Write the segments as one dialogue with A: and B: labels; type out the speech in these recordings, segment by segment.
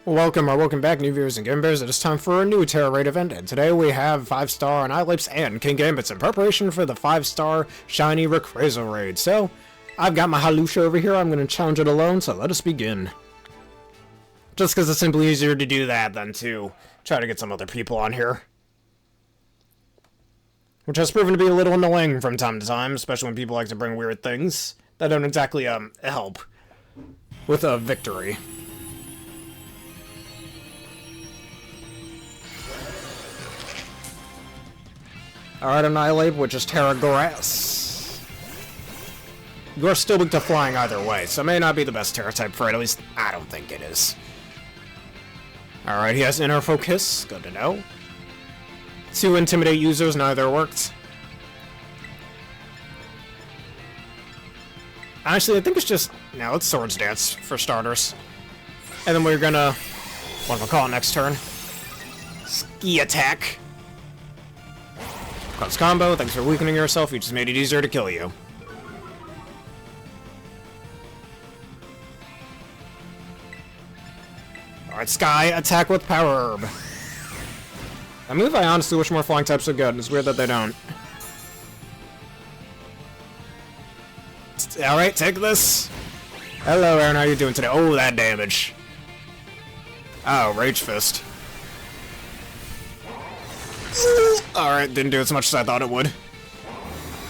A: Welcome or welcome back, new viewers and gamers. It is time for a new Tera Raid event, and today we have 5-star Annilhapes and Kingambits in preparation for the 5-star Shiny Rayquaza Raid. So, I've got my Halusha over here. I'm going to challenge it alone, so let us begin. Just because it's simply easier to do that than to try to get some other people on here. Which has proven to be a little annoying from time to time, especially when people like to bring weird things that don't exactly help with a victory. Alright, Annihilate, which is Tera Grass. You're still weak to flying either way, so it may not be the best Tera type for it. At least, I don't think it is. Alright, he has Inner Focus. Good to know. 2 Intimidate users, neither worked. Actually, I think it's just... Now, it's Swords Dance, for starters. And then we're gonna... What do we call it next turn? Ski Attack. Close combo, thanks for weakening yourself, you just made it easier to kill you. Alright, Sky, attack with Power Herb. A move I honestly wish more flying types would get, it's weird that they don't. Alright, take this. Hello, Aaron, how you doing today? Oh, that damage. Oh, Rage Fist. Alright, didn't do as much as I thought it would.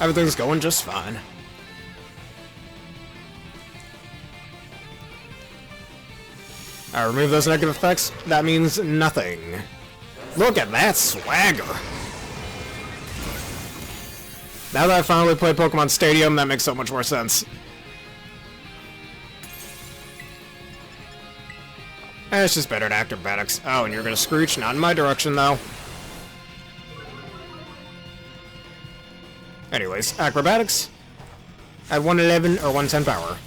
A: Everything's going just fine. I remove those negative effects. That means nothing. Look at that swagger. Now that I finally played Pokemon Stadium, that makes so much more sense. It's just better to acrobatics. Oh, and you're gonna screech? Not in my direction, though. Anyways, acrobatics at 111 or 110 power.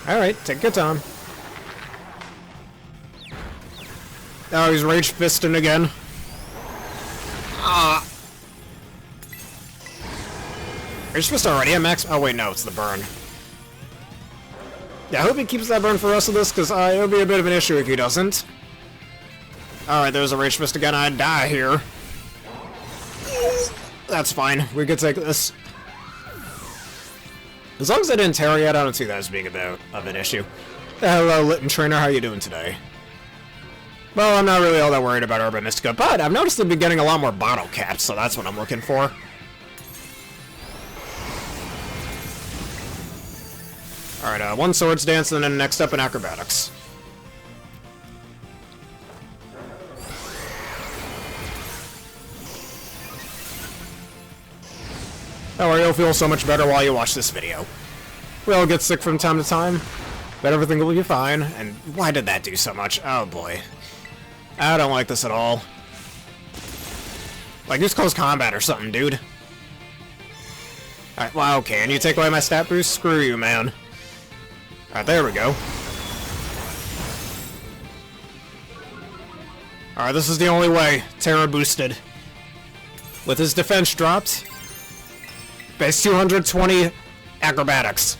A: Alright, take your time. Oh, he's Rage Fisting again. Rage Fist already at max? Oh wait, no, it's the burn. Yeah, I hope he keeps that burn for the rest of this, because it'll be a bit of an issue if he doesn't. Alright, there's a Rage Fist again. I'd die here. That's fine. We could take this. As long as I didn't tear yet, I don't see that as being a bit of an issue. Hello, Litten Trainer. How you doing today? Well, I'm not really all that worried about Urban Mystica, but I've noticed they've been getting a lot more bottle caps, so that's what I'm looking for. Alright, 1 Swords Dance, and then next up in Acrobatics. Don't worry, you'll feel so much better while you watch this video. We all get sick from time to time, but everything will be fine. And why did that do so much? Oh boy. I don't like this at all. Like, use close combat or something, dude. Alright, well, okay, and you take away my stat boost? Screw you, man. Alright, there we go. Alright, this is the only way. Tera boosted. With his defense dropped. Base 220 acrobatics.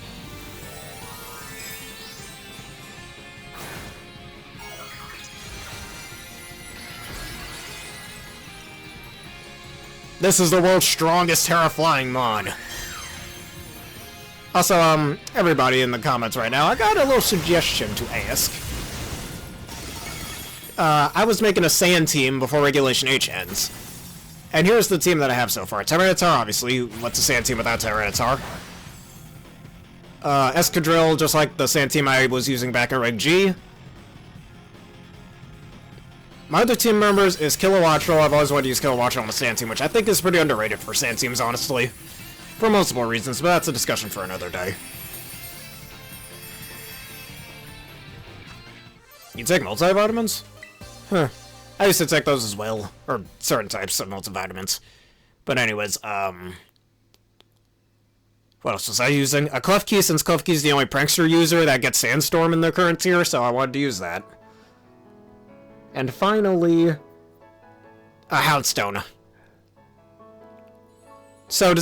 A: This is the world's strongest Tera flying mon. Also, everybody in the comments right now, I got a little suggestion to ask. I was making a sand team before Regulation H ends. And here's the team that I have so far. Tyranitar, obviously. What's a sand team without Tyranitar? Escadrille, just like the sand team I was using back in Reg G. My other team members is Kilowattrel. I've always wanted to use Kilowattrel on the sand team, which I think is pretty underrated for sand teams, honestly. For multiple reasons, but that's a discussion for another day. You take multivitamins? Huh. I used to take those as well, or certain types of multivitamins. But anyways, what else was I using? A Klefki, since Klefki's the only prankster user that gets Sandstorm in their current tier, so I wanted to use that. And finally, a Houndstone. So,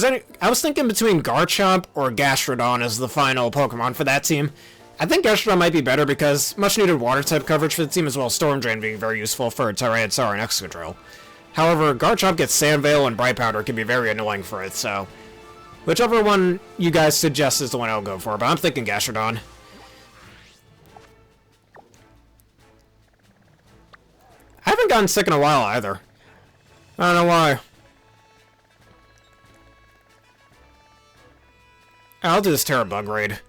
A: I was thinking between Garchomp or Gastrodon as the final Pokemon for that team. I think Gastrodon might be better because much needed water type coverage for the team, as well as Storm Drain being very useful for Tera Raid, and Excadrill. However, Garchomp gets Sand Veil and Bright Powder can be very annoying for it, so whichever one you guys suggest is the one I'll go for, but I'm thinking Gastrodon. I haven't gotten sick in a while either. I don't know why. I'll do this Tera Bug Raid.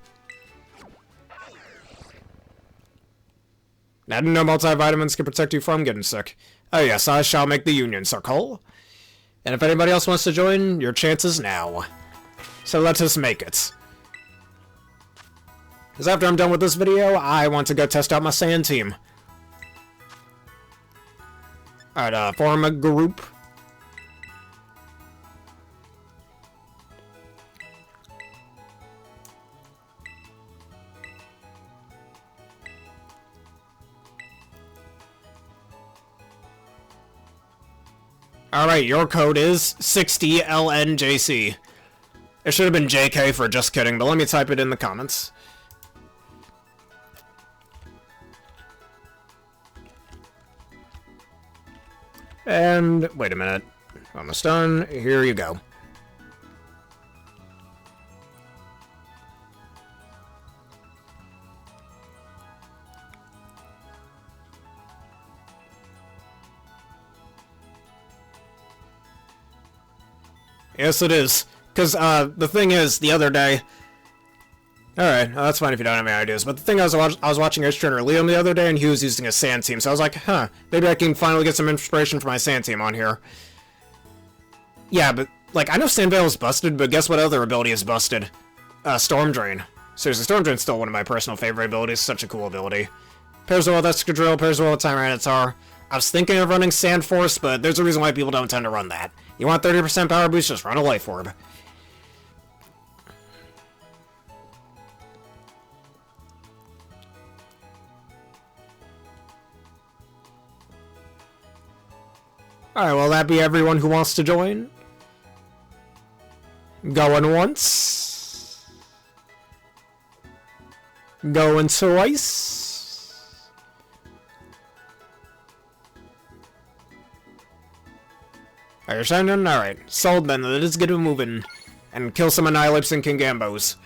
A: I didn't know multivitamins can protect you from getting sick. Oh yes, I shall make the Union Circle. And if anybody else wants to join, your chance is now. So let us make it. Because after I'm done with this video, I want to go test out my Sand team. Alright, form a group. Alright, your code is 60LNJC. It should have been JK for just kidding, but let me type it in the comments. And, wait a minute. Almost done. Here you go. Yes, it is. Because, the thing is, the other day... Alright, that's fine if you don't have any ideas. But the thing I was watching Ice Trainer Liam the other day, and he was using a Sand team. So I was like, huh, maybe I can finally get some inspiration for my Sand team on here. Yeah, but, like, I know Sand Veil is busted, but guess what other ability is busted? Storm Drain. Seriously, Storm Drain's still one of my personal favorite abilities. Such a cool ability. Pairs well with Excadrill, pairs well with Tyranitar. I was thinking of running Sand Force, but there's a reason why people don't tend to run that. You want 30% power boost, just run a Life Orb. Alright, will that be everyone who wants to join? Going once. Going twice. Are you signing? Alright. Sold then. Let's get it moving. And kill some Annihilapes and Kingambos.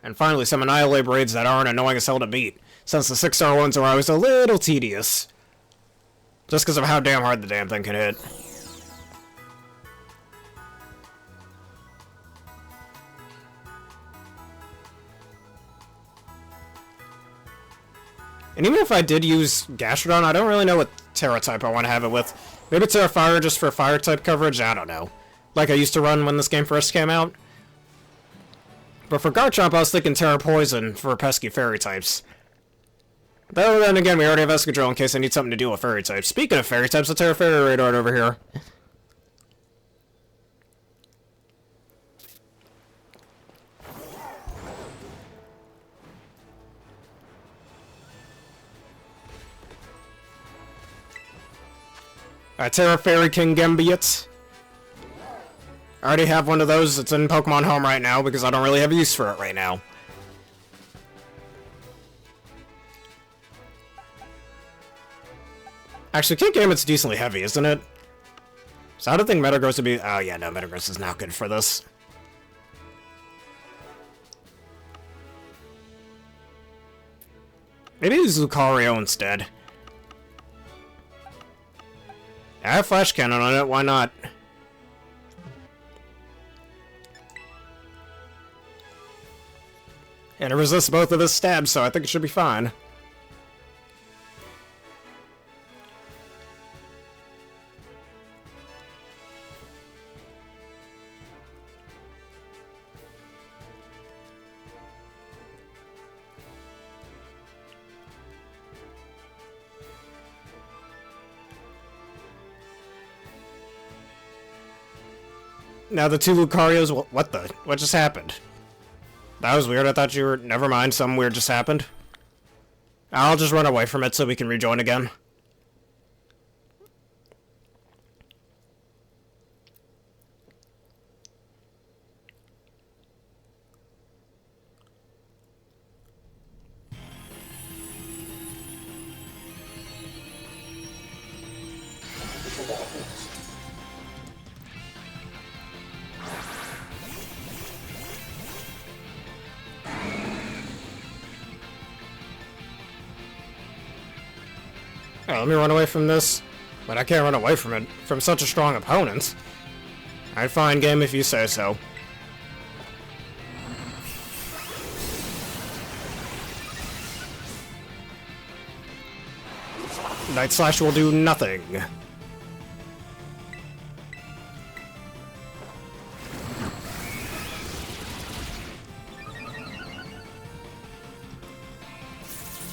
A: And finally, some Annihilate raids that aren't annoying as hell to beat, since the 6-star ones are always a little tedious. Just because of how damn hard the damn thing can hit. And even if I did use Gastrodon, I don't really know what Tera type I want to have it with. Maybe Tera Fire just for Fire type coverage? I don't know. Like I used to run when this game first came out. But for Garchomp, I was thinking Tera Poison for pesky Fairy types. Though then again, we already have Excadrill in case I need something to deal with Fairy types. Speaking of Fairy types, let's Tera Fairy Raid right over here. Tera Fairy Kingambit. I already have one of those. It's in Pokemon Home right now because I don't really have use for it right now. Actually, Kingambit's decently heavy, isn't it? So I don't think Metagross would be... Oh yeah, no, Metagross is not good for this. Maybe use Lucario instead. I have Flash Cannon on it, why not? And it resists both of his stabs, so I think it should be fine. Now the two Lucarios, what the? What just happened? That was weird, I thought you were... Never mind, something weird just happened. I'll just run away from it so we can rejoin again. Alright, let me run away from this. But I can't run away from it, from such a strong opponent. Alright, fine, game, if you say so. Night Slash will do nothing.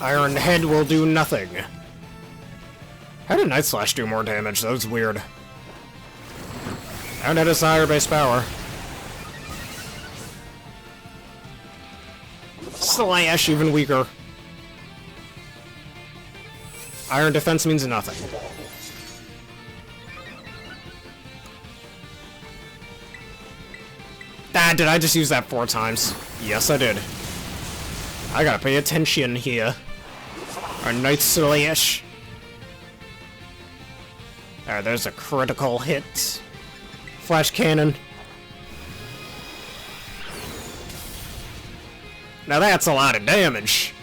A: Iron Head will do nothing. How did Night Slash do more damage? That was weird. Iron Head is higher base power. Slash even weaker. Iron Defense means nothing. Ah, did I just use that 4 times? Yes, I did. I gotta pay attention here. Our Night Slash. Alright, there's a critical hit. Flash Cannon. Now that's a lot of damage.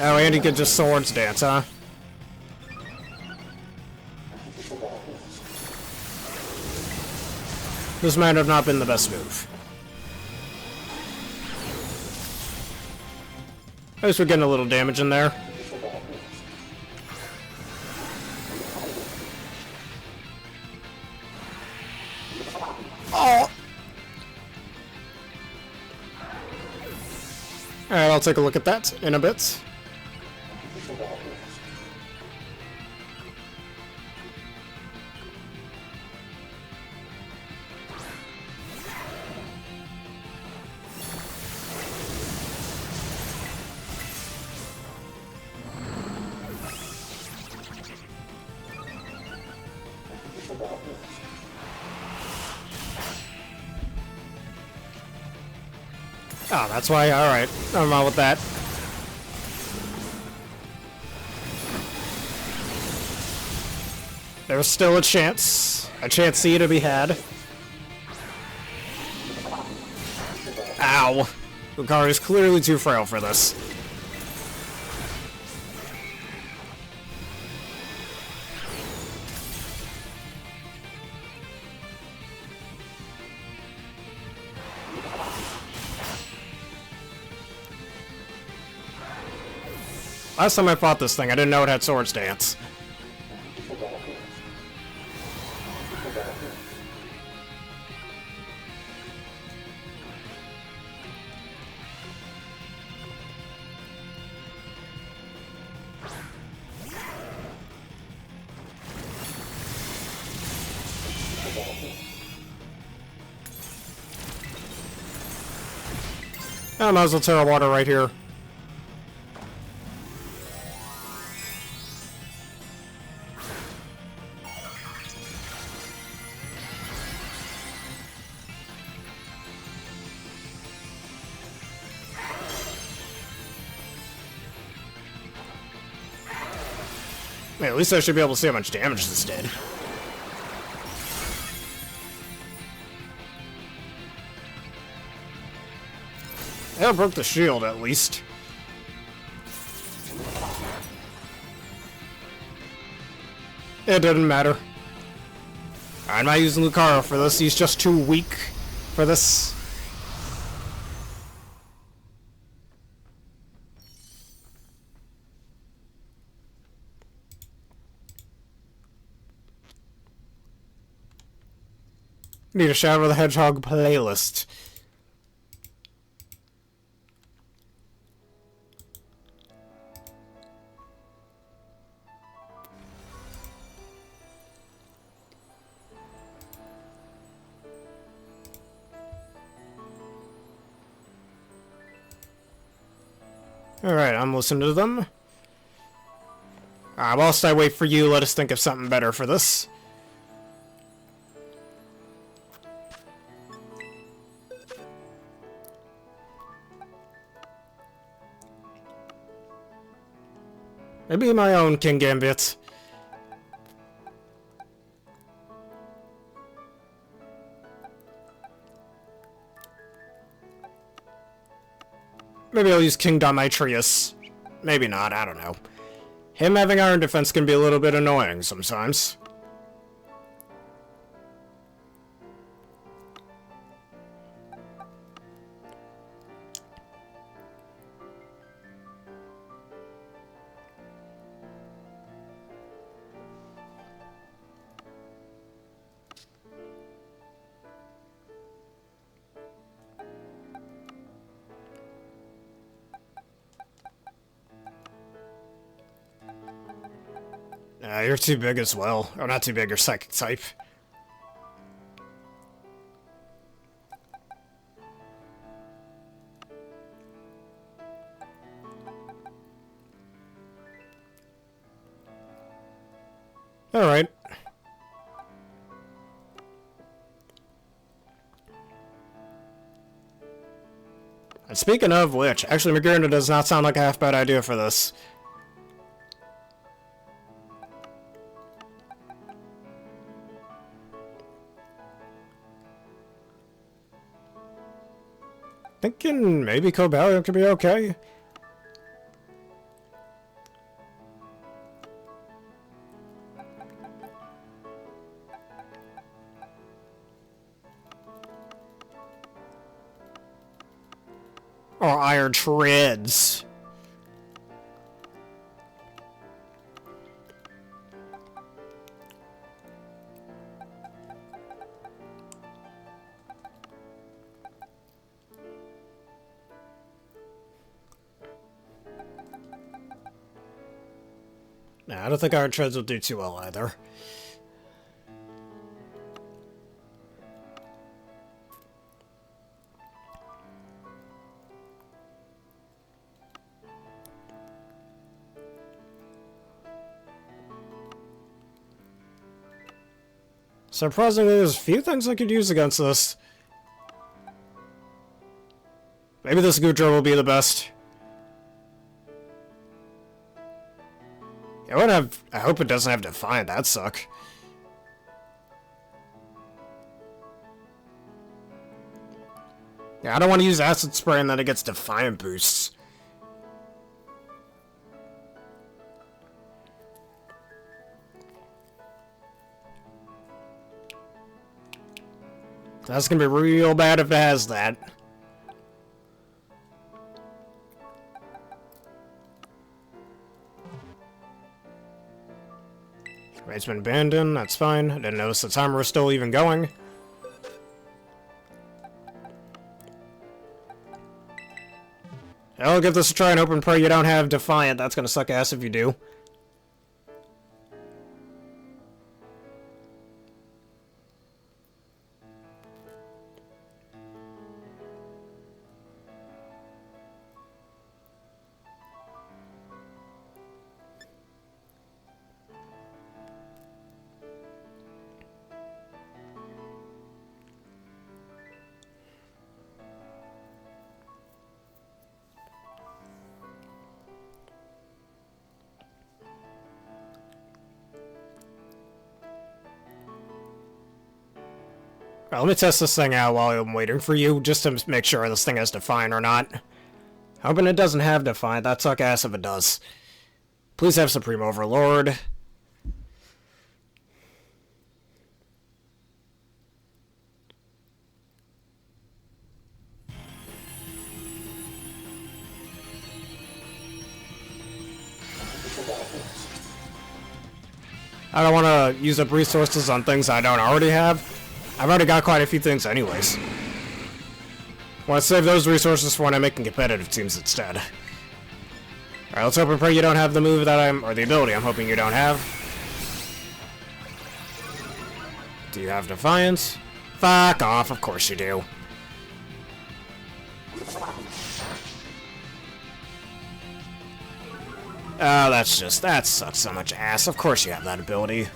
A: Oh, and he could just Swords Dance, huh? This might have not been the best move. At least we're getting a little damage in there. Oh! Alright, I'll take a look at that in a bit. Oh, that's why, alright. I'm on with that. There's still a chance C to be had. Ow. Lucario is clearly too frail for this. Last time I fought this thing, I didn't know it had Swords Dance. I might as well Terra Water right here. Man, at least I should be able to see how much damage this did. It broke the shield, at least. It didn't matter. I'm not using Lucario for this, he's just too weak for this. Need a Shadow the Hedgehog playlist. Alright, I'm listening to them. Whilst I wait for you, let us think of something better for this. Maybe my own Kingambit. Maybe I'll use King Demetrius. Maybe not, I don't know. Him having iron defense can be a little bit annoying sometimes. You're too big as well. Or not too big, you're psychic type. Alright. And speaking of which, actually Magirna does not sound like a half bad idea for this. Thinking maybe Cobalion could be okay. Or Iron Treads. Nah, I don't think Iron Treads will do too well either. Surprisingly, there's a few things I could use against this. Maybe this Goodra will be the best. I hope it doesn't have Defiant, that'd suck. Yeah, I don't want to use Acid Spray and then it gets Defiant boosts. That's gonna be real bad if it has that. Raid's been abandoned, that's fine. I didn't notice the timer was still even going. I'll give this a try and hope and pray you don't have Defiant. That's gonna suck ass if you do. Let me test this thing out while I'm waiting for you, just to make sure this thing has Defiant or not. Hoping it doesn't have Defiant, that'd suck ass if it does. Please have Supreme Overlord. I don't want to use up resources on things I don't already have. I've already got quite a few things anyways. Want to save those resources for when I'm making competitive teams instead. Alright, let's hope and pray you don't have the move that or the ability I'm hoping you don't have. Do you have Defiance? Fuck off, of course you do. Oh, that sucks so much ass. Of course you have that ability.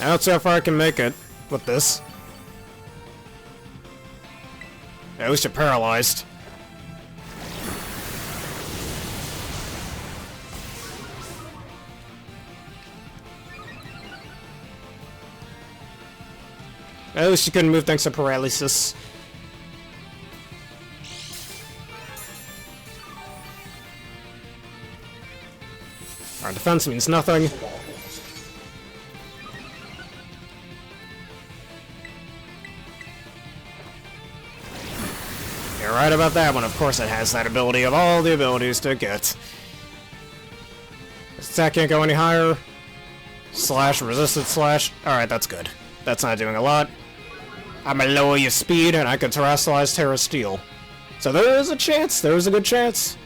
A: I don't see how far I can make it with this. At least you're paralyzed. At least you couldn't move thanks to paralysis. Our defense means nothing. You're right about that one. Of course it has that ability of all the abilities to get. This attack can't go any higher. Slash, resisted slash. Alright, that's good. That's not doing a lot. I'm gonna lower your speed and I can terrestrialize Tera Steel. So there is a chance. There is a good chance.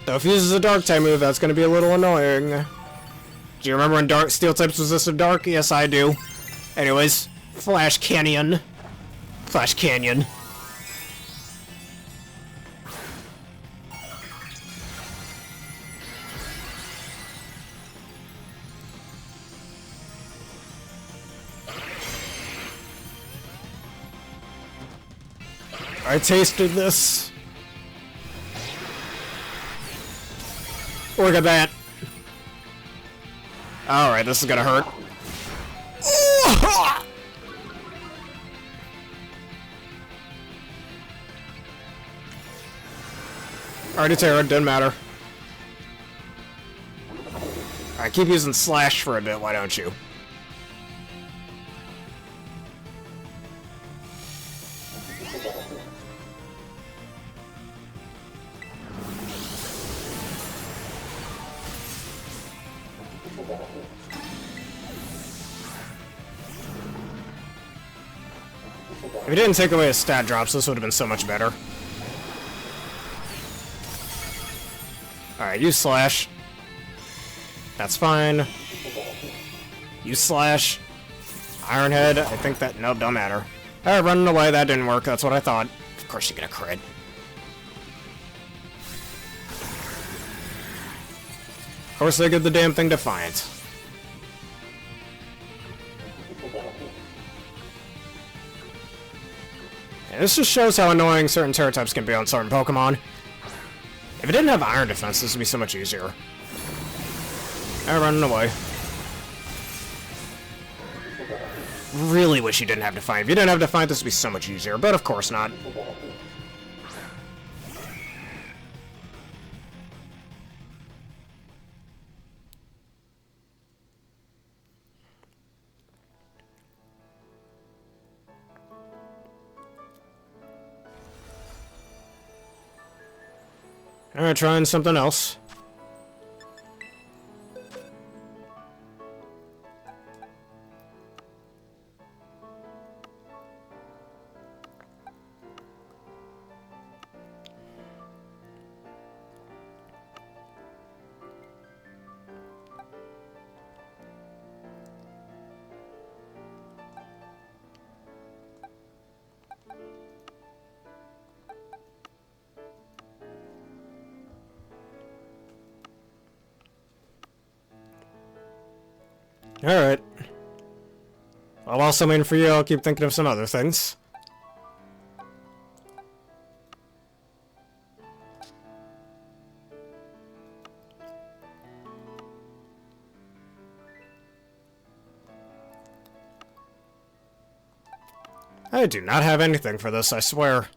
A: Though if he uses a dark type move, that's gonna be a little annoying. Do you remember when dark steel types resisted dark? Yes, I do. Anyways, Flash Canyon. Flash Canyon. I tasted this. Look at that. Alright, this is gonna hurt. Alrighty, Tera, didn't matter. Alright, keep using Slash for a bit, why don't you? If he didn't take away his stat drops, this would have been so much better. Alright, use Slash. That's fine. Use Slash. Iron Head, I think that... Nope, don't matter. Alright, running away, that didn't work, that's what I thought. Of course you get a crit. Of course they get the damn thing Defiant. And this just shows how annoying certain Tera types can be on certain Pokemon. If it didn't have Iron Defense, this would be so much easier. I'm running away. Really wish you didn't have Defiant. If you didn't have Defiant, this would be so much easier, but of course not. Alright, trying something else. Alright. I'll also mean for you, I'll keep thinking of some other things. I do not have anything for this, I swear.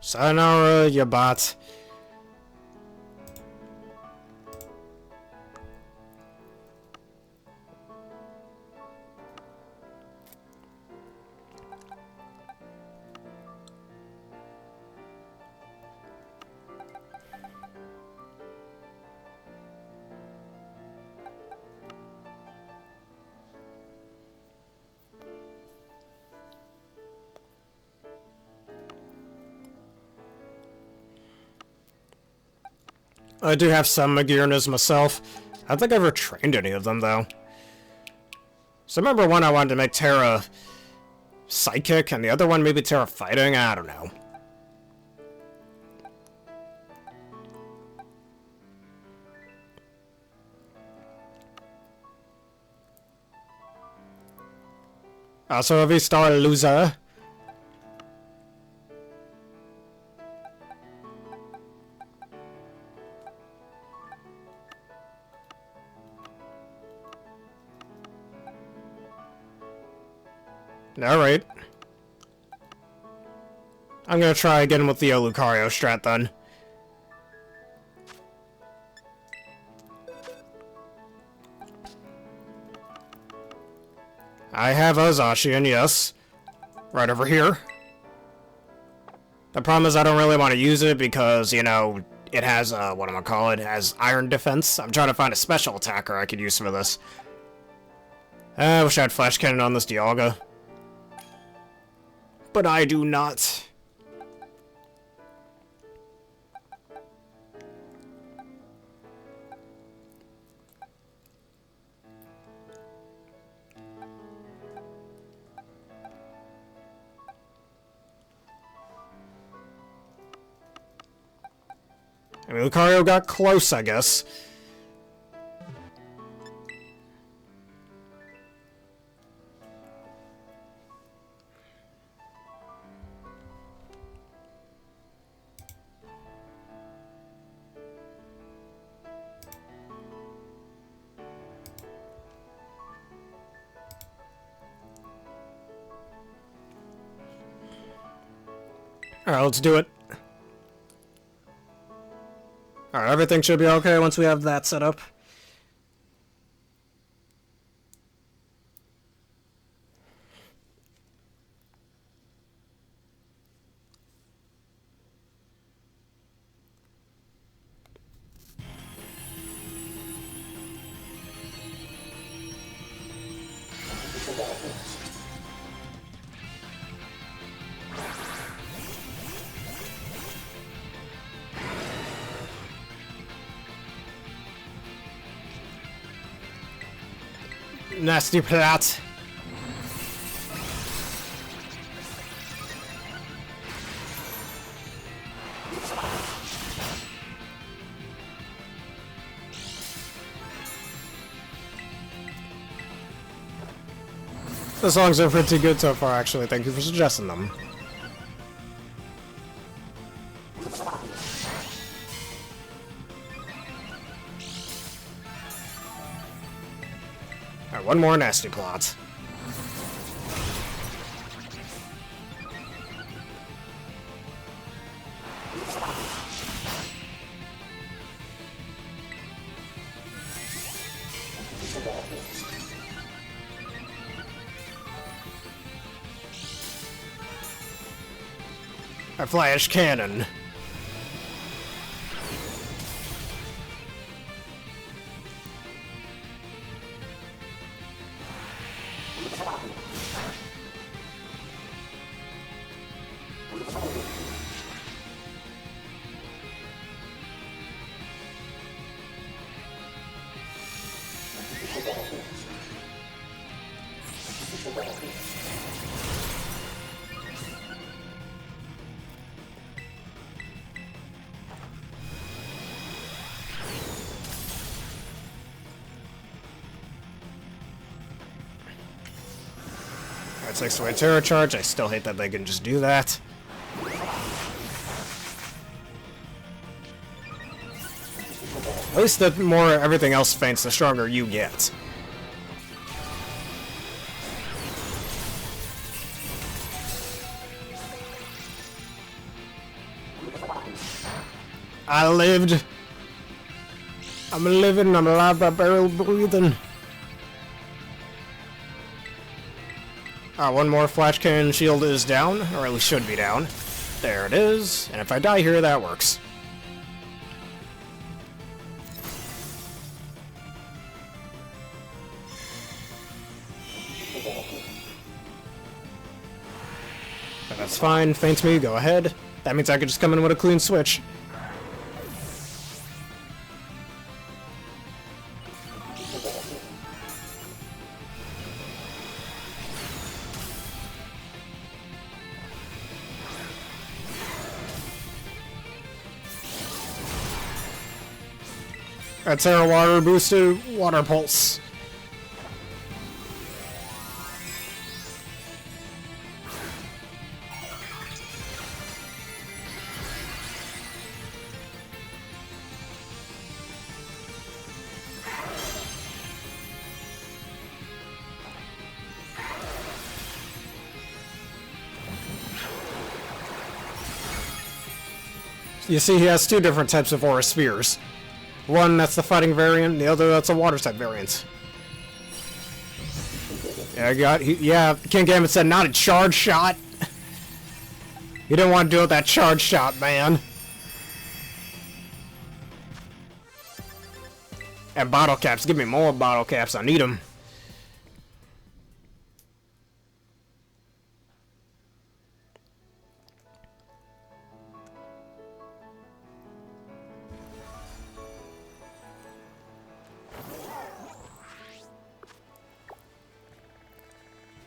A: Sayonara, you bot. I do have some Magirnas myself. I don't think I ever trained any of them, though. So remember one I wanted to make Tera Psychic, and the other one maybe Tera Fighting? I don't know. Also a V-Star loser. Alright. I'm gonna try again with the Lucario strat then. I have a Zacian, yes. Right over here. The problem is I don't really want to use it because, you know, it has, it has Iron Defense. I'm trying to find a special attacker I could use for this. I wish I had Flash Cannon on this Dialga. But I do not. I mean, Lucario got close, I guess. Alright, let's do it. Alright, everything should be okay once we have that set up. Nasty plat. The songs are pretty good so far, actually. Thank you for suggesting them. Alright, one more nasty plot. A flash cannon. That takes away Terra Charge. I still hate that they can just do that. At least the more everything else faints, the stronger you get. I lived. I'm living, I'm alive, barrel breathing. One more Flash Cannon shield is down, or at least should be down. There it is, and if I die here, that works. But that's fine, faints me, go ahead. That means I could just come in with a clean switch. A Tera Water boosted Water Pulse. You see, he has two different types of Aura Spheres. One that's the fighting variant, the other that's a water type variant. Yeah, Kingambit said not a charge shot. You didn't want to deal with that charge shot, man. And bottle caps, give me more bottle caps, I need them.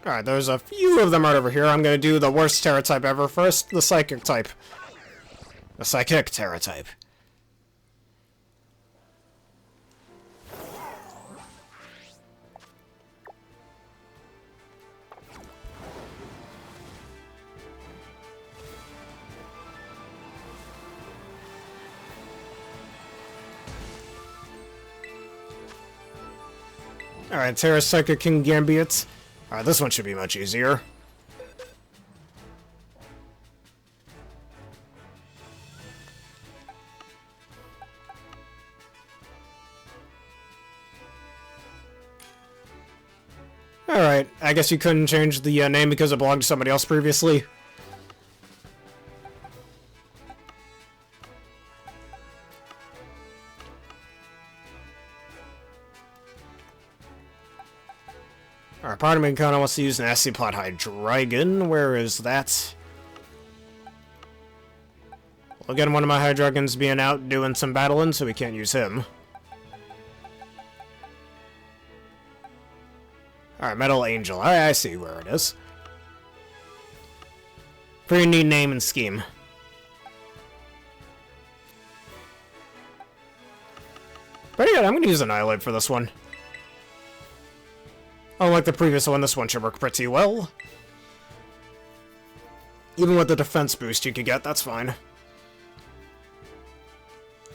A: Alright, there's a few of them right over here. I'm gonna do the worst Tera type ever first, the Psychic type. The Psychic Tera type. Alright, Tera Psychic Kingambit. Alright, this one should be much easier. Alright, I guess you couldn't change the name because it belonged to somebody else previously. Alright, part of me kinda wants to use an Plot Hydreigon. Where is that? Well, again, one of my Hydreigons being out doing some battling, so we can't use him. Alright, Metal Angel. I see where it is. Pretty neat name and scheme. But yeah, I'm gonna use an Annilhape for this one. Unlike the previous one, this one should work pretty well. Even with the defense boost you could get, that's fine.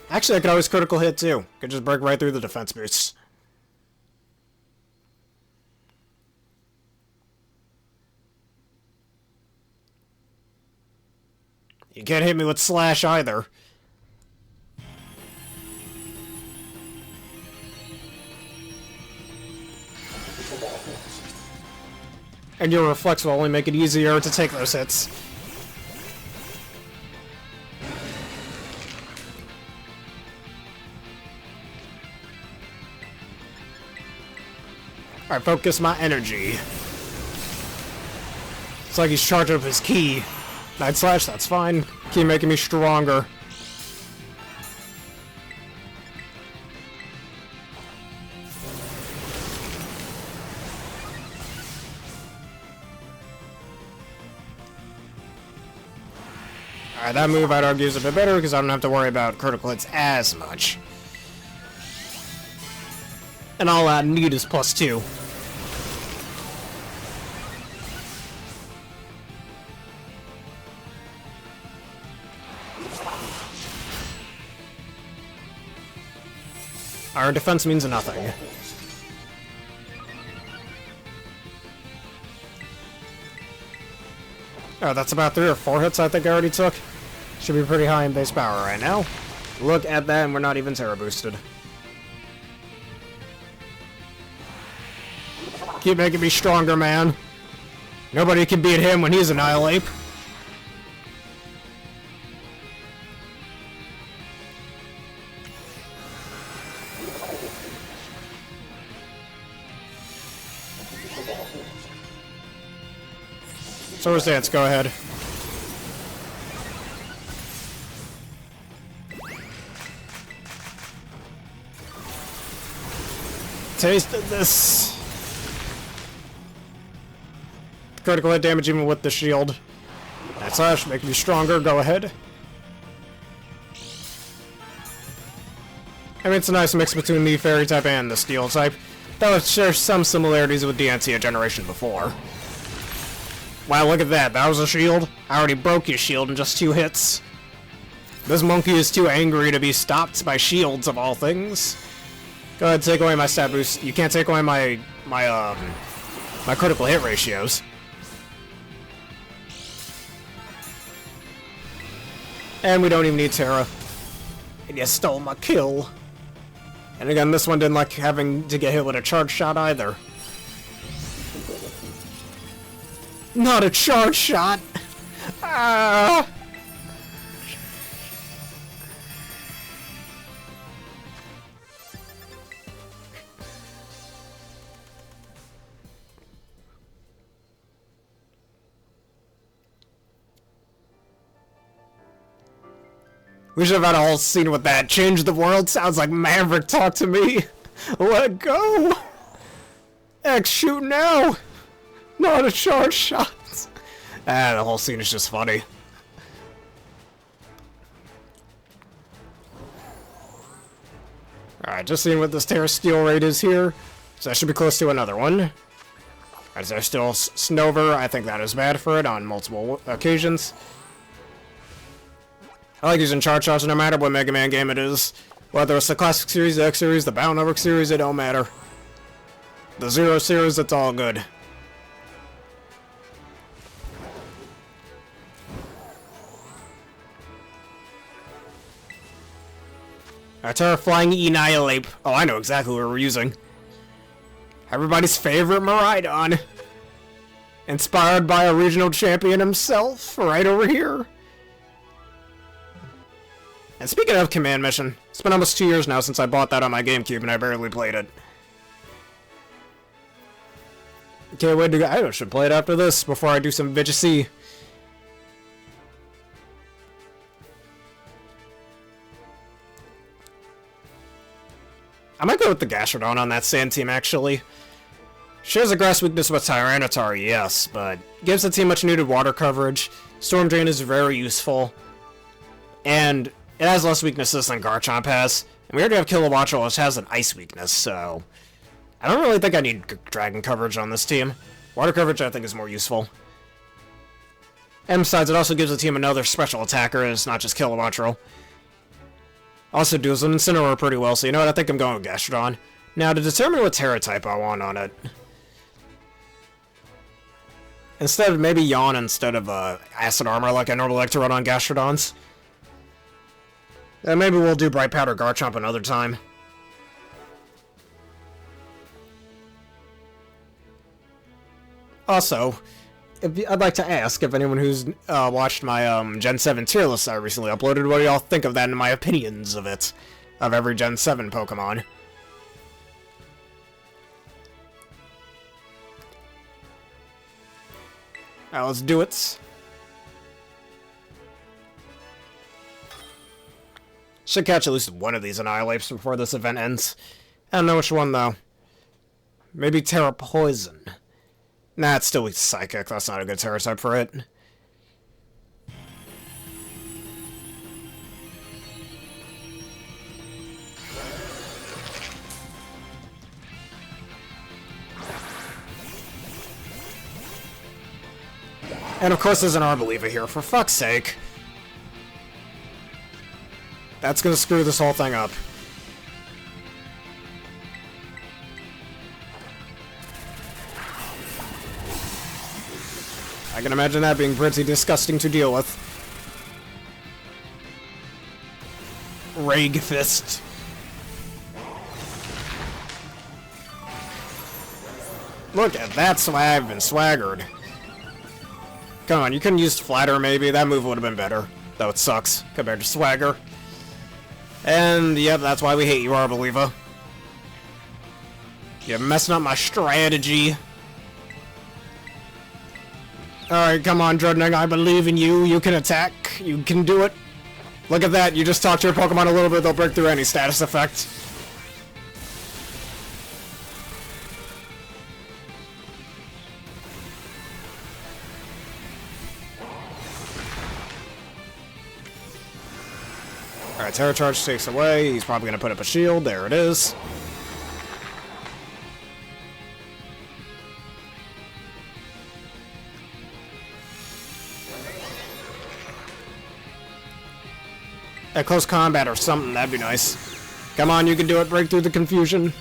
A: Actually, I could always critical hit too. Could just break right through the defense boosts. You can't hit me with Slash either. And your Reflex will only make it easier to take those hits. Alright, focus my energy. It's like he's charging up his ki. Night Slash, that's fine. Keep making me stronger. Alright, that move I'd argue is a bit better because I don't have to worry about critical hits as much. And all I need is +2. Our defense means nothing. Oh, that's about 3 or 4 hits I think I already took. Should be pretty high in base power right now. Look at that, and we're not even Tera boosted. Keep making me stronger, man. Nobody can beat him when he's an Annilhape. Swords Dance, go ahead. Taste this. Critical hit damage even with the shield. That Slash, make me stronger, go ahead. I mean, it's a nice mix between the Fairy type and the Steel type, though it shares some similarities with the Antea generation before. Wow, look at that. That was a shield. I already broke his shield in just 2 hits. This monkey is too angry to be stopped by shields, of all things. Go ahead, take away my stat boost. You can't take away my critical hit ratios. And we don't even need Tera. And you stole my kill. And again, this one didn't like having to get hit with a charge shot either. Not a charge shot! Ah! We should have had a whole scene with that. Change the world sounds like Maverick talk to me. Let go. X shoot now. Not a charge shot. Ah, the whole scene is just funny. Alright, just seeing what this Tera Steel Raid is here. So that should be close to another one. Alright, so there's still Snover. I think that is bad for it on multiple occasions. I like using charge shots no matter what Mega Man game it is. Whether it's the Classic Series, the X Series, the Battle Network Series, it don't matter. The Zero Series, it's all good. Our Terrifying Annilhape. Oh, I know exactly what we're using. Everybody's favorite Miraidon. Inspired by a regional champion himself, right over here. And speaking of Command Mission, it's been almost 2 years now since I bought that on my GameCube and I barely played it. Can't wait to go. I should play it after this before I do some VGC. I might go with the Gastrodon on that Sand team, actually. Shares a grass weakness with Tyranitar, yes, but gives the team much needed water coverage. Storm Drain is very useful. And it has less weaknesses than Garchomp has. And we already have Kilowattrel, which has an ice weakness, so I don't really think I need dragon coverage on this team. Water coverage, I think, is more useful. And besides, it also gives the team another special attacker, and it's not just Kilowattrel. Also deals with Incineroar pretty well, so you know what? I think I'm going with Gastrodon. Now, to determine what Tera type I want on it. Instead of maybe Yawn instead of Acid Armor, like I normally like to run on Gastrodons. And maybe we'll do Bright Powder Garchomp another time. Also, I'd like to ask if anyone who's watched my Gen 7 tier list I recently uploaded, what do y'all think of that and my opinions of it? Of every Gen 7 Pokemon. Alright, let's do it. Should catch at least one of these Annihilapes before this event ends. I don't know which one, though. Maybe Tera Poison. Nah, it's still Psychic. That's not a good Tera type for it. And of course there's an Arboliva here, for fuck's sake. That's gonna screw this whole thing up. I can imagine that being pretty disgusting to deal with. Rage Fist. Look at that swag and swaggered. Come on, you couldn't use Flatter maybe? That move would have been better. Though it sucks compared to Swagger. And yep, that's why we hate you, Arboliva. You're messing up my strategy. Alright, come on, Dreadnought, I believe in you. You can attack. You can do it. Look at that, you just talk to your Pokemon a little bit, they'll break through any status effect. Alright, Terra Charge takes away. He's probably going to put up a shield. There it is. At close combat or something, that'd be nice. Come on, you can do it. Break through the confusion.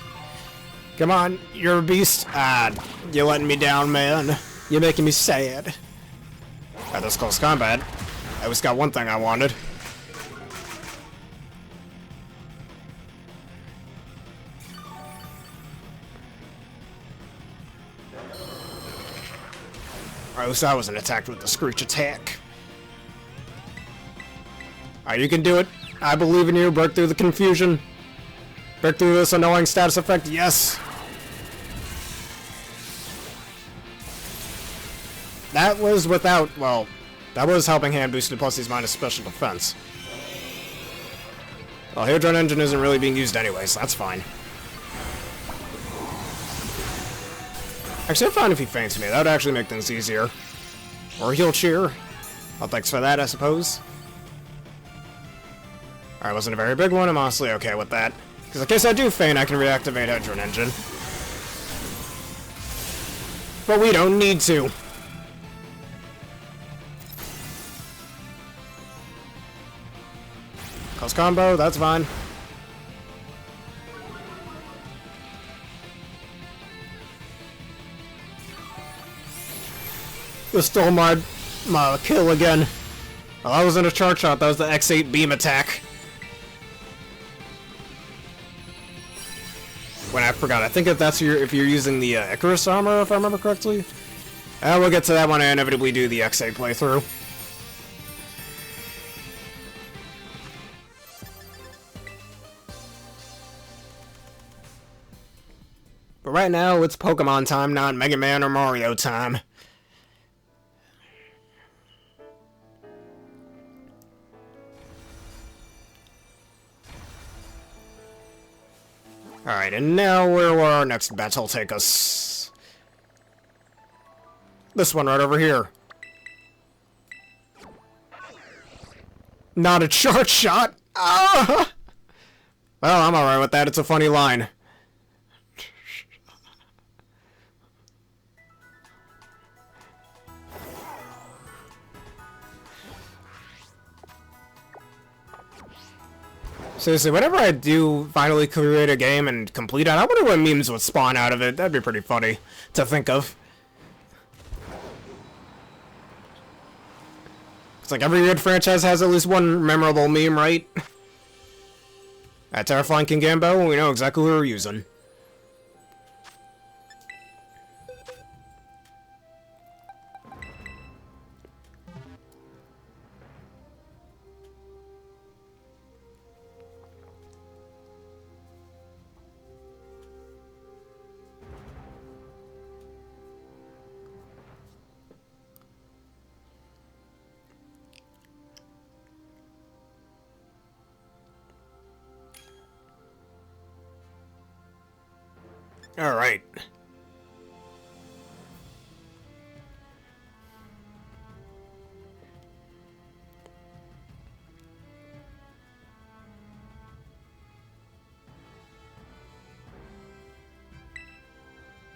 A: Come on, you're a beast. Ah, you're letting me down, man. You're making me sad. Alright, that's close combat. I always got one thing I wanted. Alright, at least I wasn't attacked with the Screech attack. Alright, you can do it. I believe in you. Break through the confusion. Break through this annoying status effect. Yes! That was without, well, that was helping hand boosted plus he's minus special defense. Well, Hydron Engine isn't really being used anyway, so that's fine. Actually, I'm fine if he faints me. That would actually make things easier. Or he'll cheer. Well, thanks for that, I suppose. Alright, wasn't a very big one. I'm honestly okay with that. Because in case I do faint, I can reactivate Hydron Engine. But we don't need to. Close combo, that's fine. This stole my kill again. Well, that wasn't a charge shot, that was the X8 beam attack. When I forgot, I think if you're using the Icarus armor, if I remember correctly. We'll get to that when I inevitably do the X8 playthrough. But right now, it's Pokemon time, not Mega Man or Mario time. Alright, and now where will our next battle take us? This one right over here. Not a charge shot! Ah! Well, I'm alright with that, it's a funny line. Seriously, whenever I do finally create a game and complete it, I wonder what memes would spawn out of it. That'd be pretty funny to think of. It's like every good franchise has at least one memorable meme, right? At Terrifying Kingambit, we know exactly who we're using. Alright.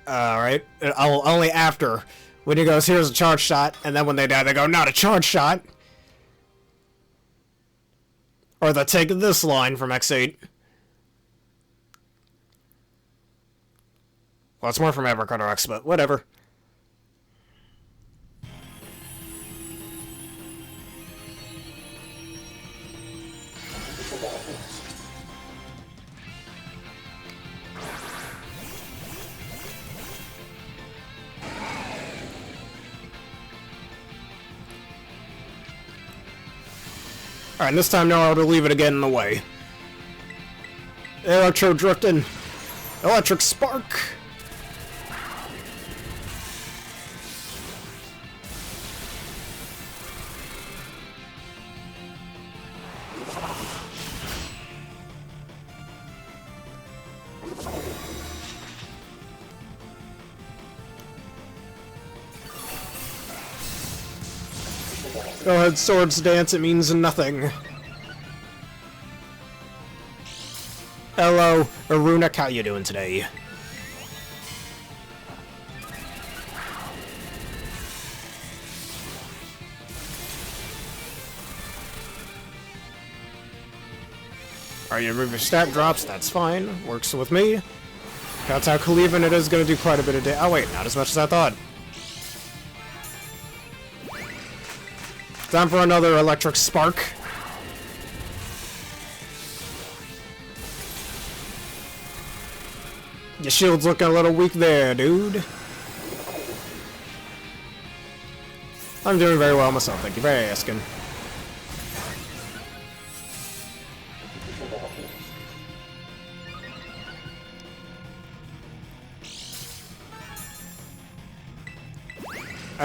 A: Alright. I'll only after. When he goes, here's a charge shot, and then when they die, they go, not a charge shot! Or they take this line from X8. Well, it's more from Evercard X, but whatever. Alright, and this time now I'll leave it again in the way. Electro drifting. Electric spark. Go ahead, Swords Dance, it means nothing. Hello, Aruna, how you doing today? Alright, you remove your stat drops, that's fine. Works with me. That's how Cleveland it is going to do quite a bit of damage. Oh wait, not as much as I thought. Time for another electric spark. Your shield's looking a little weak there, dude. I'm doing very well myself, thank you for asking.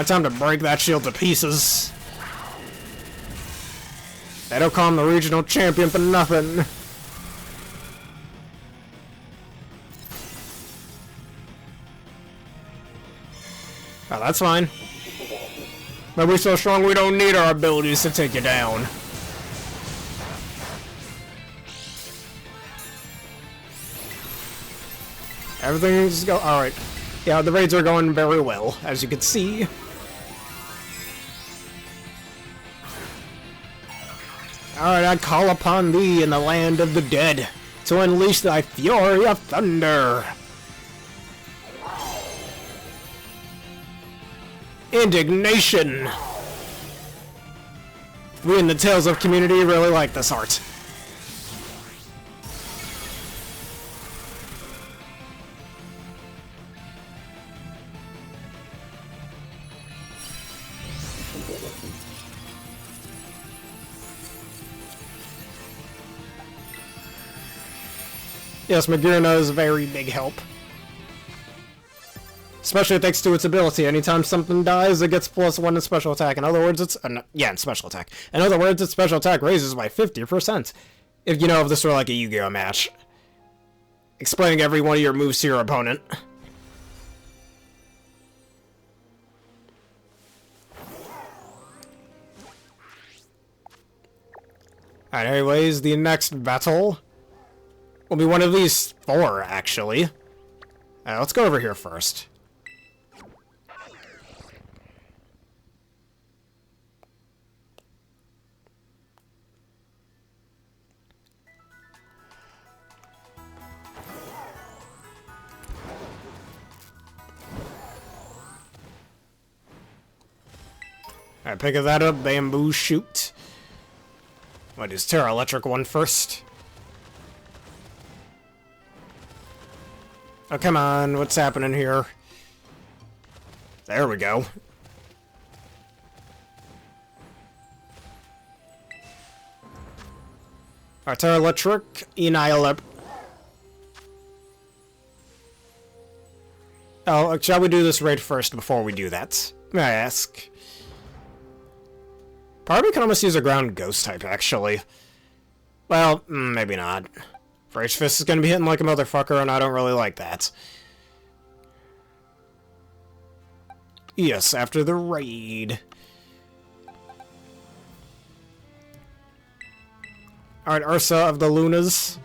A: Time to break that shield to pieces. They don't call him the regional champion for nothing. Oh, that's fine. But we're so strong we don't need our abilities to take you down. Everything's go alright. Yeah, the raids are going very well, as you can see. Alright, I call upon thee in the land of the dead to unleash thy fury of thunder. Indignation! We in the Tales of community really like this art. Yes, Magirna is a very big help. Especially thanks to its ability. Anytime something dies, it gets +1 in special attack. In other words, it's... yeah, in special attack. In other words, its special attack raises by 50%. If you know, if this were like a Yu-Gi-Oh match. Explaining every one of your moves to your opponent. Alright, anyways, the next battle will be one of these 4, actually. Let's go over here first. Alright, pick that up, bamboo shoot. What is Tera Electric one first? Oh, come on, what's happening here? There we go. Alright, Tera Electric, Annilhape. Oh, shall we do this raid first before we do that? May I ask? Probably can almost use a ground ghost type, actually. Well, maybe not. For H-Fist is gonna be hitting like a motherfucker, and I don't really like that. Yes, after the raid. Alright, Ursa of the Lunas.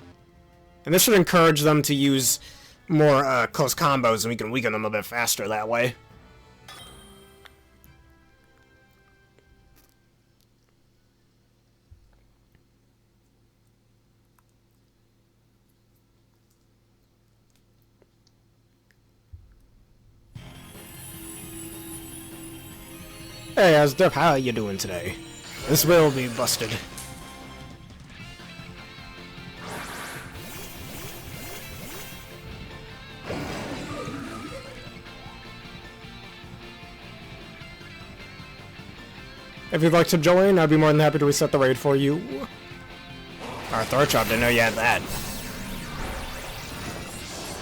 A: And this should encourage them to use more close combos, and we can weaken them a bit faster that way. Hey, Asdip, how are you doing today? This will be busted. If you'd like to join, I'd be more than happy to reset the raid for you. Alright, Thorchop, didn't know you had that.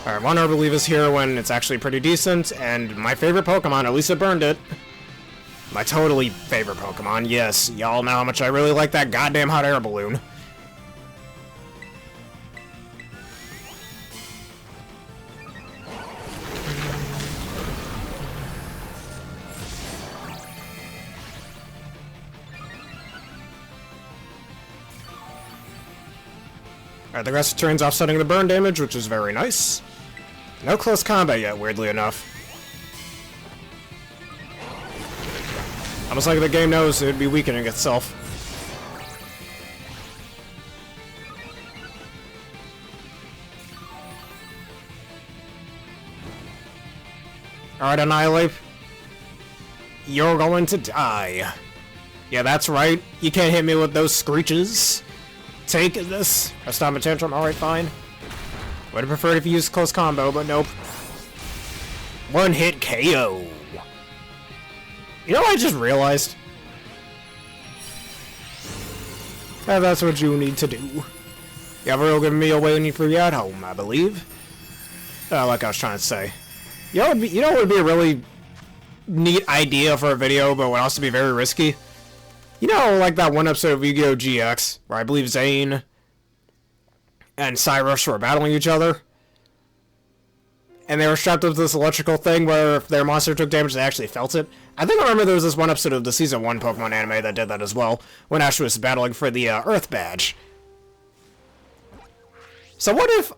A: Alright, one Herbalieve is here when it's actually pretty decent, and my favorite Pokemon, at least it burned it. My totally favorite Pokemon, yes. Y'all know how much I really like that goddamn hot air balloon. Alright, the grass turns offsetting the burn damage, which is very nice. No close combat yet, weirdly enough. Almost like the game knows it would be weakening itself. Alright, Annilhape. You're going to die. Yeah, that's right. You can't hit me with those screeches. Take this. I stop a tantrum. Alright, fine. Would have preferred if you used close combo, but nope. One hit KO. You know what I just realized? That's what you need to do. You have a real good meal waiting for you at home, I believe. Like I was trying to say. You know what would be a really neat idea for a video, but would also be very risky? You know, like that one episode of Yu-Gi-Oh! GX, where I believe Zane and Cyrus were battling each other? And they were strapped up to this electrical thing where if their monster took damage, they actually felt it. I think I remember there was this one episode of the Season 1 Pokemon anime that did that as well, when Ash was battling for the Earth Badge. So what if...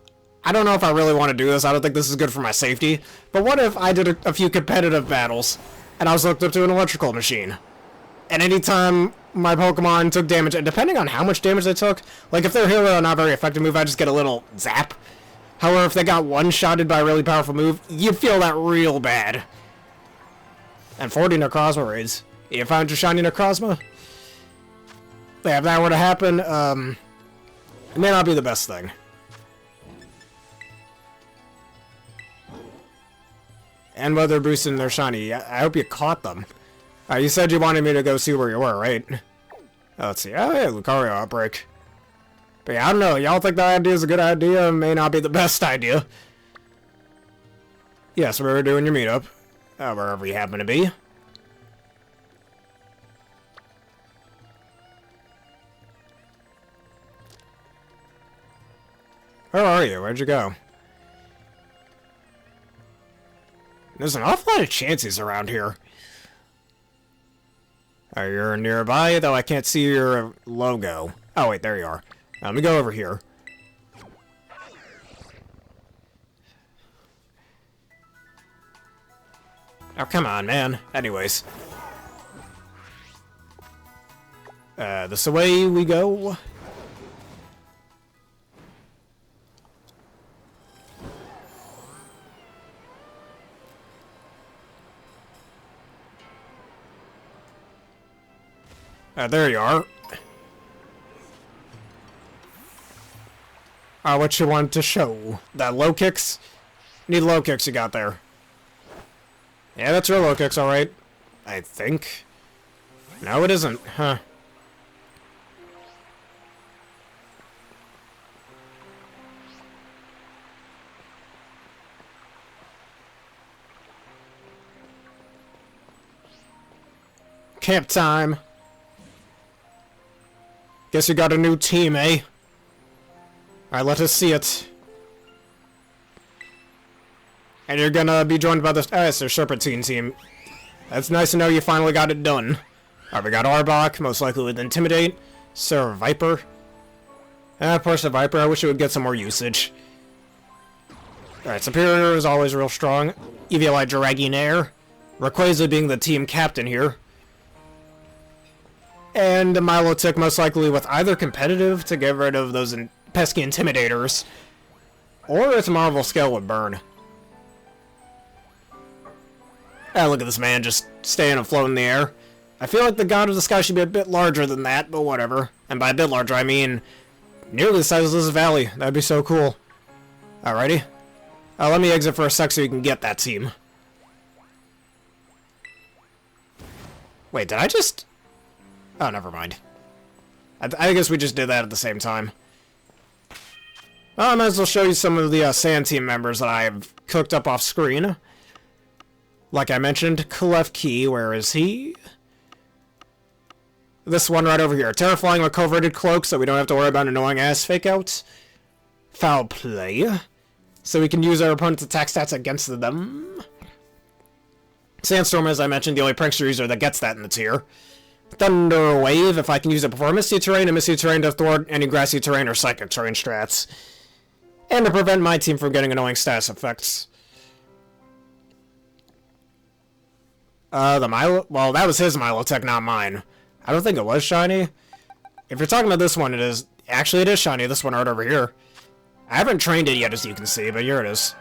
A: I don't know if I really want to do this, I don't think this is good for my safety, but what if I did a few competitive battles, and I was hooked up to an electrical machine? And anytime my Pokemon took damage, and depending on how much damage they took, like if their hero or not very effective move, I just get a little zap. However, if they got one-shotted by a really powerful move, you'd feel that real bad. And 40 Necrozma raids. You found your shiny Necrozma? Yeah, if that were to happen, it may not be the best thing. And whether boosting their shiny, I hope you caught them. You said you wanted me to go see where you were, right? Let's see. Oh, yeah, Lucario Outbreak. But yeah, I don't know. Y'all think that idea is a good idea? It may not be the best idea. Yes, we're doing your meetup. Wherever you happen to be. Where are you? Where'd you go? There's an awful lot of chances around here. You're nearby, though I can't see your logo. Oh, wait, there you are. Let me go over here. Oh, come on, man. Anyways. This way we go. There you are. What you want to show? That low kicks? Need low kicks you got there. Yeah, that's your low kicks, alright. I think. No, it isn't. Huh. Camp time. Guess you got a new team, eh? Alright, let us see it. And you're gonna be joined by this... it's their Serpentine team. That's nice to know you finally got it done. Alright, we got Arbok, most likely with Intimidate. Sir Viper. Of course, the Viper, I wish it would get some more usage. Alright, Superior is always real strong. Eviolite Dragonair. Rayquaza being the team captain here. And Milotic most likely with either competitive to get rid of those pesky Intimidators, or it's Marvel Scale with Burn. Look at this man just staying afloat in the air. I feel like the God of the Sky should be a bit larger than that, but whatever. And by a bit larger, I mean nearly the size of this valley. That'd be so cool. Alrighty. Let me exit for a sec so you can get that team. Wait, did I just... Oh, never mind. I guess we just did that at the same time. Well, I might as well show you some of the Sand Team members that I have cooked up off screen. Like I mentioned, Klefki, where is he? This one right over here. Terraflying with Coverted Cloak, so we don't have to worry about annoying-ass fake-outs. Foul Play, so we can use our opponent's attack stats against them. Sandstorm, as I mentioned, the only prankster user that gets that in the tier. Thunder Wave if I can use it before Misty Terrain, and Misty Terrain to thwart any Grassy Terrain or Psychic Terrain strats. And to prevent my team from getting annoying status effects. The Milo... Well, that was his Milotech, not mine. I don't think it was shiny. If you're talking about this one, it is... Actually, it is shiny, this one right over here. I haven't trained it yet, as you can see, but here it is.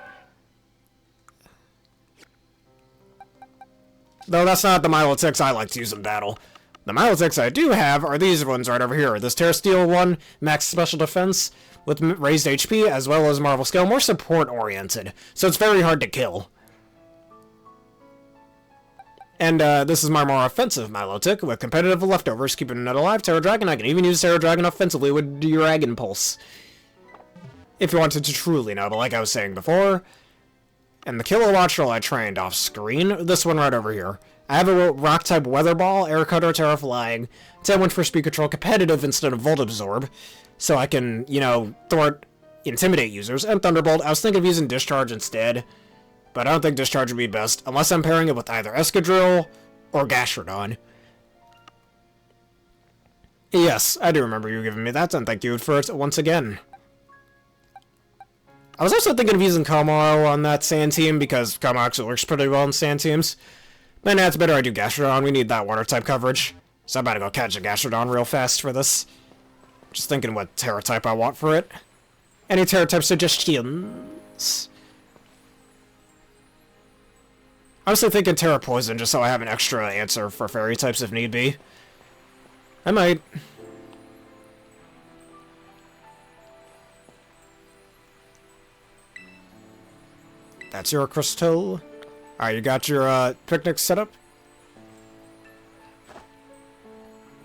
A: Though that's not the Milotechs I like to use in battle. The Milotechs I do have are these ones right over here. This Terra Steel one, max special defense, with raised HP, as well as Marvel Scale, more support-oriented, so it's very hard to kill. And this is my more offensive Milotic, with competitive leftovers, keeping it alive. Terra Dragon, I can even use Terra Dragon offensively with Dragon Pulse. If you wanted to truly know, but like I was saying before. And the Kilowatt Troll I trained off screen, this one right over here. I have a Rock-type Weather Ball, Air Cutter, Terra Flying, 10 went for Speed Control, competitive instead of Volt Absorb, so I can, you know, thwart, intimidate users, and Thunderbolt. I was thinking of using Discharge instead, but I don't think Discharge would be best, unless I'm pairing it with either Escadrille or Gastrodon. Yes, I do remember you giving me that, and thank you for it once again. I was also thinking of using Komaro on that sand team, because Komaro actually works pretty well on sand teams. But nah, it's better I do Gastrodon, we need that water-type coverage. So I'm about to go catch a Gastrodon real fast for this. Just thinking what Terra-type I want for it. Any Terra-type suggestions? Honestly thinking Terra Poison, just so I have an extra answer for Fairy types if need be. I might. That's your crystal. Alright, you got your picnic set up?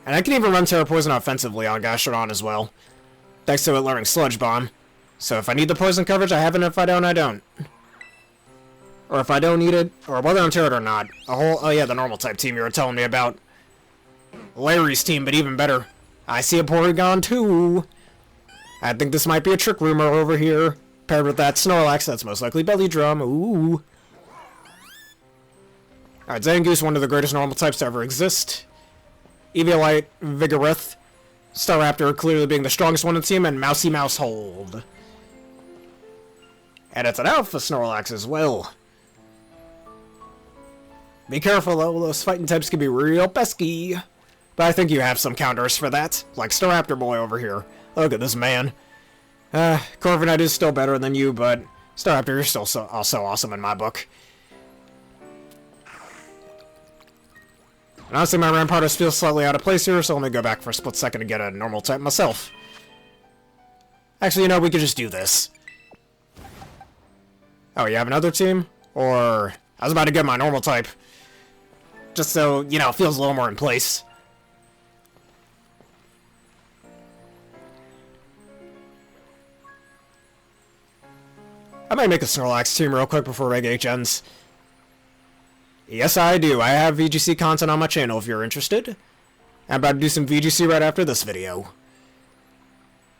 A: And I can even run Terra Poison offensively on Gastrodon as well. Thanks to it learning Sludge Bomb. So if I need the poison coverage, I have it. If I don't, I don't. Or if I don't need it, or whether I'm Terra or not. Oh yeah, the normal type team you were telling me about. Larry's team, but even better. I see a Porygon too. I think this might be a Trick Rumor over here. Paired with that Snorlax, that's most likely Belly Drum. Ooh. Alright, Zangoose, one of the greatest normal types to ever exist. Eviolite, Vigoroth, Staraptor clearly being the strongest one in the team, and Mousy Mouse Hold. And it's an Alpha Snorlax as well. Be careful though, those fighting types can be real pesky. But I think you have some counters for that, like Staraptor Boy over here. Look at this man. Corviknight is still better than you, but Staraptor is still also awesome in my book. And honestly, my Rampardos feels slightly out of place here, so let me go back for a split second to get a normal type myself. Actually, you know, we could just do this. Oh, you have another team? Or... I was about to get my normal type. Just so, you know, it feels a little more in place. I might make a Snorlax team real quick before Reg H ends. Yes, I do. I have VGC content on my channel if you're interested. I'm about to do some VGC right after this video.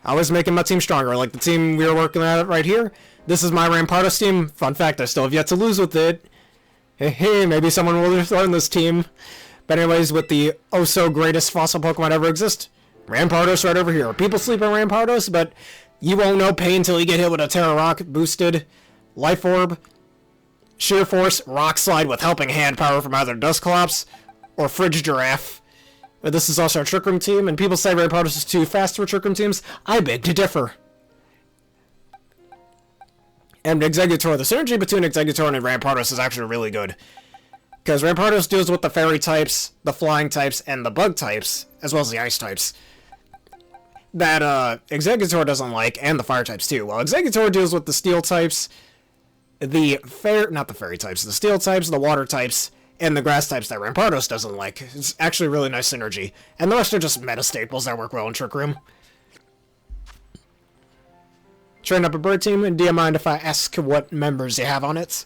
A: Always making my team stronger, like the team we were working at right here. This is my Rampardos team. Fun fact, I still have yet to lose with it. Hey, maybe someone will learn this team. But anyways, with the oh-so-greatest fossil Pokemon ever exist, Rampardos right over here. People sleep on Rampardos, but you won't know pain until you get hit with a Terra Rock boosted Life Orb, Sheer Force, Rock Slide with Helping Hand power from either Dusclops or Fridge Giraffe. But this is also a Trick Room team, and people say Rampardos is too fast for Trick Room teams. I beg to differ. And Exeggutor, the synergy between Exeggutor and Rampardos is actually really good. Because Rampardos deals with the Fairy types, the Flying types, and the Bug types, as well as the Ice types. That Exeggutor doesn't like, and the Fire types too. While Exeggutor deals with the Steel types, the Fairy types, the Steel types, the Water types, and the Grass types that Rampardos doesn't like. It's actually really nice synergy. And the rest are just meta staples that work well in Trick Room. Train up a bird team, and do you mind if I ask what members you have on it?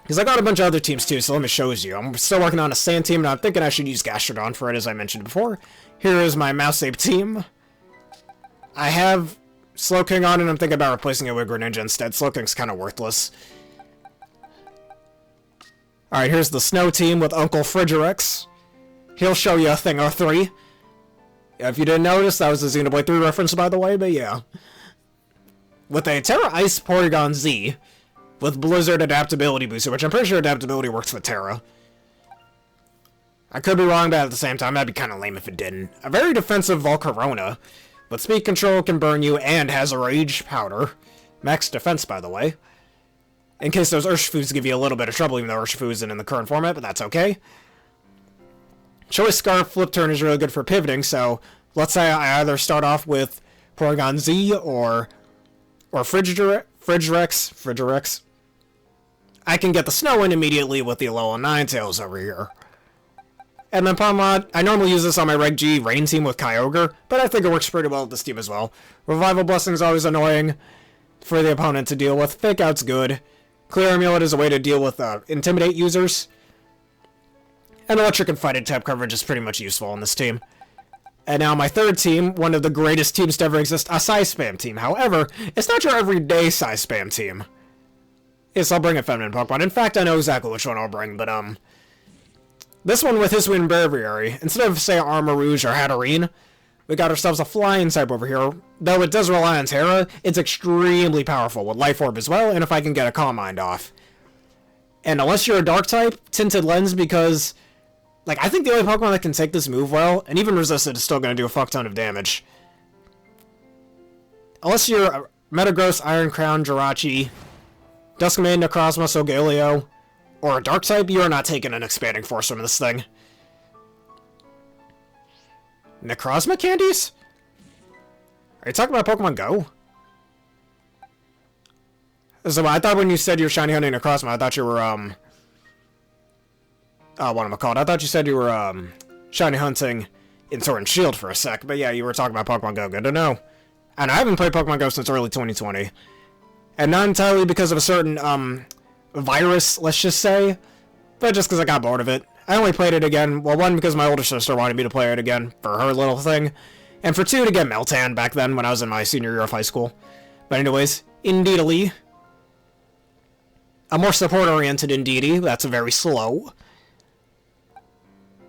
A: Because I got a bunch of other teams too, so let me show you. I'm still working on a sand team, and I'm thinking I should use Gastrodon for it, as I mentioned before. Here is my Mouse-Ape team. I have Slowking on, and I'm thinking about replacing it with Greninja instead. Slowking's kind of worthless. Alright, here's the snow team with Uncle Frigerix. He'll show you a thing or three. If you didn't notice, that was a Xenoblade 3 reference, by the way, but yeah. With a Tera Ice Porygon Z, with Blizzard Adaptability Booster, which I'm pretty sure adaptability works with Tera. I could be wrong, but at the same time, that'd be kind of lame if it didn't. A very defensive Volcarona, but Speed Control can burn you and has a Rage Powder. Max defense, by the way. In case those Urshifus give you a little bit of trouble, even though Urshifu isn't in the current format, but that's okay. Choice Scarf Flip Turn is really good for pivoting, so let's say I either start off with Porygon Z or Frigerix. I can get the snow in immediately with the level 9 Tails over here. And then Palmod, I normally use this on my Reg G Rain team with Kyogre, but I think it works pretty well with this team as well. Revival Blessing is always annoying for the opponent to deal with. Fake Out's good. Clear Amulet is a way to deal with Intimidate users. And Electric and Fighting type coverage is pretty much useful on this team. And now my third team, one of the greatest teams to ever exist, a Psy Spam team. However, it's not your everyday Psy Spam team. Yes, I'll bring a feminine Pokemon. In fact, I know exactly which one I'll bring, but this one with Hisuian Braviary, instead of, say, Armarouge or Hatterene, we got ourselves a flying type over here. Though it does rely on Terra, it's extremely powerful with Life Orb as well, and if I can get a Calm Mind off. And unless you're a Dark type, Tinted Lens, because, like, I think the only Pokemon that can take this move well, and even resist it, is still going to do a fuck ton of damage. Unless you're a Metagross, Iron Crown, Jirachi, Duskmane, Necrozma, Solgaleo, or a Dark type, you are not taking an Expanding Force from this thing. Necrozma candies? Are you talking about Pokemon Go? So I thought when you said you're shiny hunting Necrozma, I thought you were, what am I called? I thought you said you were, shiny hunting in Sword and Shield for a sec, but yeah, you were talking about Pokemon Go. Good to know. And I haven't played Pokemon Go since early 2020. And not entirely because of a certain, virus, let's just say, but just because I got bored of it. I only played it again, well, one, because my older sister wanted me to play it again for her little thing, and for two, to get Meltan back then when I was in my senior year of high school. But anyways, Indeedly. A more support-oriented Indeedee, that's very slow.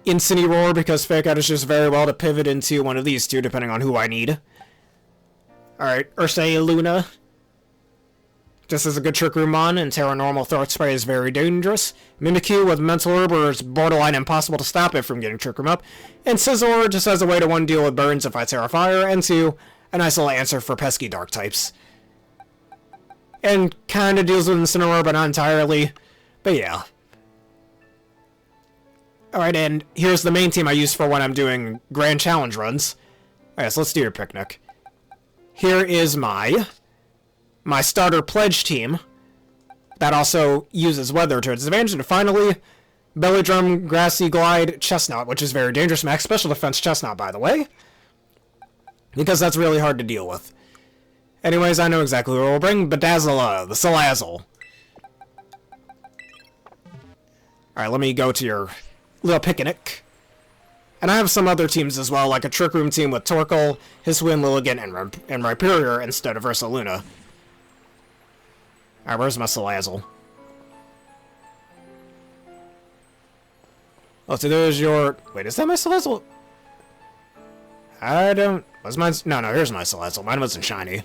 A: Incineroar, because Fake Out is just very well to pivot into one of these two, depending on who I need. Alright, Ursaluna. Just as a good Trick Room on, and Terra Normal Throat Spray is very dangerous. Mimikyu with Mental Herb, where it's borderline impossible to stop it from getting Trick Room up. And Scizor just as a way to 1 deal with burns if I Terra Fire, and 2, a nice little answer for pesky Dark types. And kinda deals with Incineroar, but not entirely. But yeah. Alright, and here's the main team I use for when I'm doing Grand Challenge runs. Alright, so let's do your picnic. Here is my starter pledge team that also uses weather to its advantage. And finally, Belly Drum, Grassy Glide, Chestnut, which is very dangerous. Max Special Defense Chestnut, by the way, because that's really hard to deal with. Anyways, I know exactly what we'll bring. Bedazzle, the Salazzle. Alright, let me go to your little picnic. And I have some other teams as well, like a Trick Room team with Torkoal, Hisuian, Lilligant, and Rhyperior instead of Ursaluna. Alright, where's my Salazzle? Oh, so there's your... Wait, is that my Salazzle? I don't... Was mine... No, here's my Salazzle. Mine wasn't shiny.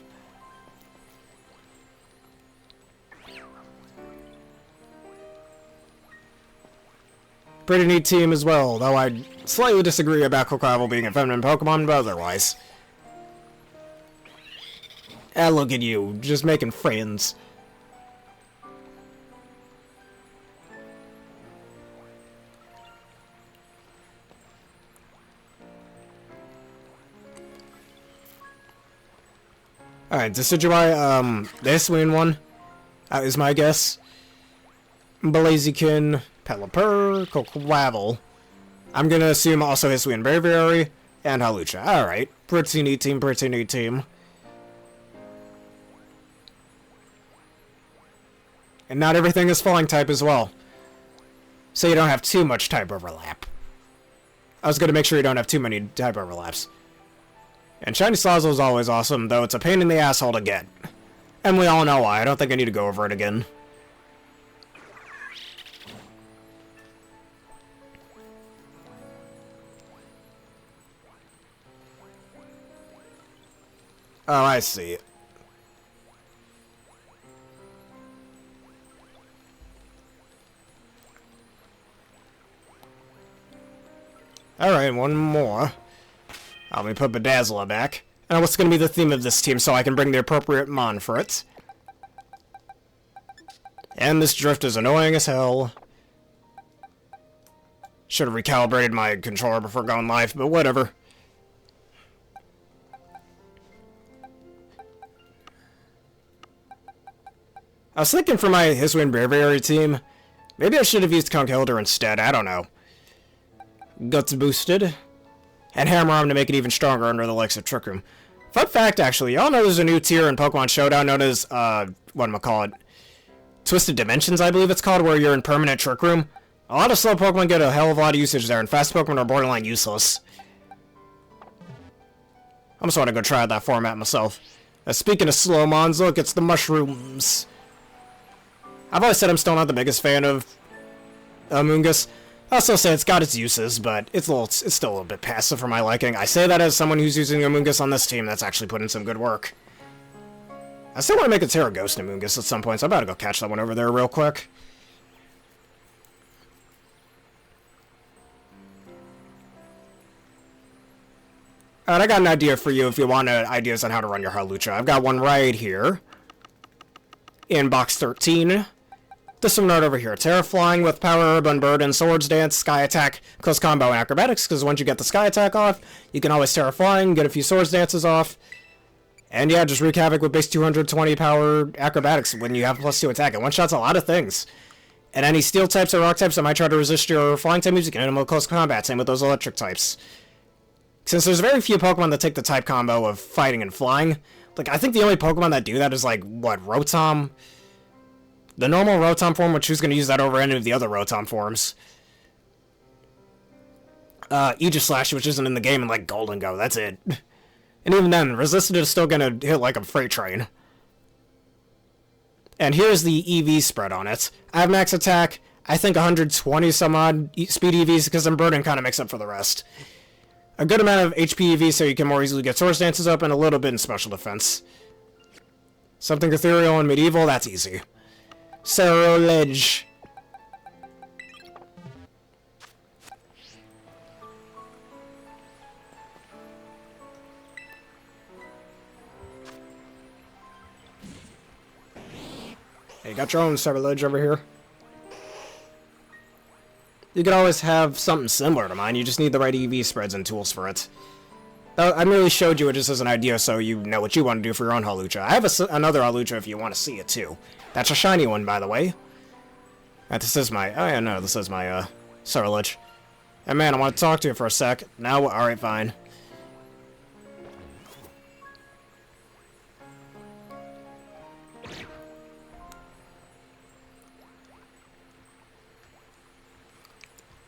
A: Pretty neat team as well, though I slightly disagree about Kokravil being a feminine Pokemon, but otherwise. Ah, look at you, just making friends. Alright, Decidueye, the Hisuian one is my guess. Blaziken, Pelipper, Kokravil. I'm gonna assume also Hisuian Braviary, and Hawlucha. Alright, pretty neat team, pretty neat team. And not everything is falling type as well, so you don't have too much type overlap. I was gonna make sure you don't have too many type overlaps. And Shiny Salazzle is always awesome, though it's a pain in the asshole to get. And we all know why. I don't think I need to go over it again. Oh, I see. Alright, one more. Let me put Bedazzler back. And what's going to be the theme of this team so I can bring the appropriate mon for it. And this drift is annoying as hell. Should have recalibrated my controller before going live, but whatever. I was thinking for my Hisuian Braviary team, maybe I should have used Conkeldurr instead, I don't know. Guts boosted. And Hammer Arm to make it even stronger under the likes of Trick Room. Fun fact, actually, y'all know there's a new tier in Pokemon Showdown known as, whatchamacallit? Twisted Dimensions, I believe it's called, where you're in permanent Trick Room. A lot of slow Pokemon get a hell of a lot of usage there, and fast Pokemon are borderline useless. I'm just want to go try out that format myself. Speaking of slow mons, look, it's the mushrooms. I've always said I'm still not the biggest fan of Amoonguss. I also say it's got its uses, but it's still a little bit passive for my liking. I say that as someone who's using Amoonguss on this team that's actually put in some good work. I still want to make a Tera Ghost Amoonguss at some point, so I'm about to go catch that one over there real quick. Alright, I got an idea for you if you want ideas on how to run your Hawlucha. I've got one right here. In box 13. This one right over here. Terra Flying with Power Herb, Unburden, Swords Dance, Sky Attack, Close Combo, and Acrobatics, because once you get the Sky Attack off, you can always Terra Flying, get a few Swords Dances off. And yeah, just wreak havoc with base 220 Power Acrobatics when you have +2 attack. It one-shots a lot of things. And any Steel types or Rock types that might try to resist your Flying type moves, you can hit them with Close Combat, same with those Electric types. Since there's very few Pokemon that take the type combo of Fighting and Flying, like, I think the only Pokemon that do that is, like, what, Rotom? The normal Rotom form, which who's going to use that over any of the other Rotom forms. Aegislash, which isn't in the game, and, like, Golden Go, that's it. And even then, Resisted is still going to hit like a freight train. And here's the EV spread on it. I have max attack, I think 120 some odd speed EVs, because Unburden kind of makes up for the rest. A good amount of HP EVs so you can more easily get Swords Dances up, and a little bit in special defense. Something ethereal and medieval, that's easy. Cerulege. Hey, you got your own Cerulege over here. You could always have something similar to mine, you just need the right EV spreads and tools for it. I merely showed you it just as an idea so you know what you want to do for your own Hawlucha. I have another Hawlucha if you want to see it too. That's a shiny one, by the way. This is my... Oh yeah, no, this is my, Cerulege. Hey man, I want to talk to you for a sec. No? Alright, fine.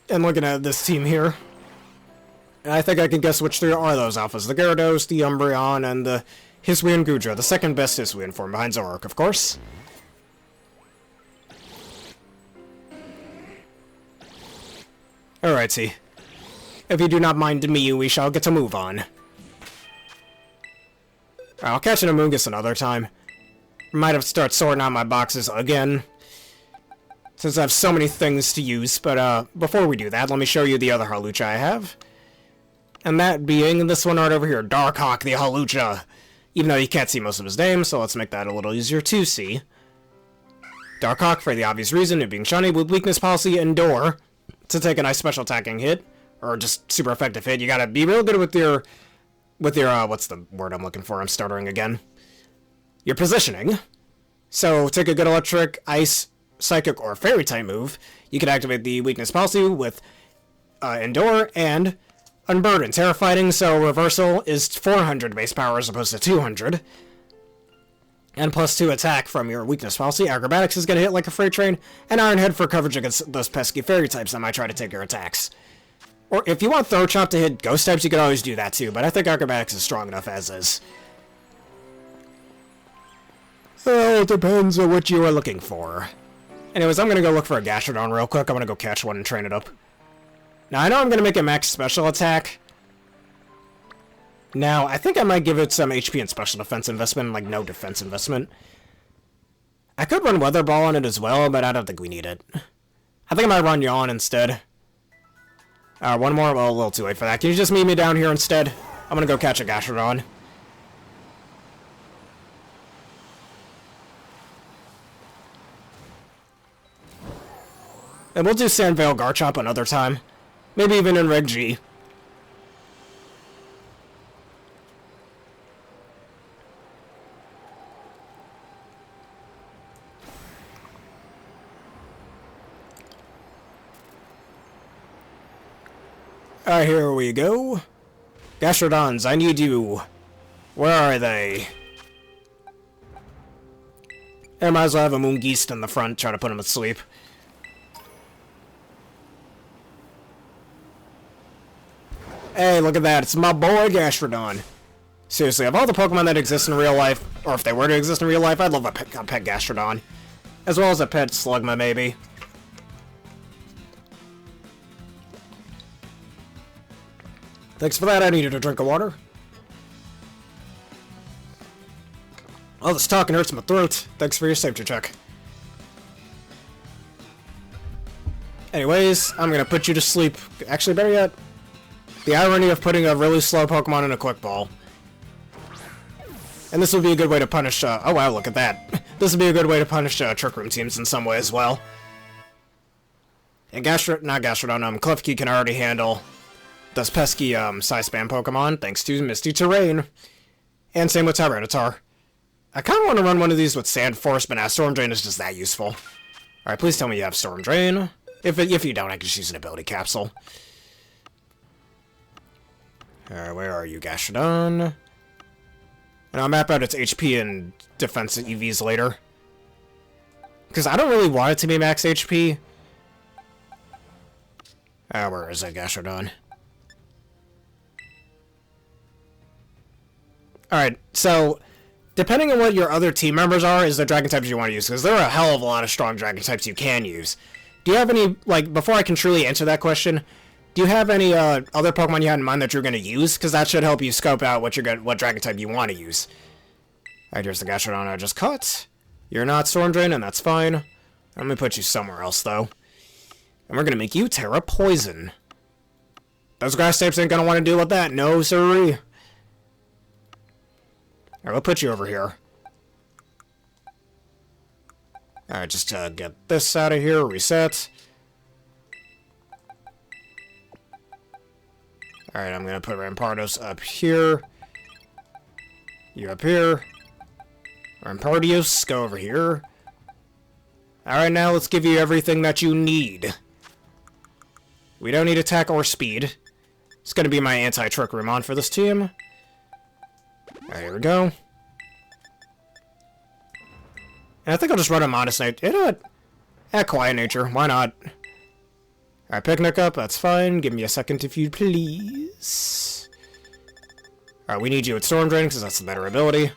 A: And looking at this team here, I think I can guess which three are those alphas. The Gyarados, the Umbreon, and the Hisuian Goodra. The second best Hisuian form, behind Zoroark, of course. Alrighty. If you do not mind me, we shall get to move on. I'll catch an Amoonguss another time. Might have to start sorting out my boxes again, since I have so many things to use. But before we do that, let me show you the other Hawlucha I have. And that being this one right over here, Darkhawk the Hawlucha. Even though you can't see most of his name, so let's make that a little easier to see. Darkhawk, for the obvious reason, it being shiny with weakness policy Endure. To take a nice special attacking hit, or just super effective hit, you gotta be real good with your, what's the word I'm looking for? I'm stuttering again. Your positioning. So, take a good electric, ice, psychic, or fairy type move. You can activate the weakness policy with Endure and Unburden. Terra Fighting, so reversal is 400 base power as opposed to 200. And +2 attack from your weakness policy. Acrobatics is going to hit like a freight train. And Iron Head for coverage against those pesky fairy types that might try to take your attacks. Or if you want Throw Chop to hit ghost types, you can always do that too. But I think Acrobatics is strong enough as is. Well, it depends on what you are looking for. Anyways, I'm going to go look for a Gastrodon real quick. I'm going to go catch one and train it up. Now, I know I'm going to make a max special attack. Now, I think I might give it some HP and special defense investment, like no defense investment. I could run Weather Ball on it as well, but I don't think we need it. I think I might run Yawn instead. One more, well, a little too late for that. Can you just meet me down here instead? I'm gonna go catch a Gastrodon. And we'll do Sandvale Garchomp another time. Maybe even in Reg G. Alright, here we go. Gastrodons, I need you. Where are they? I might as well have a Moongeist in the front, try to put him to sleep. Hey, look at that, it's my boy Gastrodon. Seriously, of all the Pokemon that exist in real life, or if they were to exist in real life, I'd love a pet Gastrodon. As well as a pet Slugma, maybe. Thanks for that, I needed a drink of water. Oh, this talking hurts my throat. Thanks for your safety check. Anyways, I'm gonna put you to sleep. Actually, better yet, the irony of putting a really slow Pokemon in a quick ball. And this would be a good way to punish, oh wow, look at that. This would be a good way to punish, Trick Room teams in some way as well. And Klefki can already handle those pesky, Psy Spam Pokemon, thanks to Misty Terrain. And same with Tyranitar. I kind of want to run one of these with Sand Force, but now Storm Drain is just that useful. Alright, please tell me you have Storm Drain. If you don't, I can just use an ability capsule. Alright, where are you, Gastrodon? And I'll map out its HP and defense EVs later. Because I don't really want it to be max HP. Where is it, Gastrodon? Alright, so depending on what your other team members are, is the Dragon types you want to use, because there are a hell of a lot of strong Dragon types you can use. Do you have any, like, before I can truly answer that question, do you have any other Pokemon you had in mind that you're going to use? Because that should help you scope out what Dragon type you want to use. Alright, here's the Gastrodon I just caught. You're not Storm Drain, and that's fine. Let me put you somewhere else, though. And we're going to make you Terra Poison. Those grass types ain't going to want to deal with that. No, sirree. Alright, we'll put you over here. Alright, just get this out of here, reset. Alright, I'm gonna put Rampardos up here. You up here. Rampardios, go over here. Alright, now let's give you everything that you need. We don't need attack or speed. It's gonna be my anti-Trick Room on for this team. Alright, here we go. And I think I'll just run a Modest Nature. You know what? Quiet Nature. Why not? Alright, Picnic up. That's fine. Give me a second if you please. Alright, we need you at Storm Drain because that's the better ability.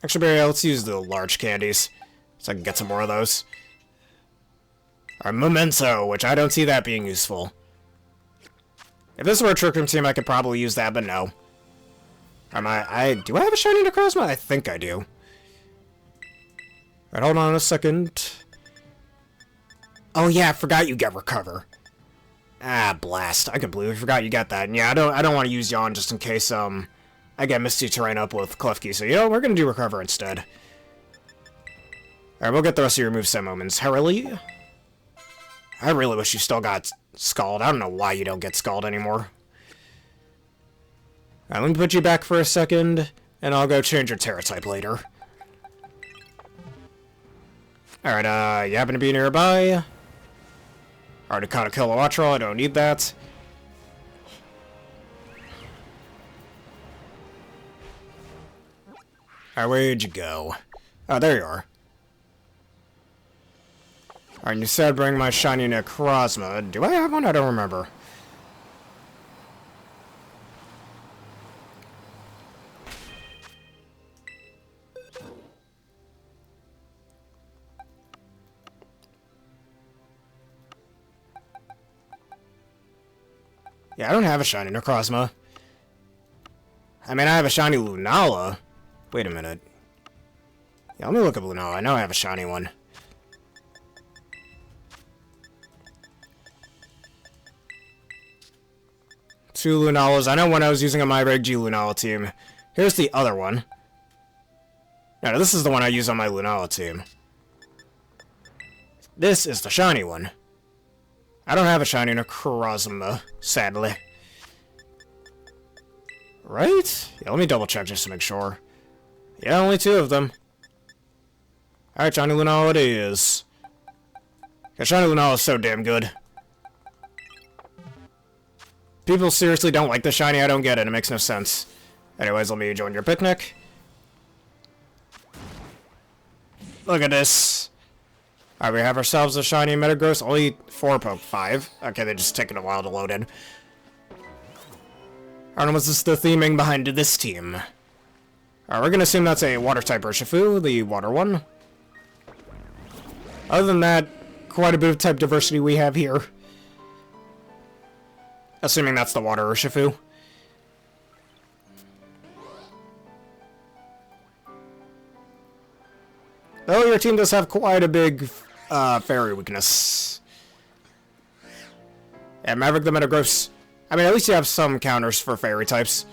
A: Actually, yeah, let's use the large candies so I can get some more of those. Alright, Memento, which I don't see that being useful. If this were a Trick Room team, I could probably use that, but no. Do I have a shiny Necrozma? I think I do. Alright, hold on a second. Oh yeah, I forgot you get Recover. Ah, blast. I completely forgot you got that. And yeah, I don't want to use Yawn just in case, I get Misty Terrain up with Klefki. So, you know, we're gonna do Recover instead. Alright, we'll get the rest of your moveset momentarily. I really wish you still got Scald. I don't know why you don't get Scald anymore. Alright, let me put you back for a second, and I'll go change your Terra type later. Alright, you happen to be nearby. Already caught a Kilowattrel, I don't need that. Alright, where'd you go? Oh, there you are. Alright, you said bring my shiny Necrozma. Do I have one? I don't remember. Yeah, I don't have a shiny Necrozma. I mean, I have a shiny Lunala. Wait a minute. Yeah, let me look up Lunala. I know I have a shiny one. Two Lunalas. I know when I was using a My Reg G Lunala team. Here's the other one. No, this is the one I use on my Lunala team. This is the shiny one. I don't have a shiny Necrozma, sadly. Right? Yeah, let me double check just to make sure. Yeah, only two of them. Alright, shiny Lunala it is. Yeah, shiny Lunala is so damn good. People seriously don't like the shiny, I don't get it, it makes no sense. Anyways, let me join your picnic. Look at this. Alright, we have ourselves a shiny Metagross. Only 4 poke. 5. Okay, they're just taking a while to load in. I don't know what's this, the theming behind this team. Alright, we're gonna assume that's a water type Urshifu, the water one. Other than that, quite a bit of type diversity we have here. Assuming that's the water Urshifu. Though your team does have quite a big fairy weakness. Yeah, Maverick the Metagross. I mean, at least you have some counters for fairy types.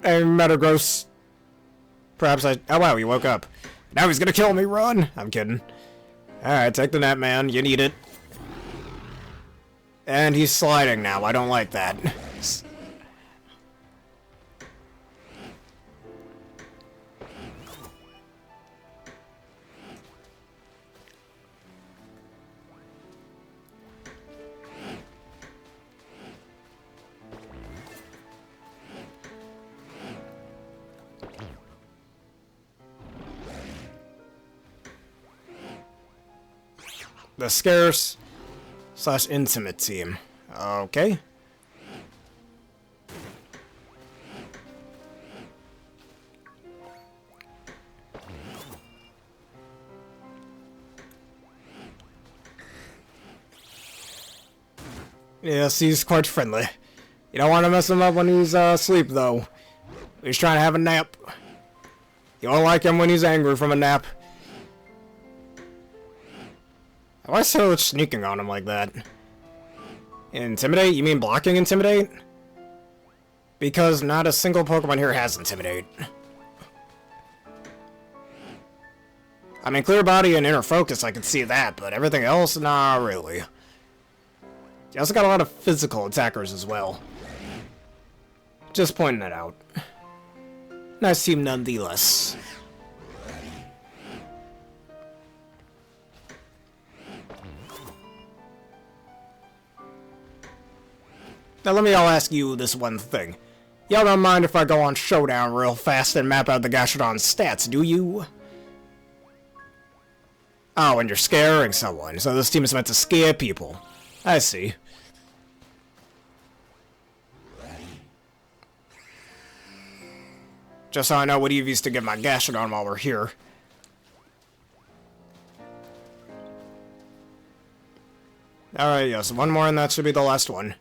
A: And Metagross. Perhaps I... Oh wow, he woke up. Now he's gonna kill me, run! I'm kidding. Alright, take the net, man. You need it. And he's sliding now. I don't like that. The scarce / intimate team. Okay. Yes, he's quite friendly. You don't want to mess him up when he's asleep, though. He's trying to have a nap. You don't like him when he's angry from a nap. Why so much sneaking on him like that? Intimidate? You mean blocking Intimidate? Because not a single Pokemon here has Intimidate. I mean, Clear Body and Inner Focus, I can see that, but everything else, nah, really. You also got a lot of physical attackers as well. Just pointing it out. Nice team nonetheless. Now let me all ask you this one thing. Y'all don't mind if I go on Showdown real fast and map out the Gastrodon's stats, do you? Oh, and you're scaring someone, so this team is meant to scare people. I see. Just so I know what EVs to get my Gastrodon while we're here. Alright, yes, one more and that should be the last one.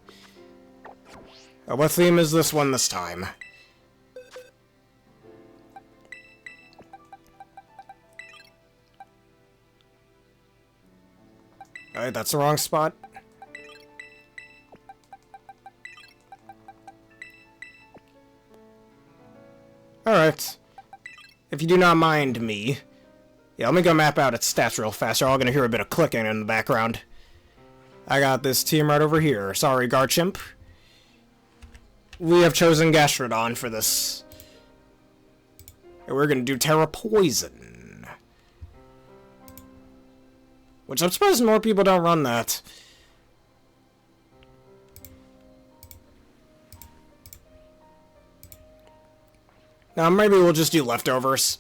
A: What theme is this one this time? Alright, that's the wrong spot. Alright. If you do not mind me. Yeah, let me go map out its stats real fast. You're all gonna hear a bit of clicking in the background. I got this team right over here. Sorry, Garchimp. We have chosen Gastrodon for this. And we're gonna do Terra Poison. Which I'm surprised more people don't run that. Now maybe we'll just do Leftovers.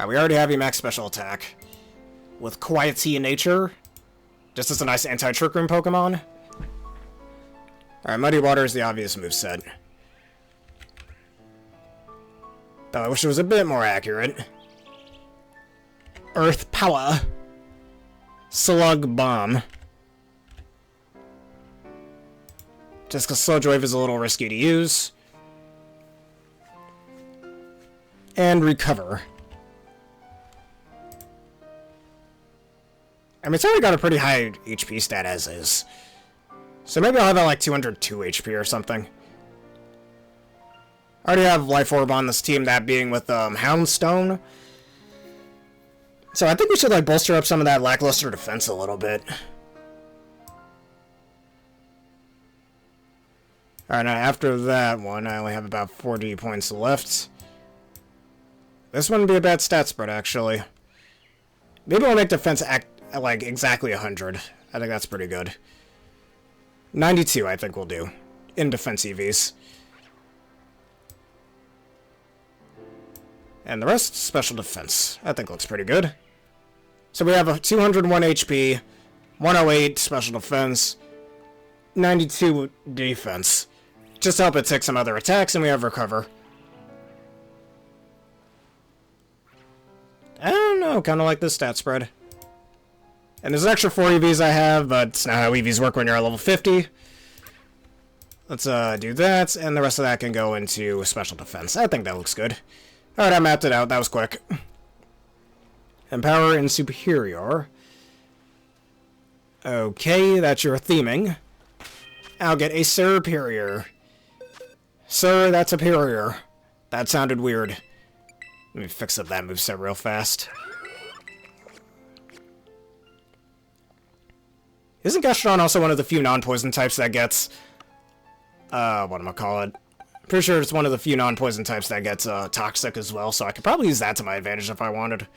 A: We already have a max special attack. With QOTD in nature. Just as a nice anti-Trick Room Pokemon. Alright, Muddy Water is the obvious moveset. Though I wish it was a bit more accurate. Earth Power. Slug Bomb. Just because Sludge Wave is a little risky to use. And Recover. I mean, it's already got a pretty high HP stat as is. So maybe I'll have it like 202 HP or something. I already have Life Orb on this team, that being with Houndstone. So I think we should like bolster up some of that lackluster defense a little bit. Alright, now after that one, I only have about 40 points left. This wouldn't be a bad stat spread, actually. Maybe I'll make defense act like exactly 100. I think that's pretty good. 92, I think we'll do. In defense EVs. And the rest, special defense. I think looks pretty good. So we have a 201 HP, 108 special defense, 92 defense. Just to help it take some other attacks, and we have Recover. I don't know, kind of like this stat spread. And there's an extra 4 EVs I have, but it's not how EVs work when you're at level 50. Let's do that, and the rest of that can go into special defense. I think that looks good. Alright, I mapped it out. That was quick. Empower and Superior. Okay, that's your theming. I'll get a Superior. Sir, that's Superior. That sounded weird. Let me fix up that moveset real fast. Isn't Gastrodon also one of the few non-poison types that gets... whatchamacallit? Pretty sure it's one of the few non-poison types that gets toxic as well, so I could probably use that to my advantage if I wanted.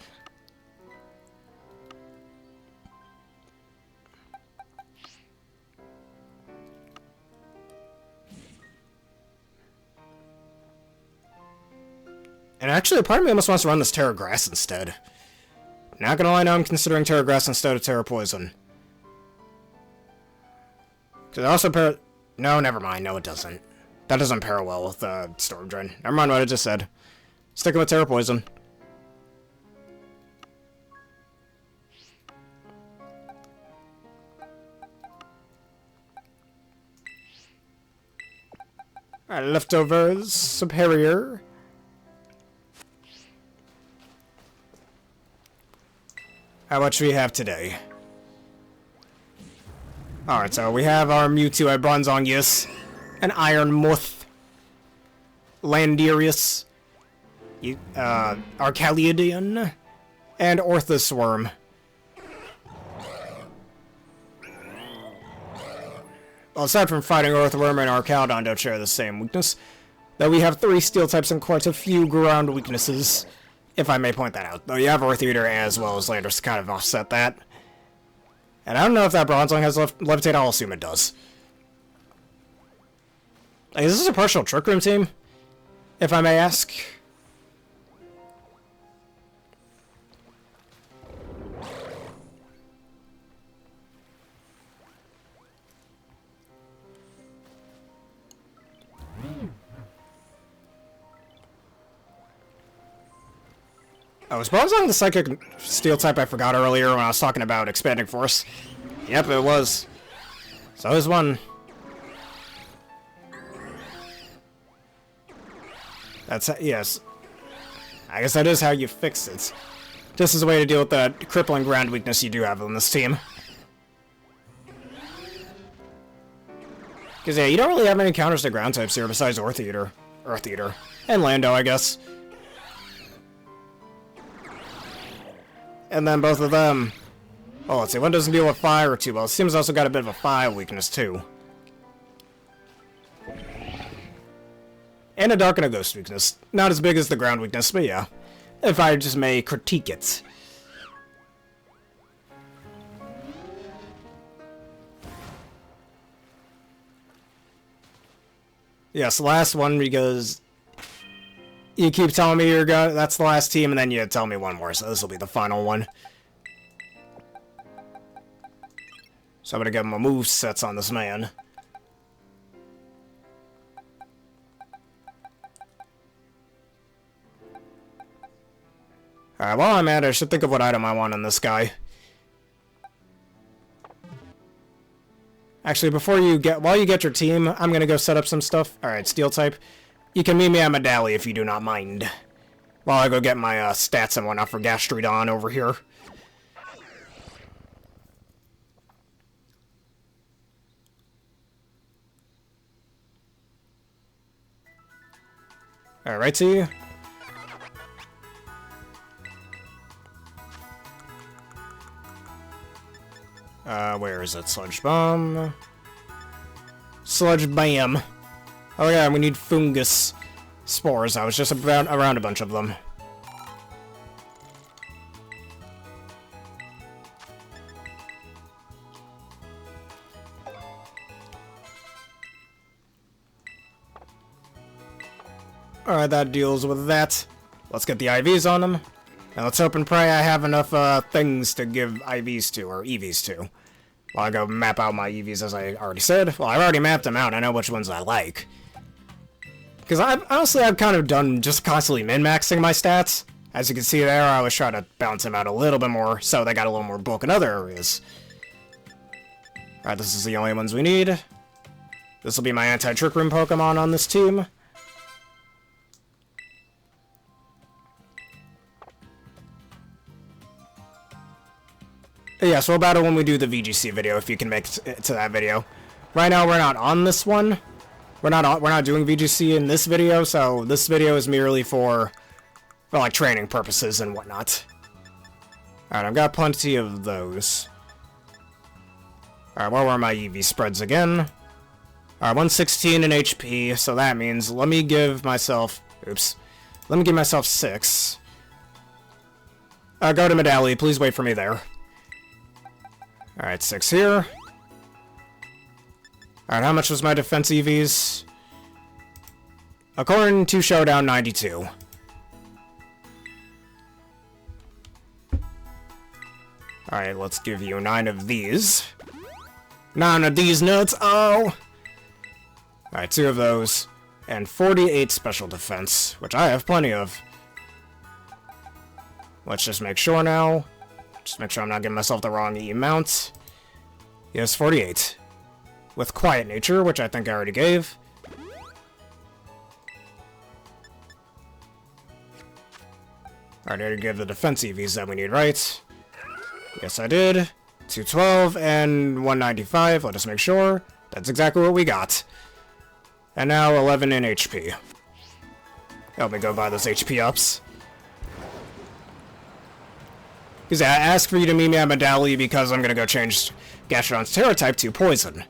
A: And actually, part of me almost wants to run this Tera Grass instead. Not gonna lie, now I'm considering Tera Grass instead of Tera Poison. Because it also pair... No, never mind. No, it doesn't. That doesn't pair well with Storm Drain. Never mind what I just said. Sticking with Tera Poison. Alright, leftovers. Superior. How much do we have today? Alright, so we have our Mewtwo at Bronzongus, an Iron Moth, Landarius, Arcalidian, and Orthosworm. Well, aside from fighting Orthworm and Arcaludon don't share the same weakness, though we have 3 steel types and quite a few ground weaknesses, if I may point that out. Though you have Earth Eater as well as Landorus to kind of offset that. And I don't know if that Bronzong has Levitate, I'll assume it does. Like, is this a partial Trick Room team? If I may ask. Oh, was Bronzong the Psychic Steel type I forgot earlier when I was talking about Expanding Force? Yep, it was. So is one. That's... yes. I guess that is how you fix it. Just as a way to deal with that crippling ground weakness you do have on this team. Because, yeah, you don't really have any counters to ground types here besides Earth Eater. And Lando, I guess. And then both of them... oh, let's see, one doesn't deal with fire too well. Seems also got a bit of a fire weakness, too. And a Dark and a Ghost weakness. Not as big as the ground weakness, but yeah. If I just may critique it. Yes, last one, because... you keep telling me you're going, that's the last team, and then you tell me one more, so this will be the final one. So I'm gonna give him a move sets on this man. Alright, while I'm at it, I should think of what item I want on this guy. Actually, while you get your team, I'm gonna go set up some stuff. Alright, Steel type. You can meet me at Medali if you do not mind. While I go get my stats and whatnot for Gastrodon over here. Alrighty. Where is it? Sludge Bomb. Sludge Bam. Oh yeah, we need fungus spores. I was just around a bunch of them. Alright, that deals with that. Let's get the IVs on them. And let's hope and pray I have enough things to give IVs to, or EVs to. While I go map out my EVs, as I already said. Well, I've already mapped them out. I know which ones I like. Because honestly, I've kind of done just constantly min-maxing my stats. As you can see there, I was trying to balance them out a little bit more, so they got a little more bulk in other areas. Alright, this is the only ones we need. This will be my anti-trick room Pokemon on this team. Yeah, so we'll battle when we do the VGC video, if you can make it to that video. Right now, we're not on this one. We're not doing VGC in this video, so this video is merely for like, training purposes and whatnot. Alright, I've got plenty of those. Alright, what were my EV spreads again? Alright, 116 in HP, so that means let me give myself 6. Go to Medali, please wait for me there. Alright, 6 here. Alright, how much was my defense EVs? According to Showdown, 92. Alright, let's give you 9 of these. 9 of these nuts, oh! Alright, 2 of those. And 48 special defense, which I have plenty of. Let's just make sure now. Just make sure I'm not giving myself the wrong amount. Yes, 48. With Quiet Nature, which I think I already gave. Alright, I already gave the defense EVs that we need, right? Yes, I did. 212 and 195. Let us make sure. That's exactly what we got. And now 11 in HP. Help me go buy those HP ups. Because I asked for you to meet me at Medali because I'm gonna go change Gastrodon's Tera type to Poison.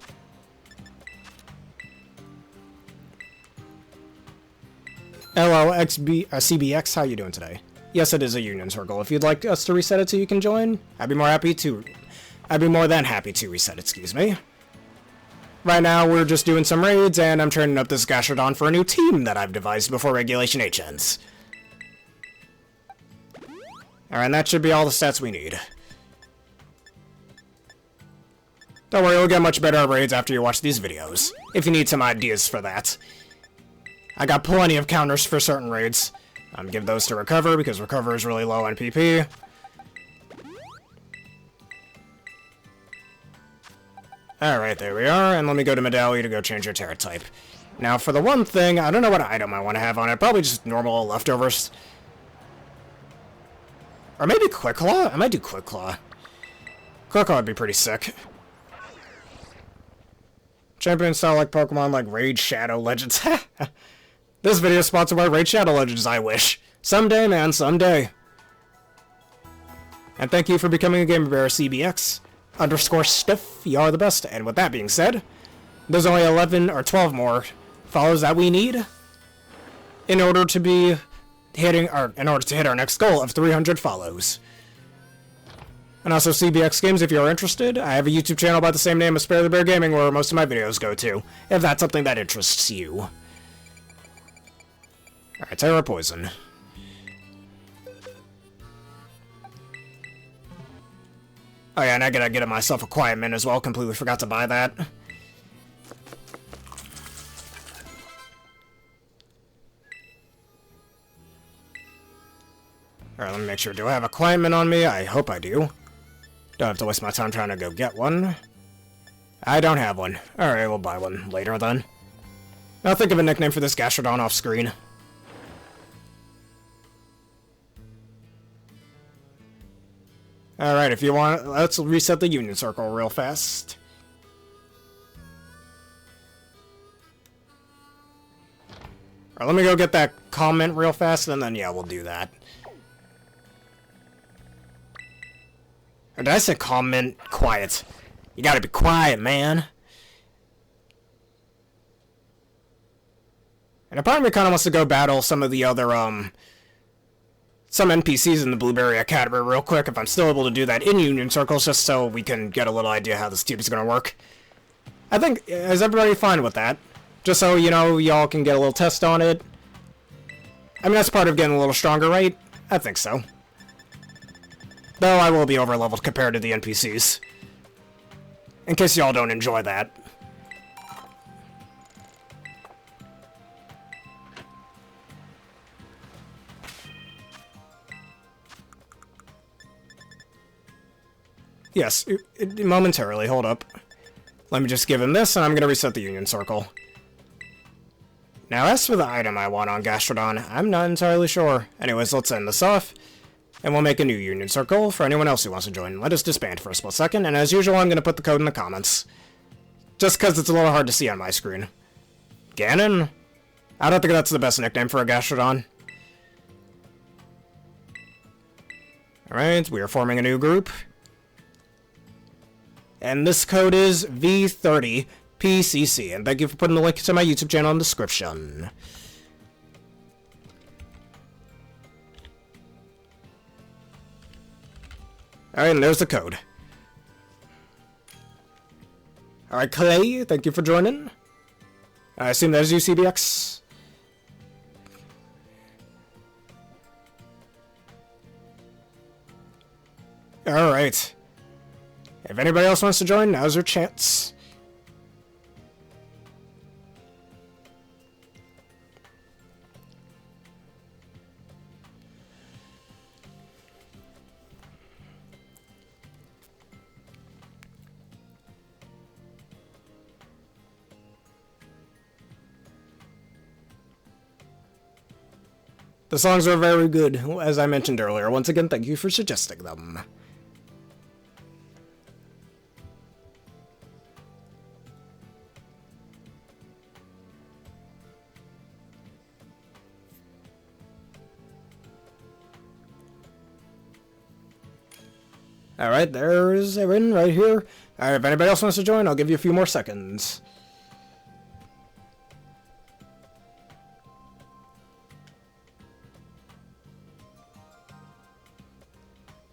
A: CBX, how you doing today? Yes, it is a Union Circle. If you'd like us to reset it so you can join, I'd be more than happy to reset it, excuse me. Right now, we're just doing some raids, and I'm training up this Gastrodon for a new team that I've devised before Regulation H ends. Alright, and that should be all the stats we need. Don't worry, you'll get much better at raids after you watch these videos, if you need some ideas for that. I got plenty of counters for certain raids. Give those to Recover, because Recover is really low on PP. Alright, there we are, and let me go to Medali to go change your Tera type. Now, for the one thing, I don't know what item I want to have on it. Probably just normal leftovers. Or maybe Quick Claw? I might do Quick Claw. Quick Claw would be pretty sick. Champion style like Pokemon like Raid Shadow Legends. This video is sponsored by Raid Shadow Legends, I wish. Someday, man, someday. And thank you for becoming a Gamer Bear CBX _stiff. You are the best. And with that being said, there's only 11 or 12 more follows that we need in order to be hit our next goal of 300 follows. And also CBX Games, if you're interested, I have a YouTube channel by the same name as Spare the Bear Gaming where most of my videos go to, if that's something that interests you. Alright, Tera Poison. Oh yeah, and I gotta get myself a Quiet Mint as well, completely forgot to buy that. Alright, let me make sure. Do I have a climbman on me? I hope I do. Don't have to waste my time trying to go get one. I don't have one. Alright, we'll buy one later then. I'll think of a nickname for this Gastrodon off screen. Alright, if you want, let's reset the Union Circle real fast. Alright, let me go get that comment real fast, and then, yeah, we'll do that. Or did I say comment? Quiet. You gotta be quiet, man. And a part of me kinda wants to go battle some of the other, some NPCs in the Blueberry Academy real quick, if I'm still able to do that in Union Circles, just so we can get a little idea how this team is gonna work. I think, is everybody fine with that? Just so, you know, y'all can get a little test on it. I mean, that's part of getting a little stronger, right? I think so. Though I will be over-leveled compared to the NPCs. In case y'all don't enjoy that. Yes, momentarily, hold up. Let me just give him this, and I'm gonna reset the Union Circle. Now, as for the item I want on Gastrodon, I'm not entirely sure. Anyways, let's end this off, and we'll make a new Union Circle for anyone else who wants to join. Let us disband for a split second, and as usual, I'm gonna put the code in the comments. Just because it's a little hard to see on my screen. Ganon? I don't think that's the best nickname for a Gastrodon. Alright, we are forming a new group. And this code is V30PCC, and thank you for putting the link to my YouTube channel in the description. Alright, and there's the code. Alright, Clay, thank you for joining. I assume that is you, CBX. Alright. If anybody else wants to join, now's your chance. The songs are very good, as I mentioned earlier. Once again, thank you for suggesting them. Alright, there's Erin right here. Alright, if anybody else wants to join, I'll give you a few more seconds.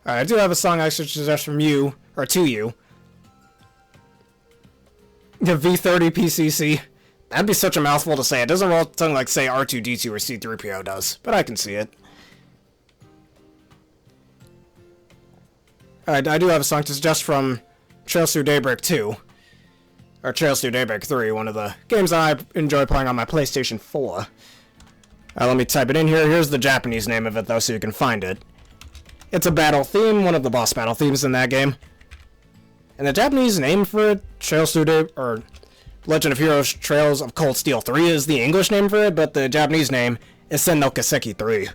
A: Alright, I do have a song I should suggest from you, or to you. The V30PCC. That'd be such a mouthful to say. It doesn't roll something like, say, R2-D2 or C-3PO does, but I can see it. Alright, I do have a song to suggest from Trails Through Daybreak 2. Or Trails Through Daybreak 3, one of the games I enjoy playing on my PlayStation 4. Let me type it in here. Here's the Japanese name of it, though, so you can find it. It's a battle theme, one of the boss battle themes in that game. And the Japanese name for it, Trails Through Daybreak, or Legend of Heroes Trails of Cold Steel 3 is the English name for it, but the Japanese name is Sen no Kaseki 3.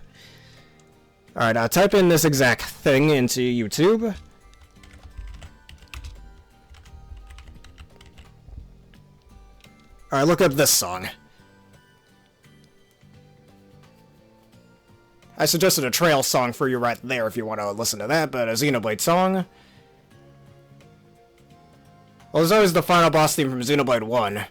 A: Alright, type in this exact thing into YouTube. Alright, look up this song. I suggested a trail song for you right there if you want to listen to that, but a Xenoblade song. Well, there's always the final boss theme from Xenoblade 1. I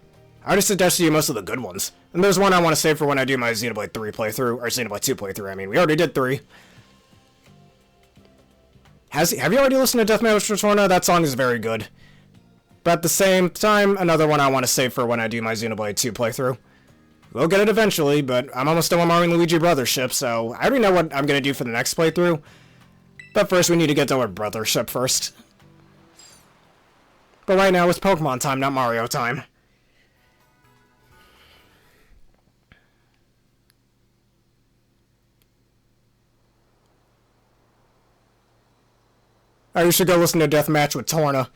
A: already suggested you most of the good ones. And there's one I want to save for when I do my Xenoblade 3 playthrough, or Xenoblade 2 playthrough, I mean. We already did 3. Have you already listened to Deathmatch Retorna? That song is very good. But at the same time, another one I want to save for when I do my Xenoblade 2 playthrough. We'll get it eventually, but I'm almost done with Mario and Luigi Brothership, so I already know what I'm going to do for the next playthrough. But first, we need to get done with Brothership first. But right now, it's Pokemon time, not Mario time. You should go listen to Deathmatch with Torna,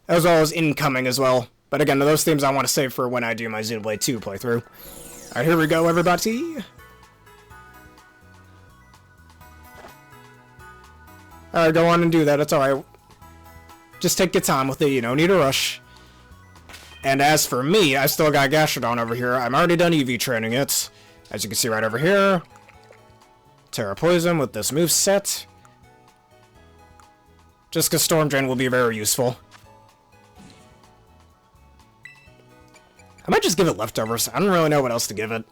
A: as well as Incoming as well. But again, those themes I want to save for when I do my Xenoblade 2 playthrough. Alright, here we go, everybody. Alright, go on and do that, it's alright. Just take your time with it, you don't need a rush. And as for me, I still got Gastrodon over here. I'm already done EV training it. As you can see right over here. Terra Poison with this moveset. Just because Storm Drain will be very useful. I might just give it Leftovers. I don't really know what else to give it.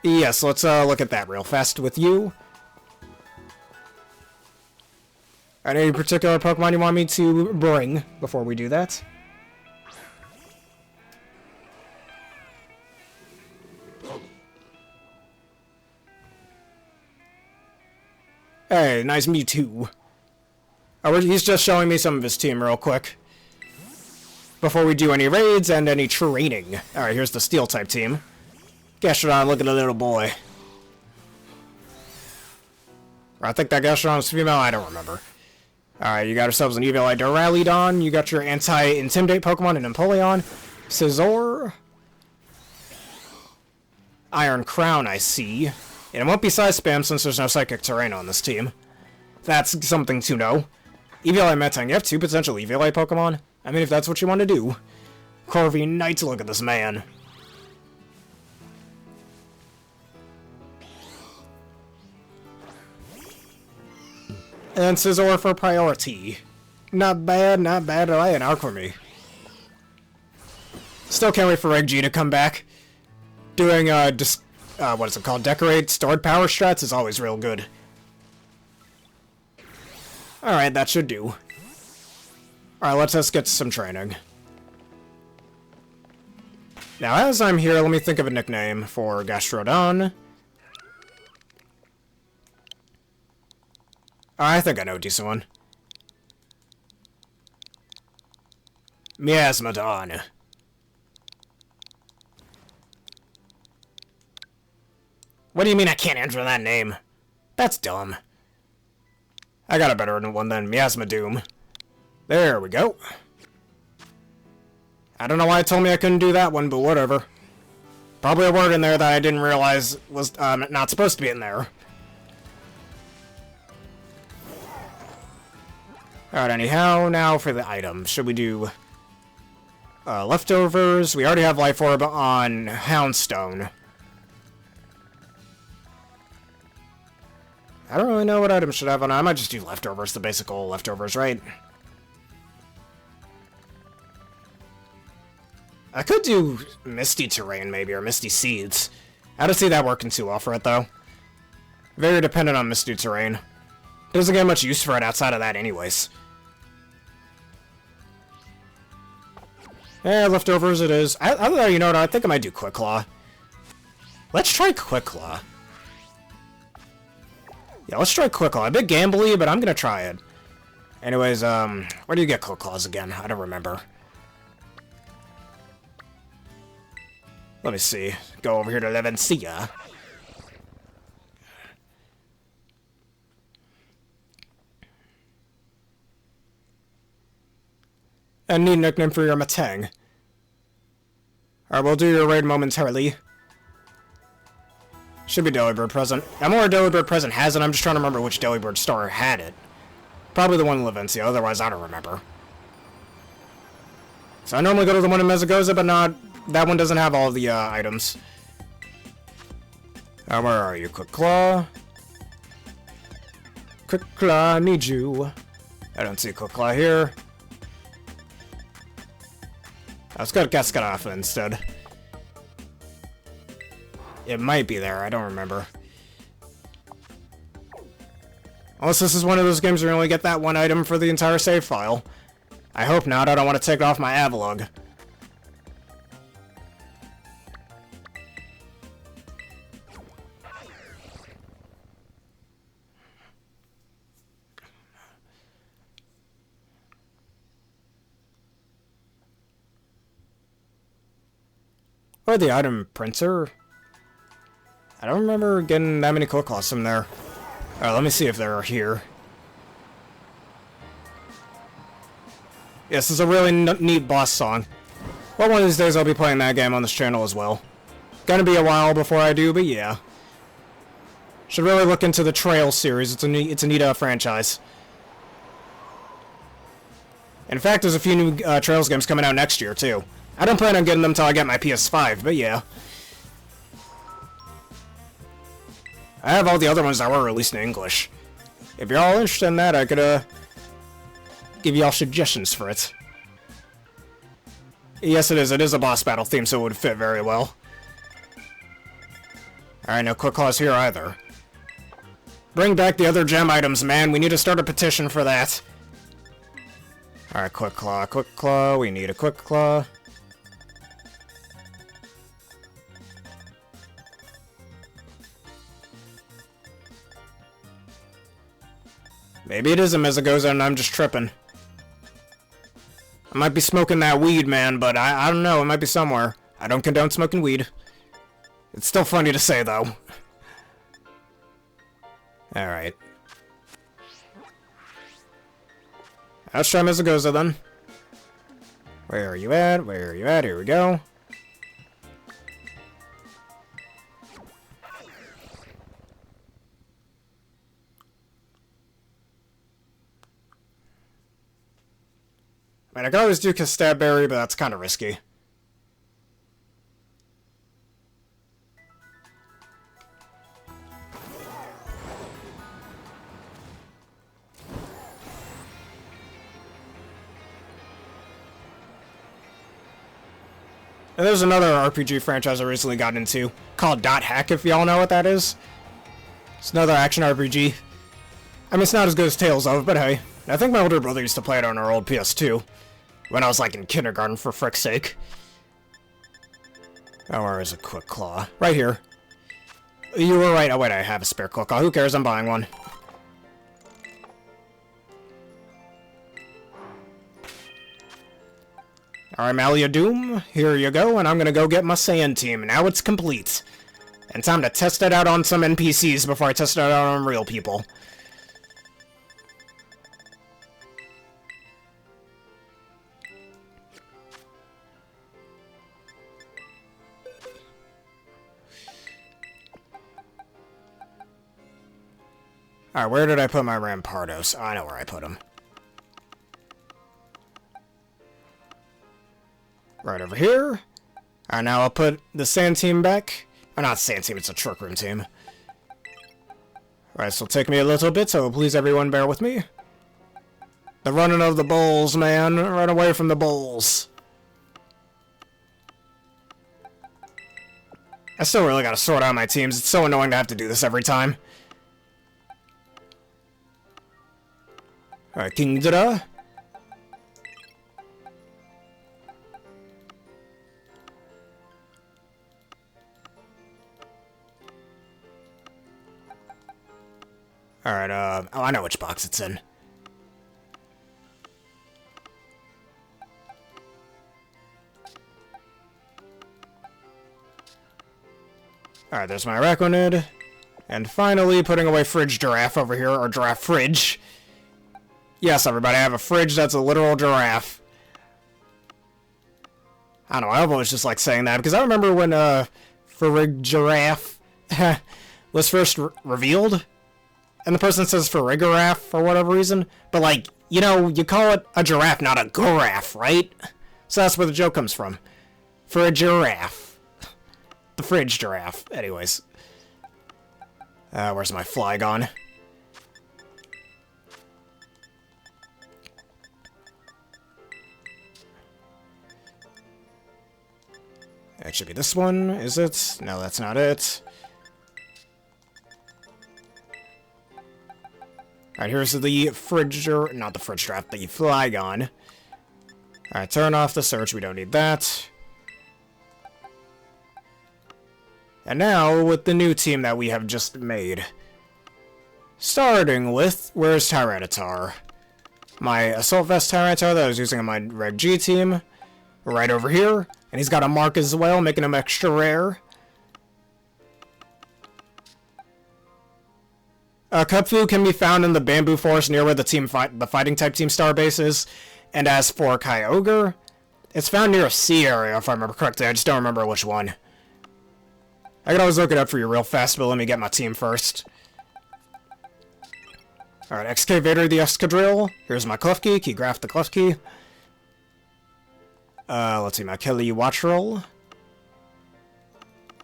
A: Yes, let's look at that real fast with you. Any particular Pokemon you want me to bring before we do that? Hey, nice Mewtwo. Oh, he's just showing me some of his team real quick. Before we do any raids and any training. Alright, here's the Steel-type team. Gastrodon, look at the little boy. Or I think that Gastrodon is female, I don't remember. Alright, you got yourselves an Eviolite Duraludon. You got your anti-intimidate Pokemon in Empoleon. Scizor. Iron Crown, I see. And it won't be size spam since there's no Psychic Terrain on this team. That's something to know. Eviolite Metang, you have 2 potential Eviolite Pokemon? I mean, if that's what you want to do. Corviknight, look at this man. And Scizor for priority. Not bad, not bad at all, an Alchemy. Still can't wait for Reg-G to come back. Doing, what is it called? Decorate stored power strats is always real good. Alright, that should do. Alright, let's just get some training. Now, as I'm here, let me think of a nickname for Gastrodon. I think I know a decent one. Miasmodon. What do you mean I can't enter that name? That's dumb. I got a better one than Miasmadoom. There we go. I don't know why it told me I couldn't do that one, but whatever. Probably a word in there that I didn't realize was not supposed to be in there. Alright, anyhow, now for the items. Should we do leftovers? We already have Life Orb on Houndstone. I don't really know what items should I have on. I might just do leftovers, the basic old leftovers, right? I could do Misty Terrain, maybe, or Misty Seeds. I don't see that working too well for it, though. Very dependent on Misty Terrain. Doesn't get much use for it outside of that anyways. Yeah, leftovers it is. I don't know, you know what, I think I might do Quick Claw. Let's try Quick Claw. Yeah, let's try Quick Claw. A bit gambly, but I'm gonna try it. Anyways, where do you get Quick Claws again? I don't remember. Let me see. Go over here to Levencia. And need a nickname for your Metang. Alright, we'll do your raid momentarily. Should be Delibird present. I'm aware Delibird present has it, I'm just trying to remember which Delibird star had it. Probably the one in Levencia, otherwise I don't remember. So I normally go to the one in Mesagoza, but not... That one doesn't have all the items. Where are you? Quick Claw. Quick Claw, I need you. I don't see Quick Claw here. Let's go to Cascarafa instead. It might be there, I don't remember. Unless this is one of those games where you only get that one item for the entire save file. I hope not, I don't want to take off my Avalugg. Or the item printer. I don't remember getting that many Quick Claws from there. Alright, let me see if they're here. Yes, this is a really neat boss song. Well, one of these days I'll be playing that game on this channel as well. Gonna be a while before I do, but yeah. Should really look into the Trail series. It's a neat franchise. In fact, there's a few new Trails games coming out next year, too. I don't plan on getting them until I get my PS5, but yeah. I have all the other ones that were released in English. If you're all interested in that, I could, give y'all suggestions for it. Yes, it is. It is a boss battle theme, so it would fit very well. Alright, no quick claws here either. Bring back the other gem items, man. We need to start a petition for that. Alright, quick claw, quick claw. We need a quick claw. Maybe it is a Mezagoza and I'm just tripping. I might be smoking that weed, man, but I don't know. It might be somewhere. I don't condone smoking weed. It's still funny to say, though. Alright. Let's try Mezagoza, then. Where are you at? Where are you at? Here we go. I mean, I could always do Constabberry, but that's kind of risky. And there's another RPG franchise I recently got into, called Dot Hack, if y'all know what that is. It's another action RPG. I mean, it's not as good as Tales of, but hey. I think my older brother used to play it on our old PS2. When I was, like, in kindergarten, for frick's sake. Oh, where is a quick claw? Right here. You were right. Oh, wait, I have a spare quick claw. Who cares? I'm buying one. Alright, Malia Doom. Here you go, and I'm gonna go get my sand team. Now it's complete. And time to test it out on some NPCs before I test it out on real people. Alright, where did I put my Rampardos? Oh, I know where I put them. Right over here. Alright, now I'll put the sand team back. Or not sand team, it's a trick room team. Alright, this will take me a little bit, so please everyone bear with me. The running of the bulls, man. Run away from the bulls. I still really gotta sort out my teams. It's so annoying to have to do this every time. Alright, Kingambit. Alright, oh, I know which box it's in. Alright, there's my Araquanid. And finally, putting away Fridge Giraffe over here, or Giraffe Fridge. Yes, everybody, I have a fridge that's a literal giraffe. I don't know, I've always just liked saying that, because I remember when, Frig Giraffe was first revealed, and the person says Farigiraffe for whatever reason, but, like, you know, you call it a giraffe, not a giraffe, right? So that's where the joke comes from. For a giraffe. The fridge giraffe. Anyways. Where's my Flygon? It should be this one, is it? No, that's not it. Alright, here's the fridge, not the fridge draft, the Flygon. Alright, turn off the search, we don't need that. And now, with the new team that we have just made. Starting with, where's Tyranitar? My Assault Vest Tyranitar that I was using on my Reg G team. Right over here. And he's got a mark as well, making him extra rare. Kung can be found in the bamboo forest near where the fighting type Team Star base is. And as for Kyogre, it's found near a sea area, if I remember correctly. I just don't remember which one. I could always look it up for you real fast, but let me get my team first. Alright, Excavator the Escadrille. Here's my Klefki. Keygraph the Klefki. Let's see, my Kelly Watchroll.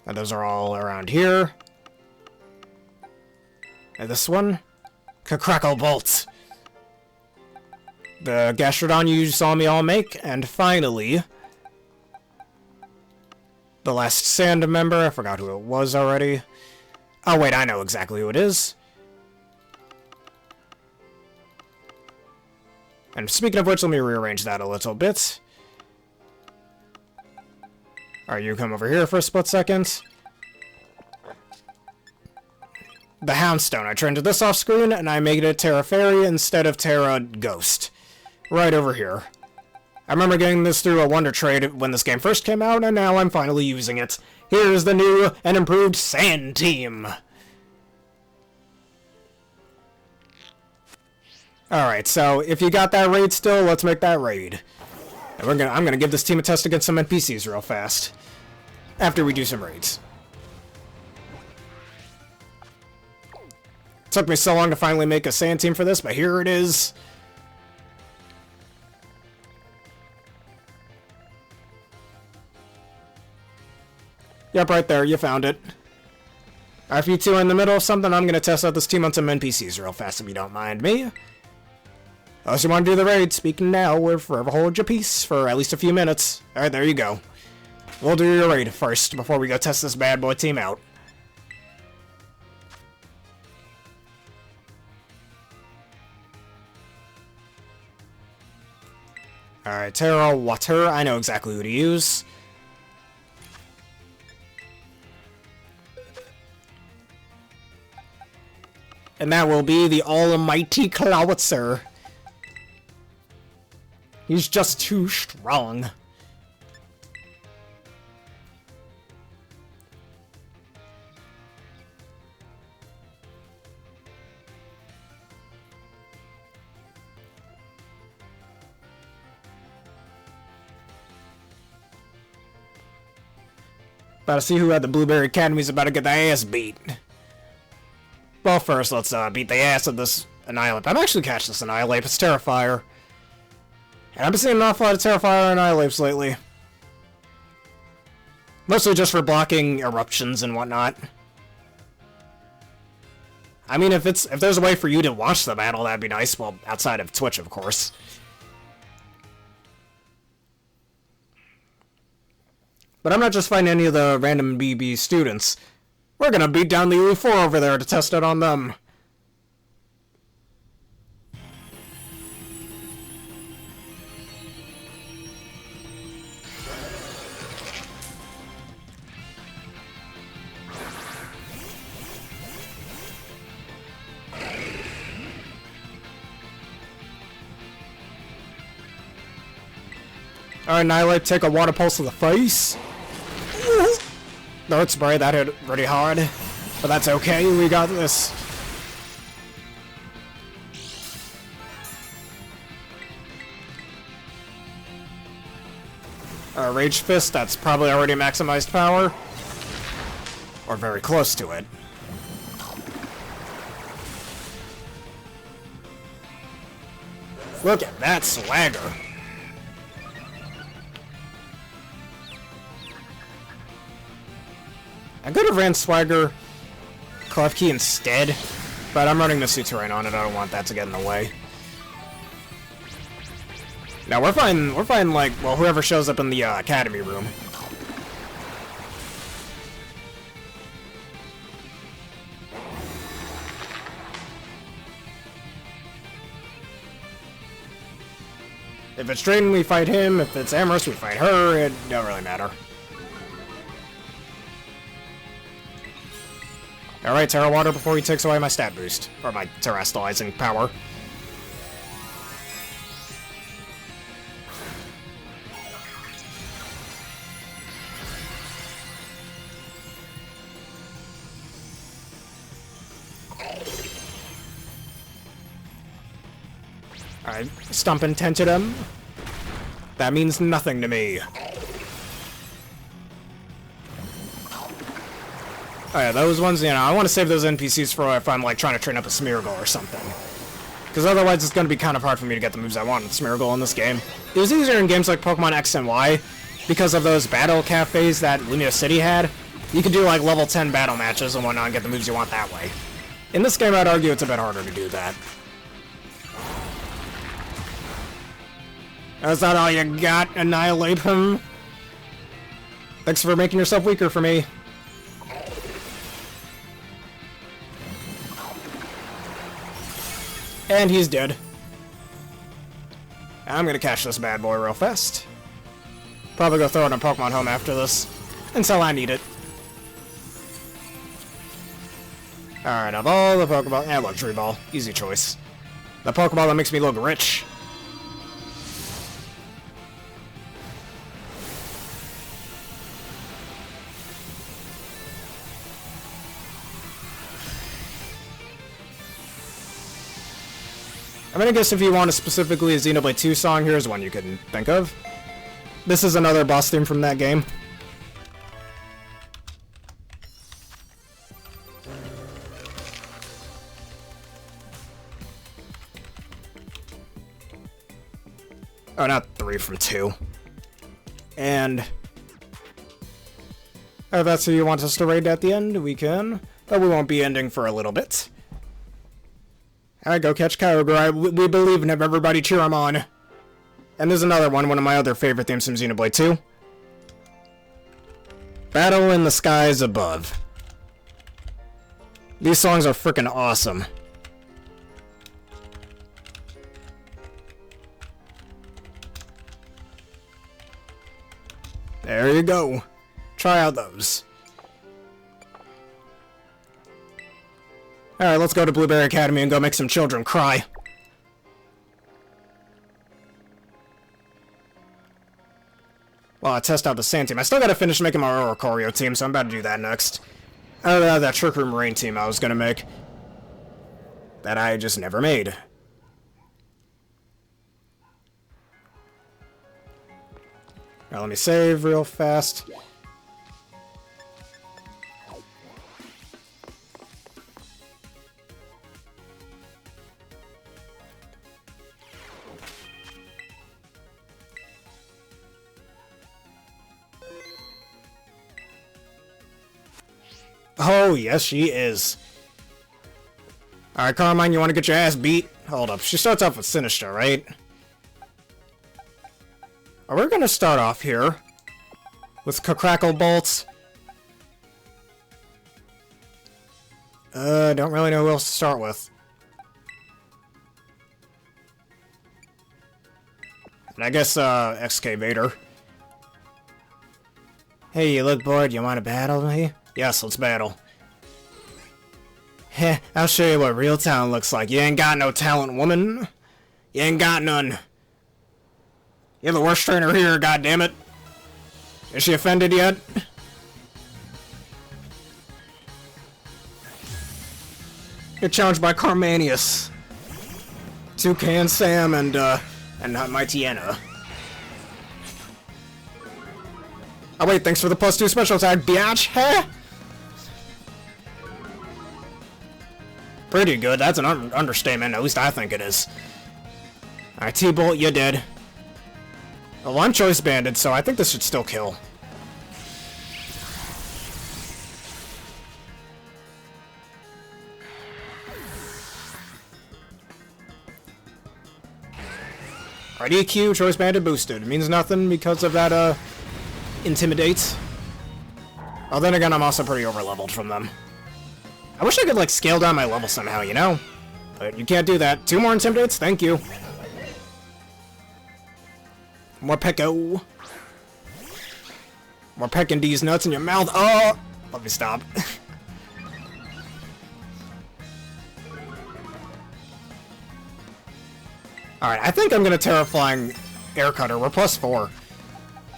A: And those are all around here. And this one, Crackle Bolt. The Gastrodon you saw me all make, and finally, the last Sand member. I forgot who it was already. Oh wait, I know exactly who it is. And speaking of which, let me rearrange that a little bit. Alright, you come over here for a split second. The Houndstone. I turned this off screen, and I made it Tera Fairy instead of Tera Ghost. Right over here. I remember getting this through a Wonder Trade when this game first came out, and now I'm finally using it. Here's the new and improved Sand Team. Alright, so if you got that raid still, let's make that raid. And I'm gonna give this team a test against some NPCs real fast. After we do some raids. Took me so long to finally make a Sand Team for this, but here it is. Yep, right there, you found it. Alright, if you two are in the middle of something, I'm gonna test out this team on some NPCs real fast if you don't mind me. Unless you want to do the raid, speaking now, we'll forever hold your peace for at least a few minutes. Alright, there you go. We'll do your raid first before we go test this bad boy team out. Alright, Tera Water, I know exactly who to use. And that will be the almighty Clawitzer. He's just too strong. About to see who at the Blueberry Academy is about to get the ass beat. Well, first, let's beat the ass of this Annihilate. I'm actually catching this Annihilate. It's Terrifier. And I've been seeing an awful lot of Terrifier and Annihilapes lately. Mostly just for blocking eruptions and whatnot. I mean, if there's a way for you to watch the battle, that'd be nice. Well, outside of Twitch, of course. But I'm not just fighting any of the random BB students. We're gonna beat down the UE4 over there to test it on them. Alright, Annihilate, take a water pulse to the face. No, it's spray, that hit pretty hard. But that's okay, we got this. Rage Fist, that's probably already maximized power. Or very close to it. Look at that swagger. I could have ran Swagger Klefki instead, but I'm running the Suit Terrain on it. I don't want that to get in the way. Now we're fine, like, well, whoever shows up in the Academy room. If it's Drayden, we fight him. If it's Amherst, we fight her. It don't really matter. Alright, Tera Water before he takes away my stat boost. Or my terrestrializing power. I stump intented him. That means nothing to me. Oh yeah, those ones, you know, I want to save those NPCs for if I'm, like, trying to train up a Smeargle or something. Because otherwise it's going to be kind of hard for me to get the moves I want with Smeargle in this game. It was easier in games like Pokemon X and Y, because of those battle cafes that Lumia City had. You could do, like, level 10 battle matches and whatnot and get the moves you want that way. In this game, I'd argue it's a bit harder to do that. Is that all you got? Annihilate him? Thanks for making yourself weaker for me. And he's dead. I'm gonna catch this bad boy real fast. Probably go throw it on Pokemon Home after this. Until I need it. Alright, of all the Pokeball... Luxury Ball. Easy choice. The Pokeball that makes me look rich. I mean, I guess if you want specifically a Xenoblade 2 song, here's one you can think of. This is another boss theme from that game. Oh, not 3 from 2. And... if that's who you want us to raid at the end, we can. But we won't be ending for a little bit. Alright, go catch Kyogre. We believe in him, everybody cheer him on. And there's another one of my other favorite themes from Xenoblade 2. Battle in the Skies Above. These songs are freaking awesome. There you go. Try out those. Alright, let's go to Blueberry Academy and go make some children cry. Well, I test out the Sand team. I still gotta finish making my Oricorio team, so I'm about to do that next. That Trick Room Rain team I was gonna make. That I just never made. Now let me save real fast. Oh, yes, she is. Alright, Carmine, you want to get your ass beat? Hold up. She starts off with Sinister, right? We're gonna start off here with Crackle Bolts. Don't really know who else to start with. And I guess, Excavator. Hey, you look bored. You want to battle me? Yes, let's battle. Heh, I'll show you what real talent looks like. You ain't got no talent, woman. You ain't got none. You're the worst trainer here, goddammit. Is she offended yet? You're challenged by Carmanius. Toucan Sam and my Tiana. Oh wait, thanks for the +2 special attack, biatch. Heh? Pretty good, that's an understatement, at least I think it is. Alright, T-Bolt, you're dead. Well, I'm choice banded, so I think this should still kill. Alright, EQ, choice banded boosted. It means nothing because of that, Intimidate. Oh, then again, I'm also pretty overleveled from them. I wish I could, like, scale down my level somehow, you know? But you can't do that. 2 more Intimidates? Thank you. More Pecco. More pecking these nuts in your mouth. Oh! Let me stop. Alright, I think I'm gonna Terraflying Air Cutter. We're +4.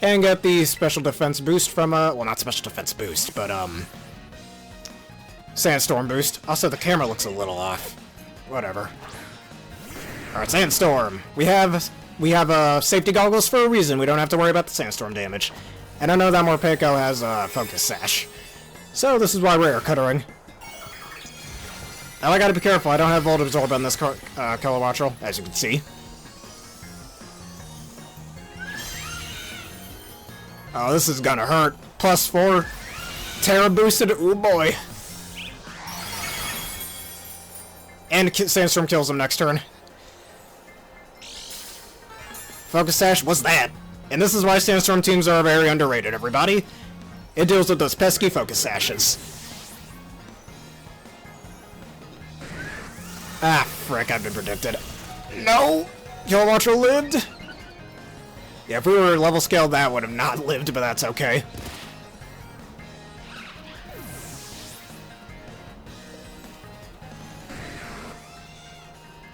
A: And get the special defense boost from, well, not special defense boost, but, Sandstorm boost. Also, the camera looks a little off. Whatever. Alright, Sandstorm. We have safety goggles for a reason. We don't have to worry about the Sandstorm damage. And I know that Morpeko has Focus Sash. So this is why we're air-cuttering. Now I gotta be careful, I don't have Volt Absorb on this Kilowattrel, as you can see. Oh, this is gonna hurt. +4. Tera boosted, ooh boy. And Sandstorm kills him next turn. Focus Sash, what's that? And this is why Sandstorm teams are very underrated, everybody. It deals with those pesky Focus Sashes. Ah, frick, I've been predicted. No! Kilowattrel lived! Yeah, if we were level scaled, that would have not lived, but that's okay.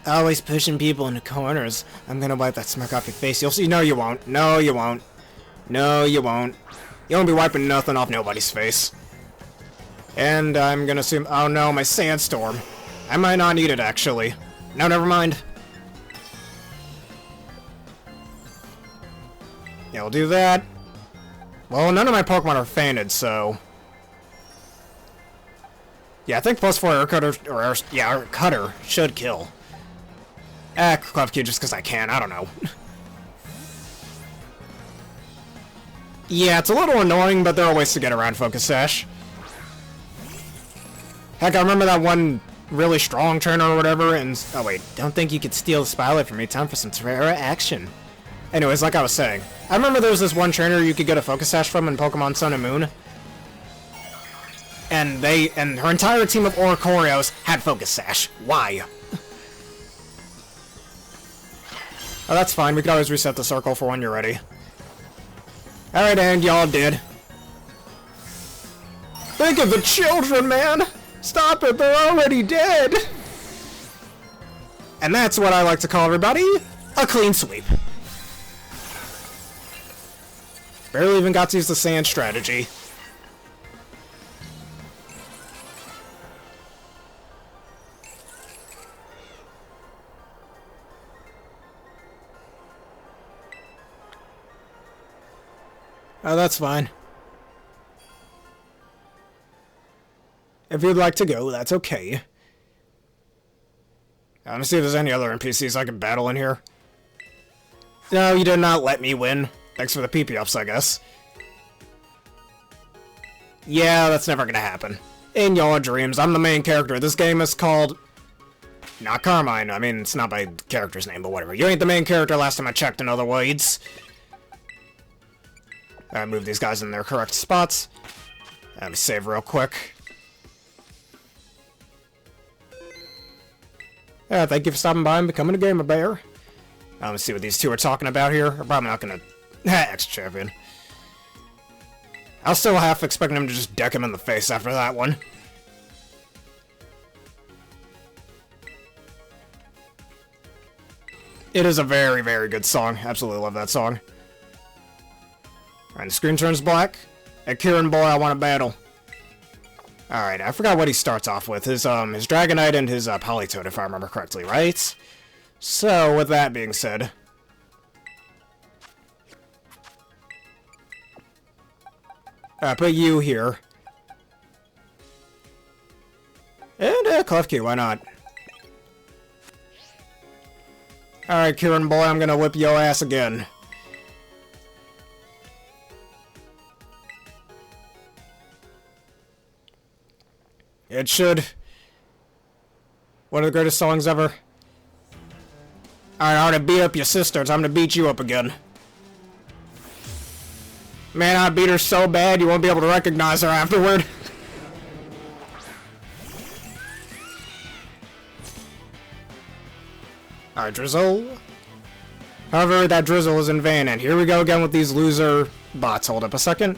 A: Always pushing people into corners. I'm gonna wipe that smirk off your face. You'll see. No, you won't. No, you won't. No, you won't. You won't be wiping nothing off nobody's face. And I'm gonna assume... Oh no, my Sandstorm. I might not need it, actually. No, never mind. Yeah, we'll do that. Well, none of my Pokemon are fainted, so... Yeah, I think +4 Air Cutter... Air Cutter should kill. Klefki just because I can, I don't know. Yeah, it's a little annoying, but there are ways to get around Focus Sash. Heck, I remember that one really strong trainer or whatever, and... Oh wait, don't think you could steal the Spotlight from me. Time for some Tera action. Anyways, like I was saying, I remember there was this one trainer you could get a Focus Sash from in Pokemon Sun and Moon. And her entire team of Oricorios had Focus Sash. Why? Oh, that's fine. We can always reset the circle for when you're ready. Alright, and y'all did. Think of the children, man! Stop it, they're already dead! And that's what I like to call everybody, a clean sweep. Barely even got to use the sand strategy. Oh, that's fine. If you'd like to go, that's okay. Let me see if there's any other NPCs I can battle in here. No, you did not let me win. Thanks for the PP ups, I guess. Yeah, that's never gonna happen. In your dreams, I'm the main character. This game is called... Not Carmine. I mean, it's not my character's name, but whatever. You ain't the main character last time I checked, in other words. I move these guys in their correct spots. Let me save real quick. Yeah, thank you for stopping by and becoming a gamer bear. Let me see what these two are talking about here. I'm probably not gonna... Ex-champion. I was still half expecting him to just deck him in the face after that one. It is a very, very good song. Absolutely love that song. Alright, the screen turns black. Hey, Kieran boy, I want to battle. Alright, I forgot what he starts off with. His Dragonite and his Politoed, if I remember correctly, right? So, with that being said... put you here. And, Klefki, why not? Alright, Kieran boy, I'm gonna whip your ass again. It should. One of the greatest songs ever. Alright, I already beat up your sister. Time to beat you up again. Man, I beat her so bad you won't be able to recognize her afterward. Alright, Drizzle. However, that Drizzle is in vain, and here we go again with these loser bots. Hold up a second.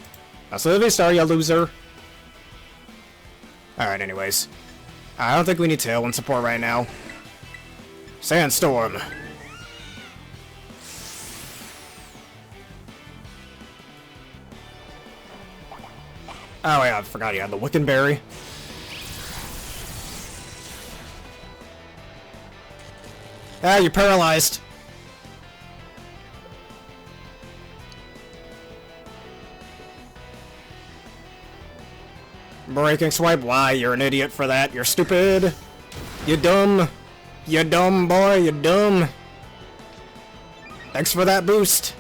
A: That's the star, you loser. Alright, anyways. I don't think we need Tailwind support right now. Sandstorm. Oh yeah, I forgot you had the Wiccanberry. Ah, you're paralyzed. Breaking swipe? Why? You're an idiot for that. You're stupid. You dumb. You dumb boy. You dumb. Thanks for that boost.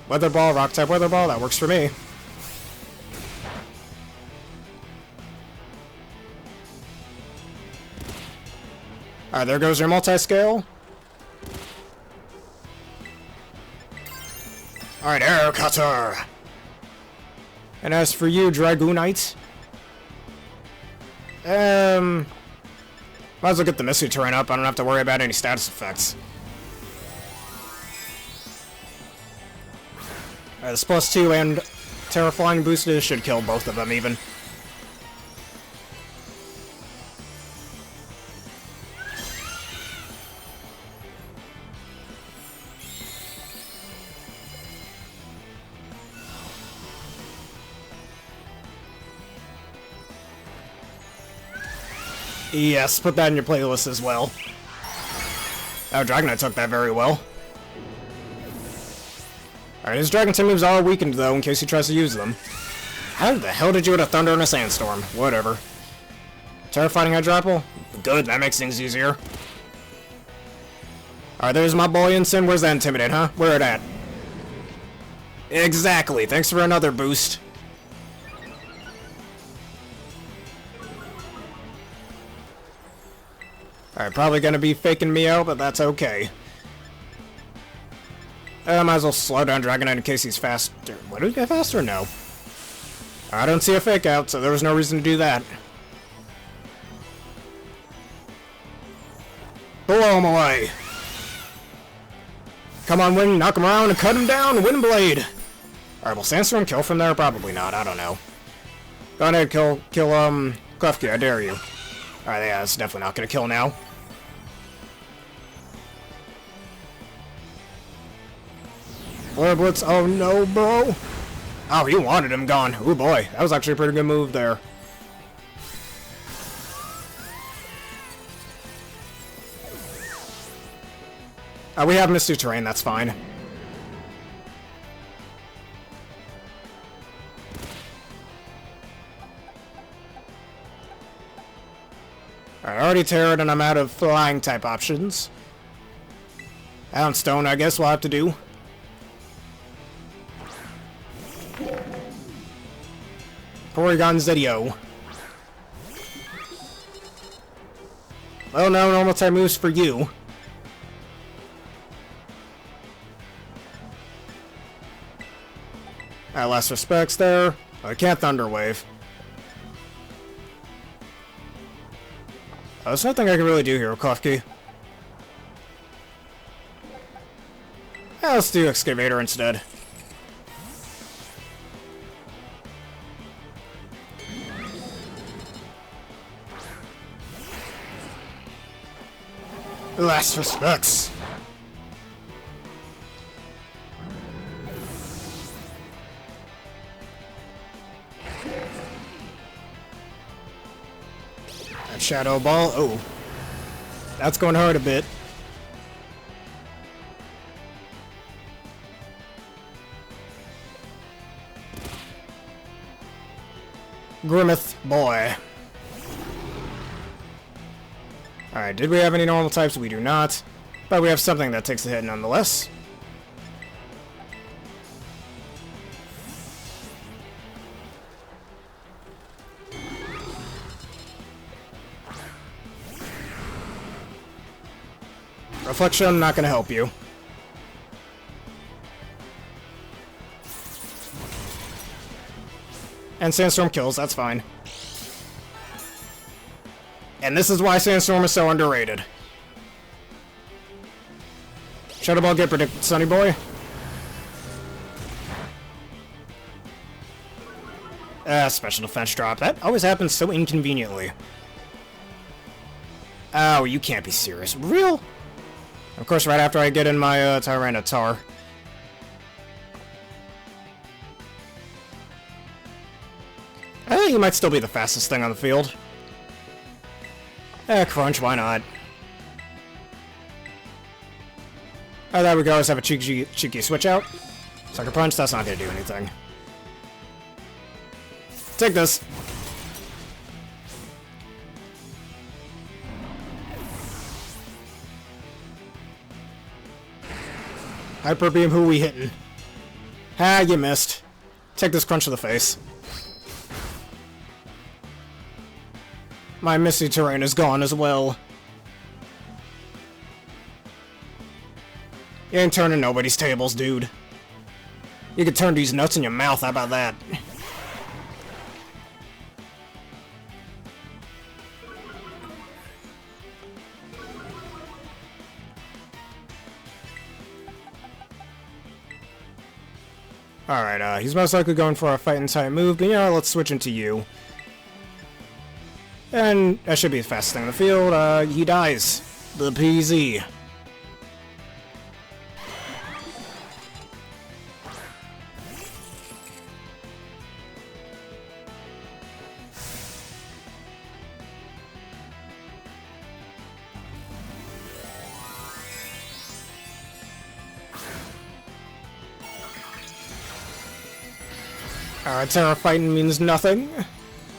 A: Weather ball, rock type weather ball. That works for me. Alright, there goes your multi-scale. Alright, Air Cutter. And as for you, Dragoonite, might as well get the Misty Terrain up. I don't have to worry about any status effects. Alright, this +2 and Terra Flying boosted should kill both of them even. Yes, put that in your playlist as well. Oh, Dragonite took that very well. Alright, his Dragon Type moves are weakened, though, in case he tries to use them. How the hell did you get a Thunder and a Sandstorm? Whatever. Terrifying Hydropple? Good, that makes things easier. Alright, there's my boy Ensign. Where's that Intimidate, huh? Where it at? Exactly, thanks for another boost. Alright, probably gonna be faking me out, but that's okay. I might as well slow down Dragonite in case he's faster. What, did he get faster? No. I don't see a fake out, so there was no reason to do that. Blow him away! Come on, Wind, knock him around and cut him down! Wind Blade! Alright, will Sandstorm kill from there? Probably not, I don't know. Go ahead, kill, Klefki, I dare you. Alright, yeah, it's definitely not gonna kill now. Flare Blitz, oh no, bro! Oh, you wanted him gone. Oh boy, that was actually a pretty good move there. We have Misty Terrain, that's fine. Alright, I already Terra'd and I'm out of flying type options. Houndstone, I guess we'll have to do. Porygon Zeddio. Well, no normal type moves for you. Last respects there. Oh, I can't Thunder Wave. There's nothing I can really do here, Klefki. Let's do Excavator instead. Last respects. That Shadow Ball. Oh. That's going hard a bit. Grimmeth, boy. Alright, did we have any normal types? We do not. But we have something that takes a hit nonetheless. Reflection, not gonna help you. And Sandstorm kills, that's fine. And this is why Sandstorm is so underrated. Shadow Ball, get predicted, Sonny Boy. Special defense drop. That always happens so inconveniently. Oh, you can't be serious. Real? Of course, right after I get in my Tyranitar. I think he might still be the fastest thing on the field. Crunch, why not? Oh, there we go. Let's have a cheeky switch out. Sucker Punch, that's not gonna do anything. Take this. Hyper Beam, who we hitting? Ah, you missed. Take this crunch to the face. My Misty Terrain is gone as well. You ain't turning nobody's tables, dude. You could turn these nuts in your mouth, how about that? Alright, he's most likely going for a fighting type move, but yeah, let's switch into you. And that should be the fastest thing in the field. He dies. The PZ. Alright, Tera fighting means nothing,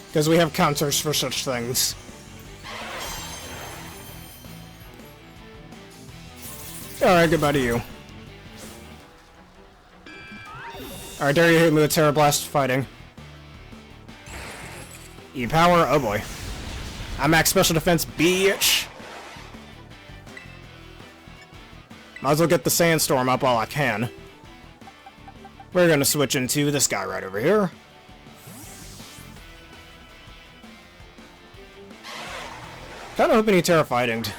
A: because we have counters for such things. Alright, goodbye to you. Alright, dare you hit me with Tera Blast fighting. E-Power, oh boy. I'm max special defense, bitch! Might as well get the Sandstorm up while I can. We're gonna switch into this guy right over here. Kinda hoping he Tera fightinged.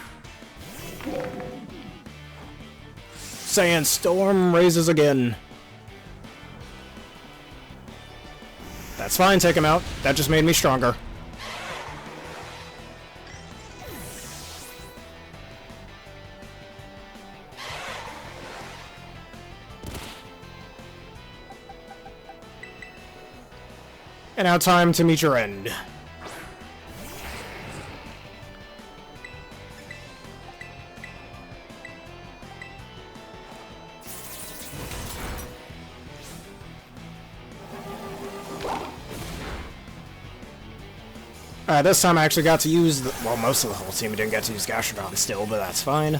A: Sandstorm raises again. That's fine, take him out. That just made me stronger. And now time to meet your end. Alright, this time I actually got to use the, well, most of the whole team didn't get to use Gastrodon still, but that's fine.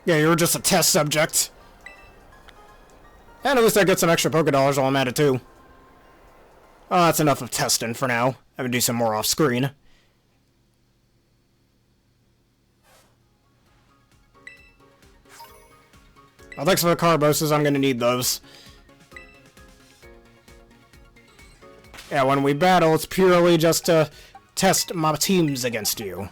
A: Yeah, you were just a test subject. And at least I get some extra Pokédollars while I'm at it too. Oh, that's enough of testing for now. I'm gonna do some more off screen. Well, thanks for the Carboses, I'm gonna need those. Yeah, when we battle, it's purely just to test my teams against you.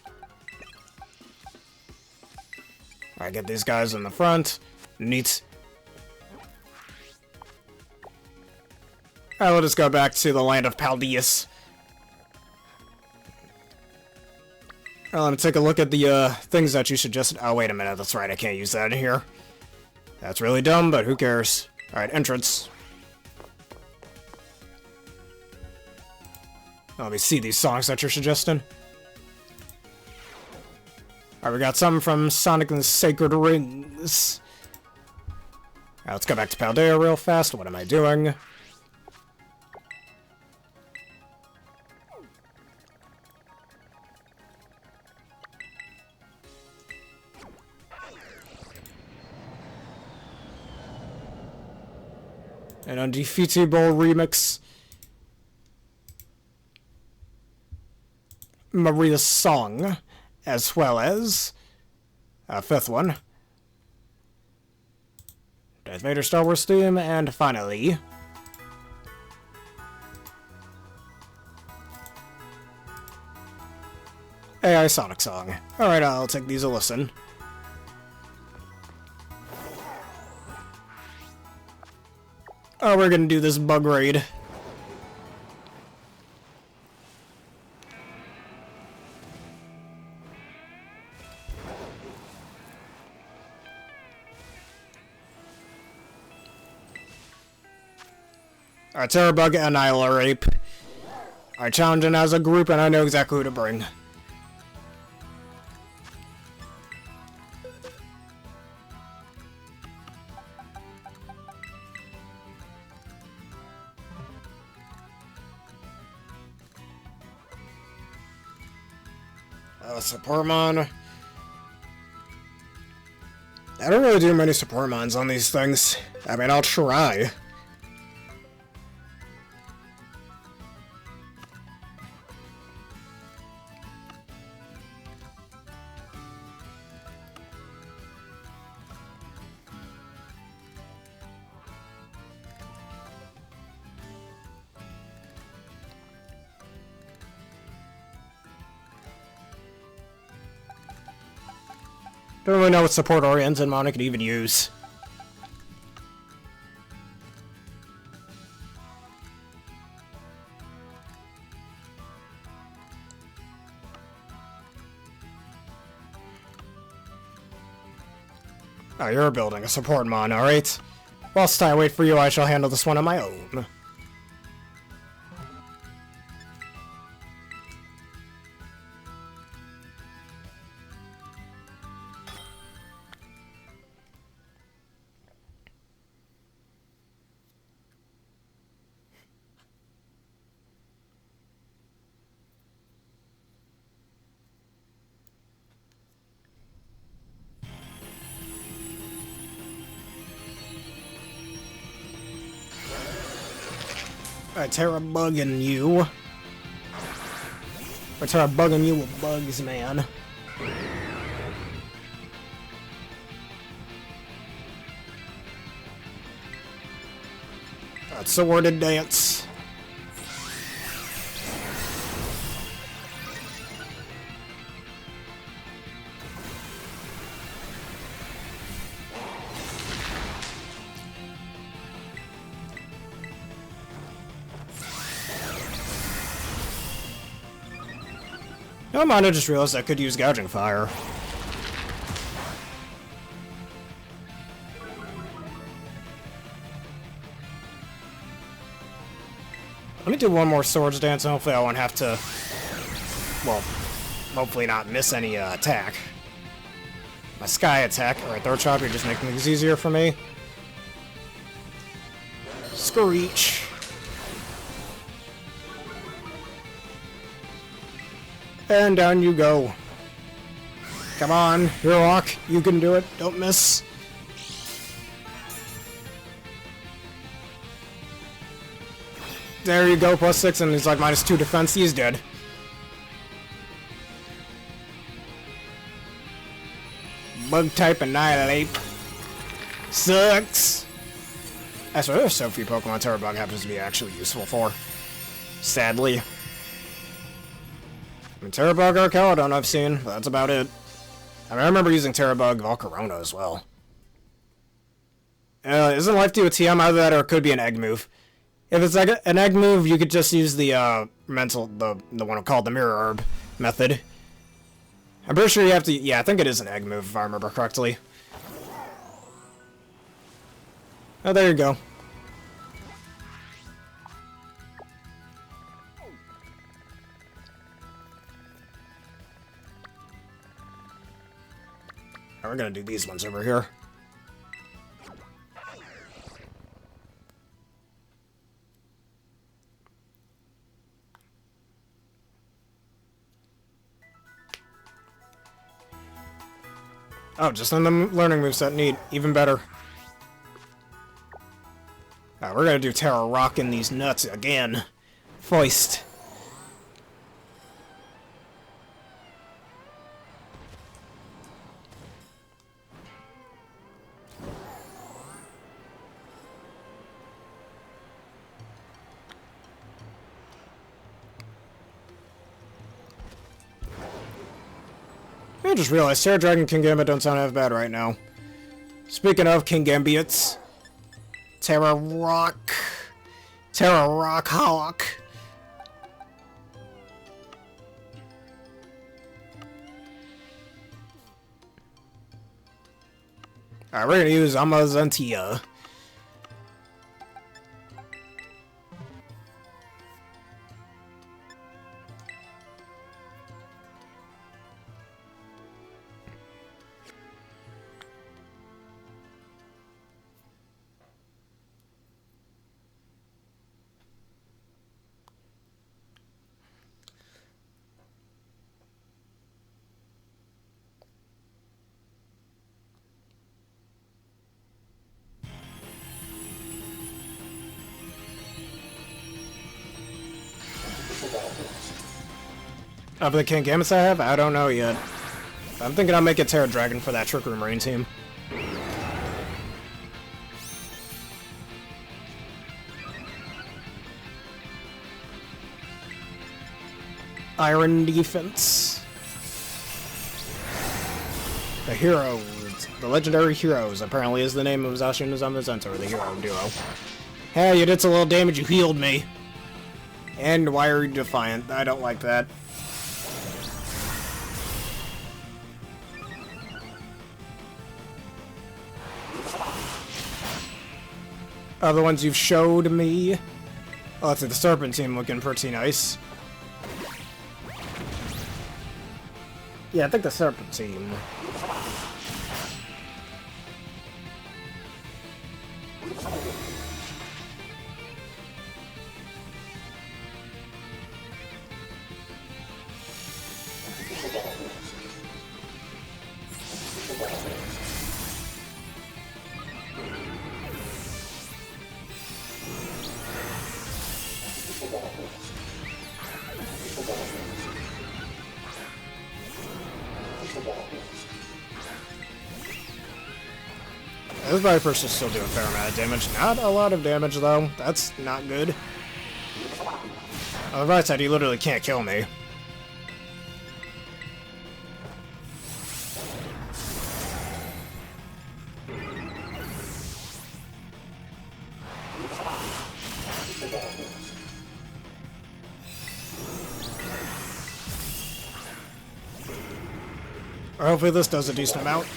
A: Alright, get these guys in the front. Neat. Alright, let us go back to the land of Paldeus. Alright, let me take a look at the things that you suggested. Oh, wait a minute, that's right, I can't use that in here. That's really dumb, but who cares? Alright, entrance. Let me see these songs that you're suggesting. Alright, we got some from Sonic and the Sacred Rings. Alright, let's go back to Paldea real fast. What am I doing? An Undefeatable remix. Maria's Song. As well as a fifth one. Darth Vader Star Wars theme, and finally AI Sonic Song. Alright, I'll take these a listen. Oh, we're gonna do this bug raid. Alright, Tera Bug and Annilhape. Alright, challenging as a group, and I know exactly who to bring. Supportmon. I don't really do many Supportmons on these things. I mean, I'll try. Don't really know what support-oriented mon I could even use. Oh, you're building a support mon, alright. Whilst I wait for you, I shall handle this one on my own. Alright, Tera bugging you. Or Tera bugging you with bugs, man. That's the worded dance. Oh man, I just realized I could use Gouging Fire. Let me do one more Swords Dance and hopefully I won't have to, well, hopefully not miss any attack. My Sky attack, alright, Throat Chop, you're just making things easier for me. Screech. And down you go. Come on, Hurlock, you can do it. Don't miss. There you go, +6, and he's like -2 defense. He's dead. Bug type Annihilate. Sucks. That's why there's so few Pokemon Tera Bug happens to be actually useful for. Sadly. I mean, Tera Bug or Caledon I've seen, but that's about it. I mean, I remember using Tera Bug Volcarona as well. Isn't Life Deal a TM? Either that or it could be an egg move. If it's like an egg move, you could just use the the one called the Mirror Herb method. I'm pretty sure you have to, yeah, I think it is an egg move if I remember correctly. Oh, there you go. We're gonna do these ones over here. Oh, just on the learning moveset. Neat. Even better. We're gonna do Tera Rock in these nuts again. Foist. I just realized Tera Dragon Kingambit don't sound half bad right now. Speaking of Kingambits, Tera Rock Hawk. Alright, we're gonna use Amazentia. Of the Kingambits I have, I don't know yet. I'm thinking I'll make a Tera Dragon for that Trick Room Rain team. Iron Defense. The Heroes. The Legendary Heroes apparently is the name of Zacian Zamazenta, or the Hero Duo. Hey, you did some little damage, you healed me. And why are you defiant? I don't like that. Other ones you've showed me. Oh, let's see, the Serpent team looking pretty nice. Yeah, I think the Serpent team. This Viper's is still doing a fair amount of damage. Not a lot of damage, though. That's not good. On the right side, he literally can't kill me. Or hopefully this does a decent amount.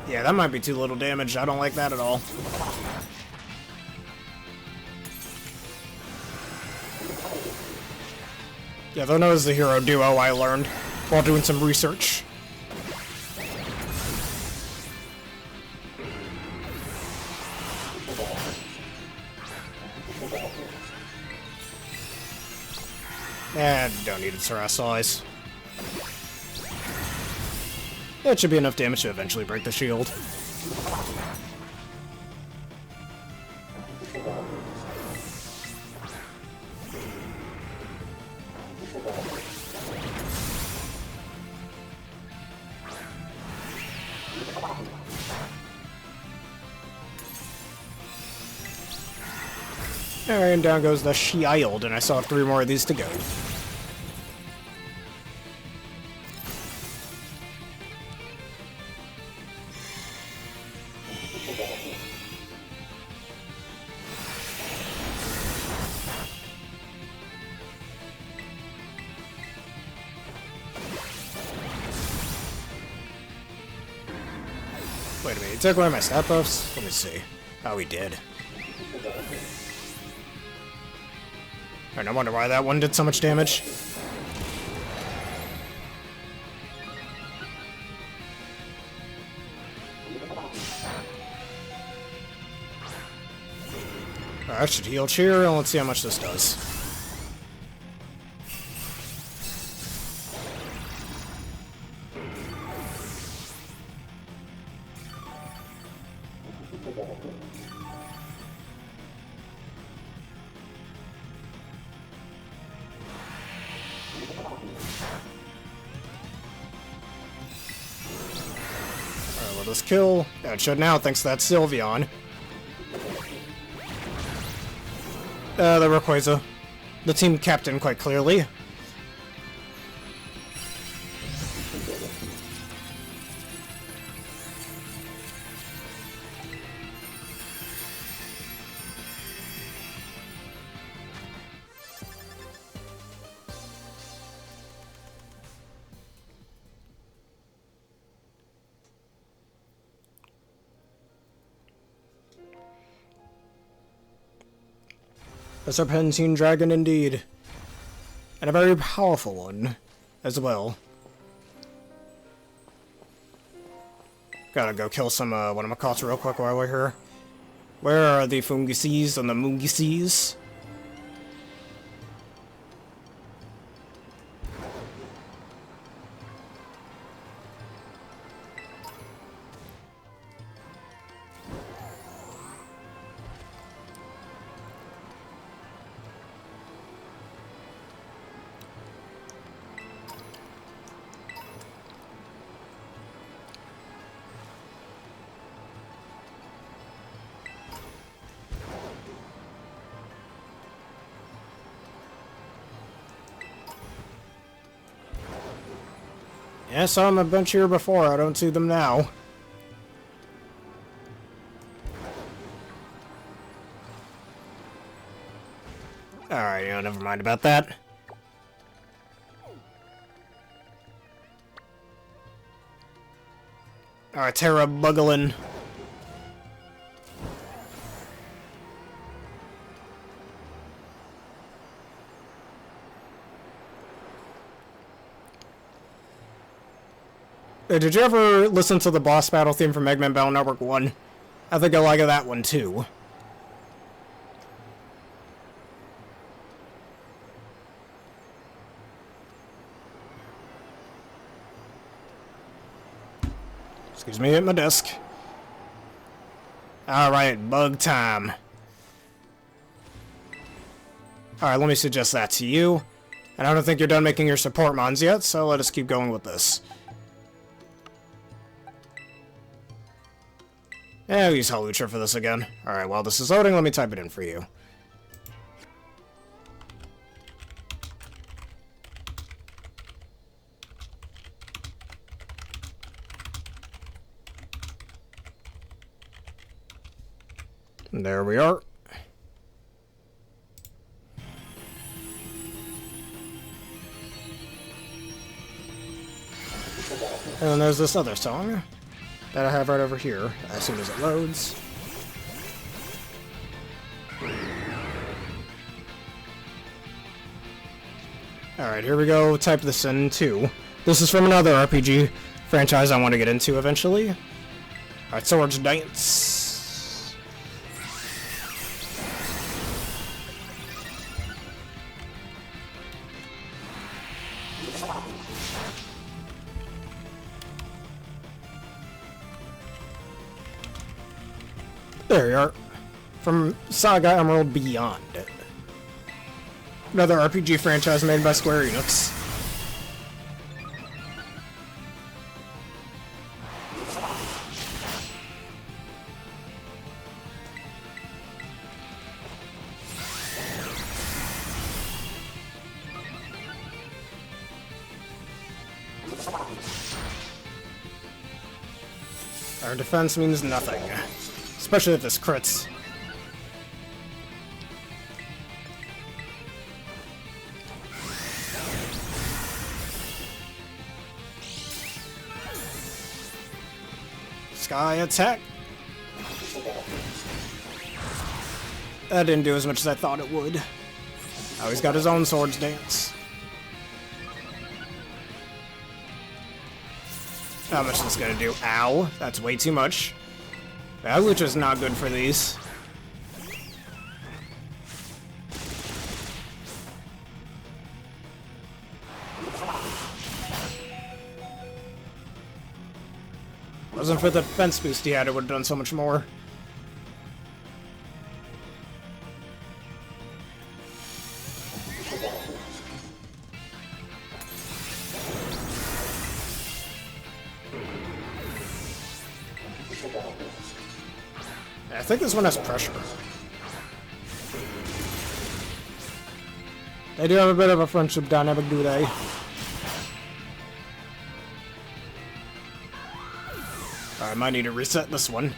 A: Yeah, that might be too little damage. I don't like that at all. Yeah, though knows the Hero Duo I learned while doing some research. Don't need it, Terrestrialize. That should be enough damage to eventually break the shield. Alright, and down goes the shield, and I still have 3 more of these to go. Wait a minute, he took away my stat buffs? Let me see. Oh, he did. Alright, no wonder why that one did so much damage. Alright, that should heal cheer, and let's see how much this does. Let us kill. Yeah, it should now, thanks to that Sylveon. The Rayquaza. The team captain, quite clearly. A Serpentine Dragon indeed. And a very powerful one as well. Gotta go kill some one of my cots real quick while we're here. Where are the Fungises and the Mungises? Yeah, I saw them a bunch here before. I don't see them now. Alright, never mind about that. Alright, Tera Buggling. Hey, did you ever listen to the boss battle theme from Eggman Battle Network 1? I think I like that one too. Excuse me, at my desk. Alright, bug time. Alright, let me suggest that to you. And I don't think you're done making your support mons yet, so let us keep going with this. I'll use Hawlucha for this again. Alright, while this is loading, let me type it in for you. And there we are. And then there's this other song that I have right over here, as soon as it loads. Alright, here we go. Type this in, too. This is from another RPG franchise I want to get into eventually. Alright, Swords Dance. There you are. From Saga Emerald Beyond. Another RPG franchise made by Square Enix. Our defense means nothing. Especially if this crits. Sky attack. That didn't do as much as I thought it would. Oh, he's got his own Swords Dance. How much is this gonna do? Ow, that's way too much. Hawlucha's not good for these. Wasn't for the defense boost he had, it would have done so much more. I think this one has pressure. They do have a bit of a friendship dynamic, do they? I might need to reset this one.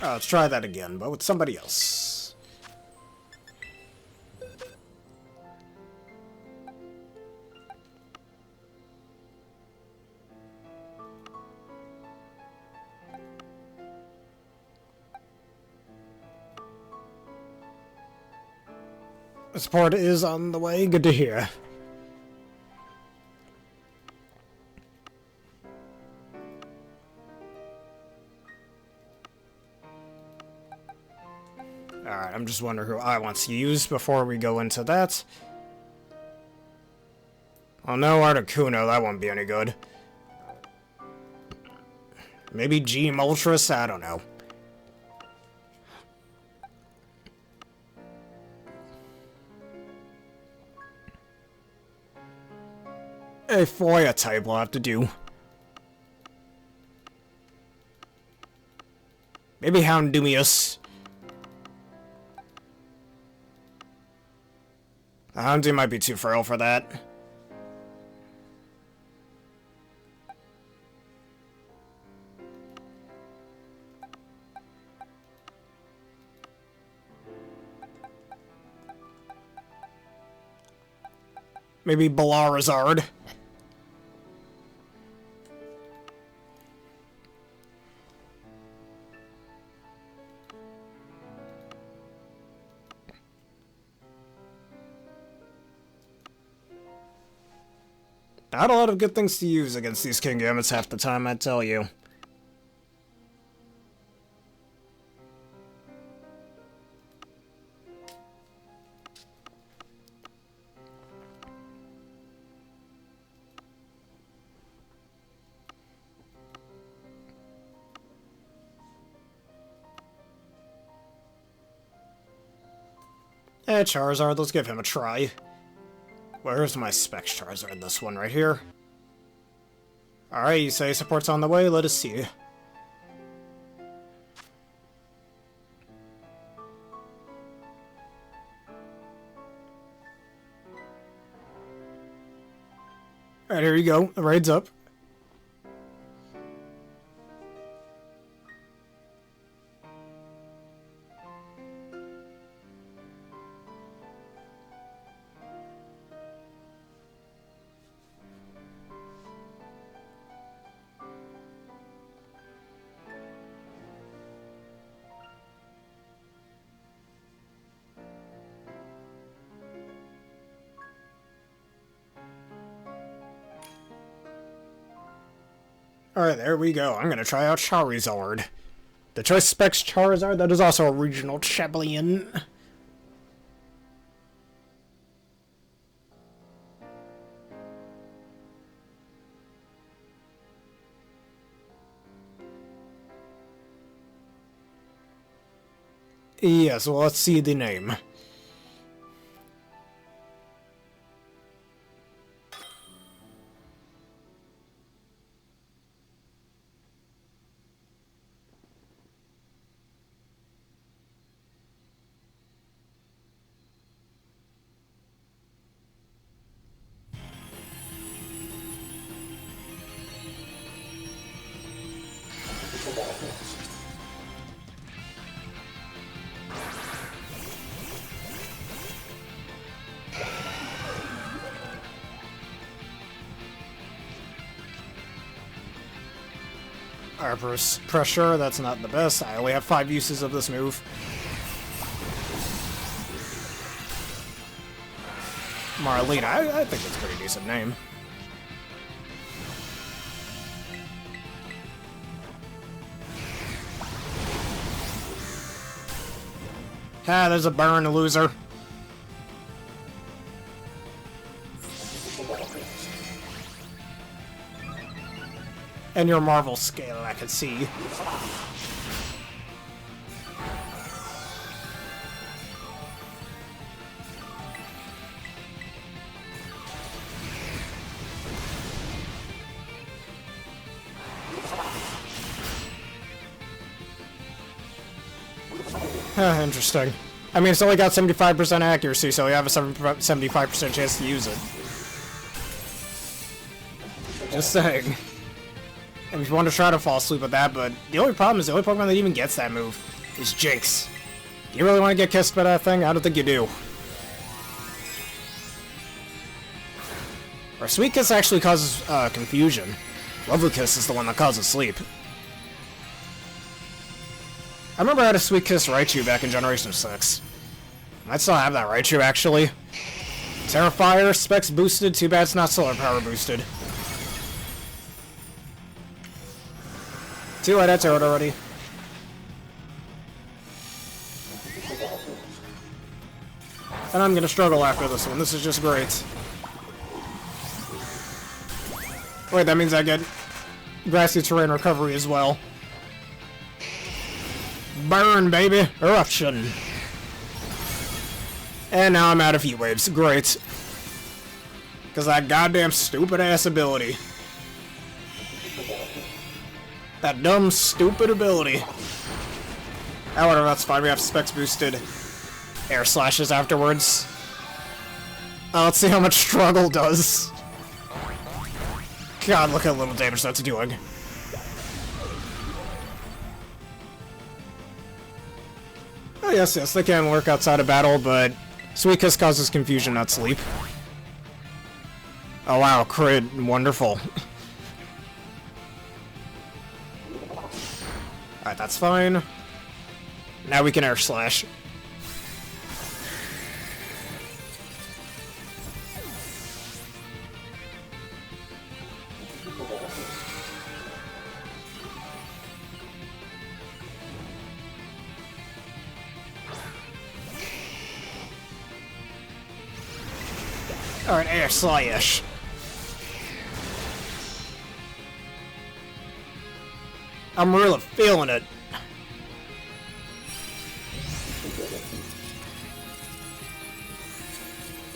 A: Let's try that again, but with somebody else. Support is on the way. Good to hear. Alright, I'm just wondering who I want to use before we go into that. Oh no, Articuno, that won't be any good. Maybe G Moltres? I don't know. A Foya type will have to do. Maybe Houndoomous. Houndoom might be too frail for that. Maybe Balarazard. Not a lot of good things to use against these Kingambits half the time, I tell you. Charizard, let's give him a try. Where's my Specs Charizard? This one right here. Alright, you say support's on the way, let us see. Alright, here you go. The raid's up. Alright, there we go. I'm gonna try out Charizard. The Choice Specs Charizard, that is also a regional Cheblion. Yes, well, let's see the name. Arbors Pressure, that's not the best. I only have 5 uses of this move. Marlena, I think that's a pretty decent name. Ah, there's a burn, loser. And your Marvel scale, I can see. Interesting. I mean, it's only got 75% accuracy, so you have a 75% chance to use it. Just saying. And if you want to try to fall asleep with that, but the only problem is the only Pokemon that even gets that move is Jinx. Do you really want to get kissed by that thing? I don't think you do. Or Sweet Kiss actually causes confusion. Lovely Kiss is the one that causes sleep. I remember I had a Sweet Kiss Raichu back in Generation 6. I still have that Raichu, actually. Terrifier, Specs boosted, too bad it's not Solar Power boosted. Too late, I turned already. And I'm gonna struggle after this one, this is just great. Wait, that means I get grassy terrain recovery as well. Burn, baby! Eruption! And now I'm out of heat waves. Great. Because that goddamn stupid-ass ability. That dumb, stupid ability. However, that's fine. We have specs boosted air slashes afterwards. Let's see how much struggle does. God, look how little damage that's doing. Oh yes, they can work outside of battle, but Sweet Kiss causes confusion, not sleep. Oh wow, crit, wonderful. Alright, that's fine. Now we can air slash. Alright, air slash. I'm really feeling it.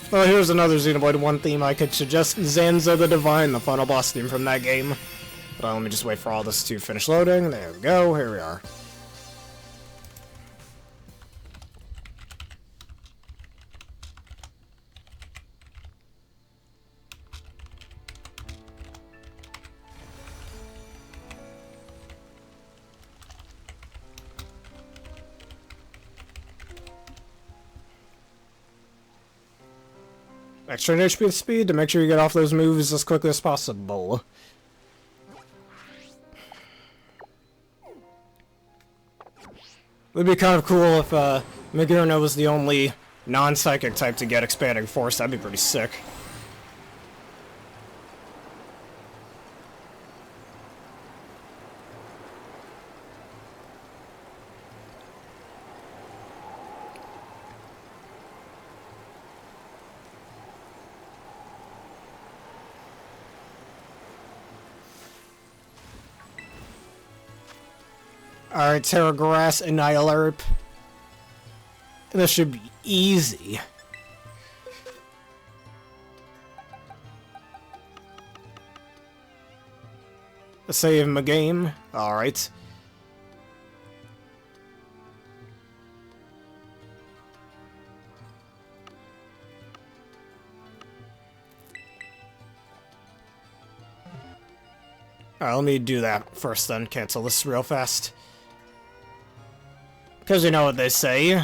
A: Well, here's another Xenoblade 1 theme I could suggest. Zanza the Divine, the final boss theme from that game. But let me just wait for all this to finish loading. There we go, here we are. Extra HP speed to make sure you get off those moves as quickly as possible. It'd be kind of cool if Megurno was the only non-psychic type to get expanding force. That'd be pretty sick. Alright, Tera Grass, Annilhape. This should be easy. Save my game. Alright. Alright, let me do that first then. Cancel this real fast. Because you know what they say.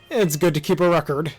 A: It's good to keep a record.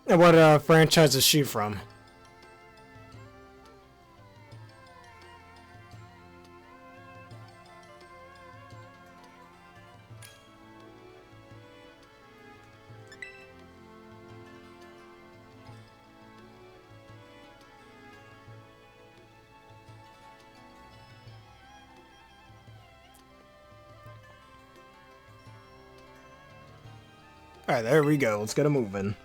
A: And what franchise is she from? Alright, there we go. Let's get it moving.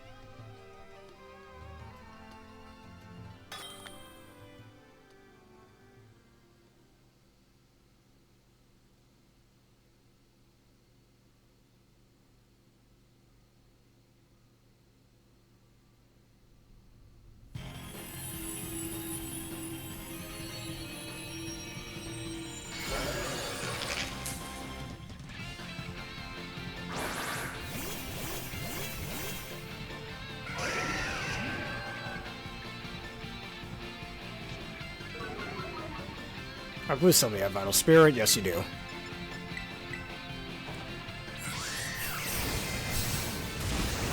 A: Oh, please tell me you have Vital Spirit. Yes, you do.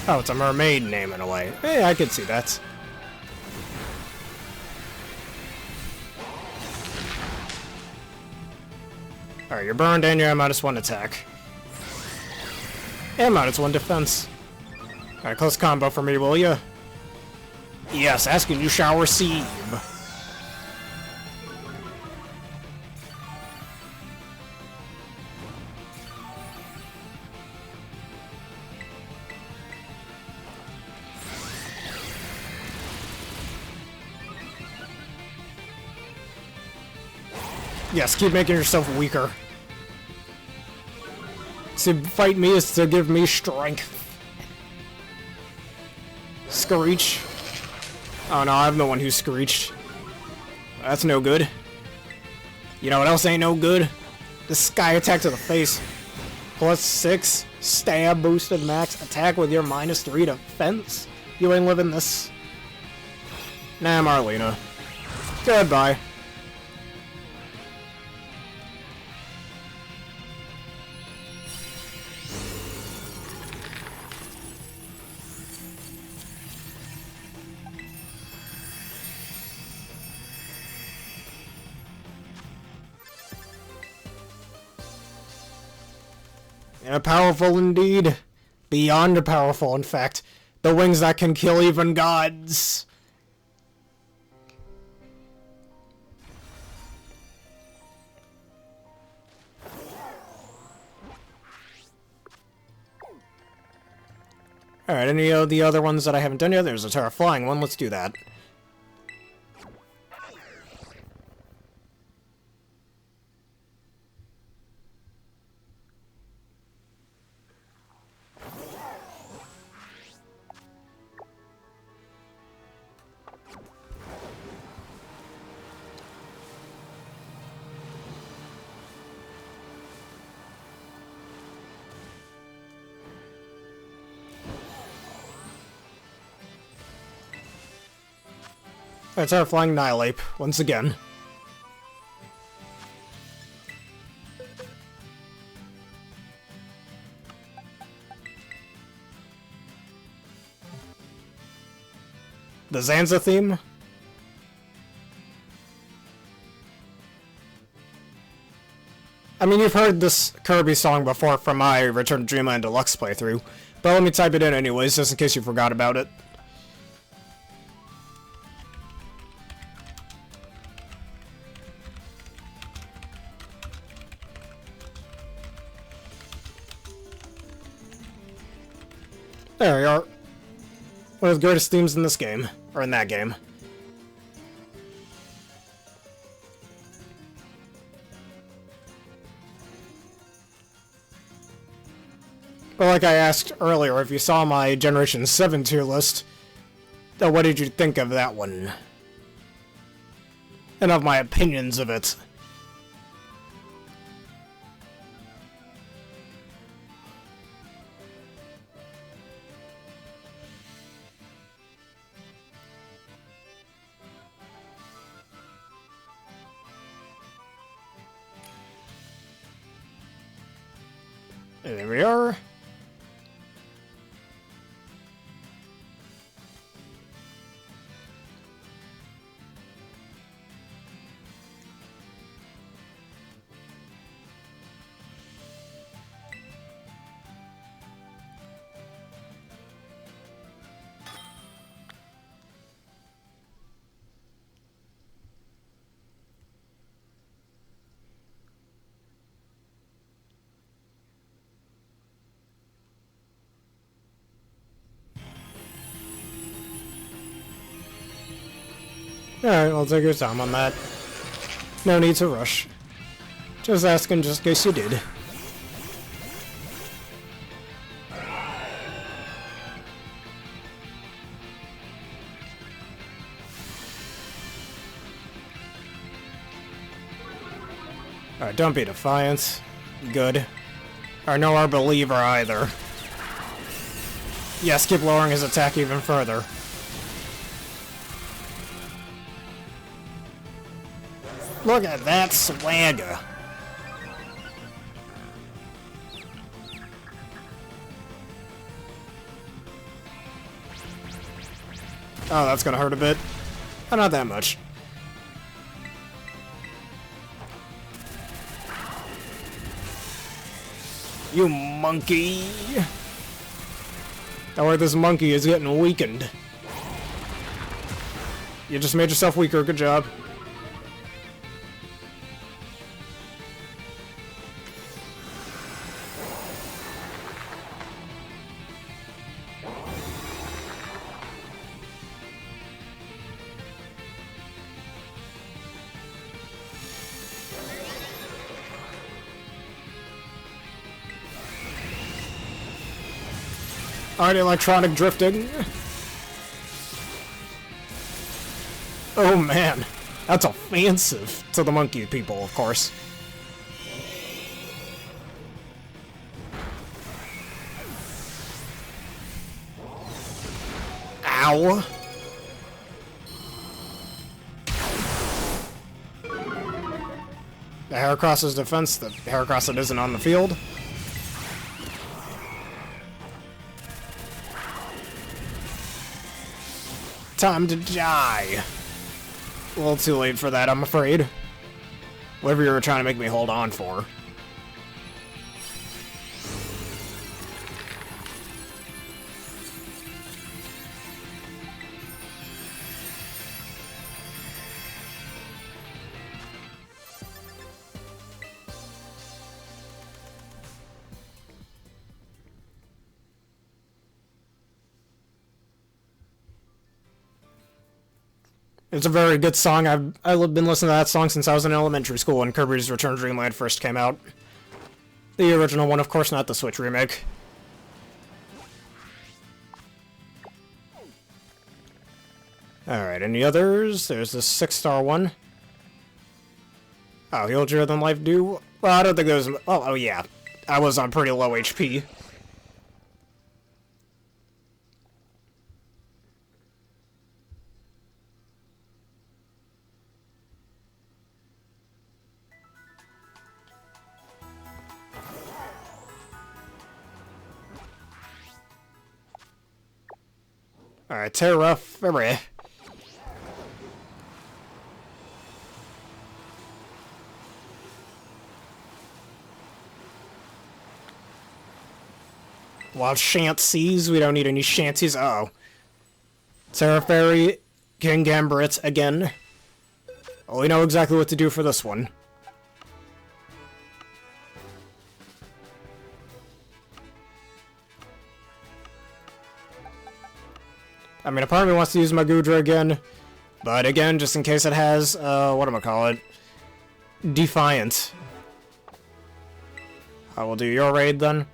A: Oh, it's a mermaid name in a way. Hey, I could see that. Alright, you're burned and you're at -1 attack. And -1 defense. Alright, close combo for me, will ya? Yes, asking you shall receive. Yes, keep making yourself weaker. To fight me is to give me strength. Screech. Oh no, I'm the one who screeched. That's no good. You know what else ain't no good? The sky attack to the face. +6 stab boosted max attack with your -3 defense. You ain't living this. Nah, Marlena. Goodbye. Yeah, powerful indeed. Beyond powerful, in fact. The wings that can kill even gods. Alright, any of the other ones that I haven't done yet? There's a Tera Flying one, let's do that. Alright, Tera Flying Annilhape, once again. The Zanza theme? I mean, you've heard this Kirby song before from my Return to Dreamland Deluxe playthrough, but let me type it in anyways, just in case you forgot about it. There we are. One of the greatest themes in this game, or in that game. But like I asked earlier, if you saw my Generation 7 tier list, what did you think of that one? And of my opinions of it. There we are. Alright, I'll take your time on that. No need to rush. Just asking just in case you did. Alright, don't be defiant. Good. Or no, our believer either. Yes, keep lowering his attack even further. Look at that swagger. Oh, that's gonna hurt a bit. But not that much. You monkey! Don't worry, this monkey is getting weakened. You just made yourself weaker, good job. Alright, electronic drifting. Oh man, that's offensive to the monkey people, of course. Ow. The Heracross's defense, the Heracross that isn't on the field. Time to die. A little too late for that, I'm afraid. Whatever you were trying to make me hold on for. It's a very good song. I've been listening to that song since I was in elementary school when Kirby's Return to Dreamland first came out. The original one, of course, not the Switch remake. Alright, any others? There's this 6-star one. Oh, healed you than life do? Well, I don't think there was... Oh, yeah. I was on pretty low HP. Alright, Tera Raid. Wild Shanties, we don't need any Shanties. Uh oh. Tera Fairy, Kingambit again. Oh, we know exactly what to do for this one. I mean, a part of me wants to use my Gudra again, but again, just in case it has, whatchamacallit, Defiant. I will do your raid then.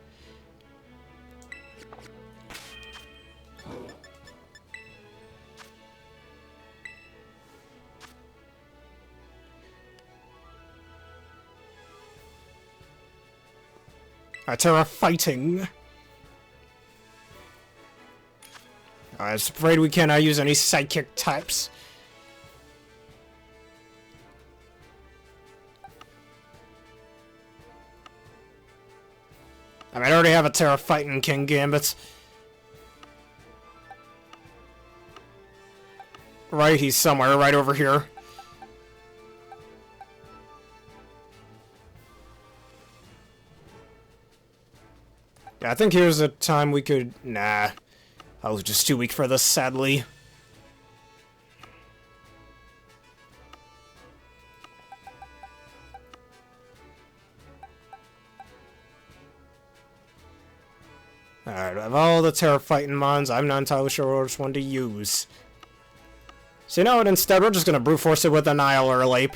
A: Alright, Tera fighting. I was afraid we cannot use any psychic types. I mean, I already have a Tera fighting Kingambit. Right, he's somewhere right over here. Yeah, I think here's a time we could... Nah. I was just too weak for this, sadly. Alright, of all the Tera fighting mons, I'm not entirely sure which one to use. So you know what, instead we're just gonna brute force it with Annilhape.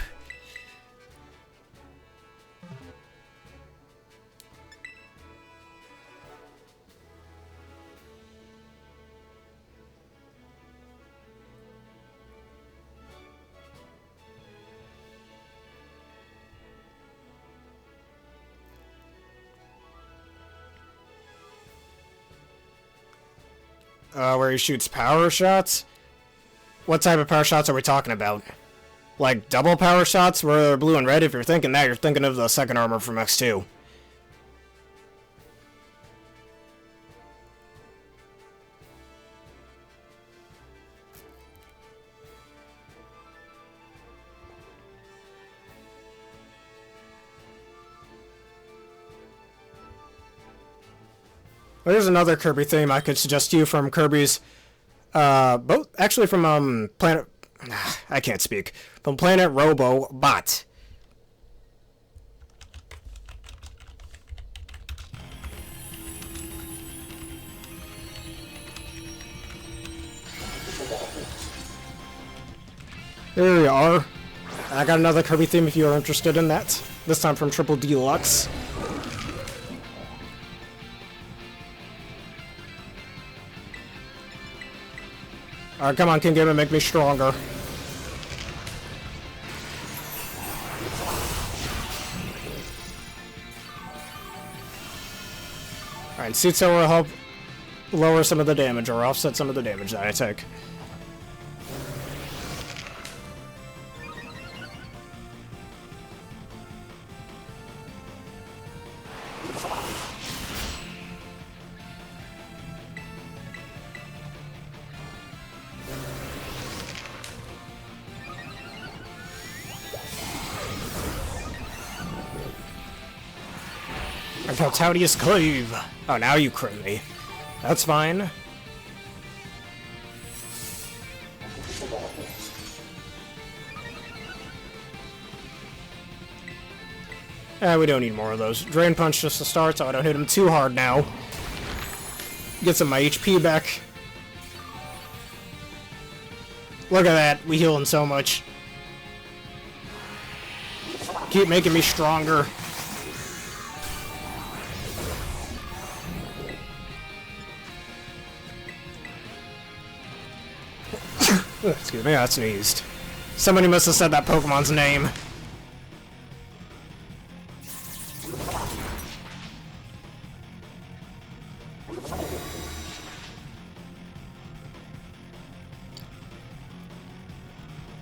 A: Where he shoots power shots? What type of power shots are we talking about? like double power shots where they're blue and red. If you're thinking that, you're thinking of the second armor from X2. Well, here's another Kirby theme I could suggest to you from Kirby's, both, actually from, Planet, I can't speak, from Planet Robo Bot. Here we are. I got another Kirby theme if you are interested in that. This time from Triple Deluxe. Alright, come on, Kingambit, make me stronger. Alright, Sitso will help lower some of the damage, or offset some of the damage that I take. Taudius Cleave! Oh, now you crit me. That's fine. We don't need more of those. Drain Punch just to start, so I don't hit him too hard now. Get some of my HP back. Look at that, we heal him so much. Keep making me stronger. Excuse me, I sneezed. Somebody must have said that Pokemon's name.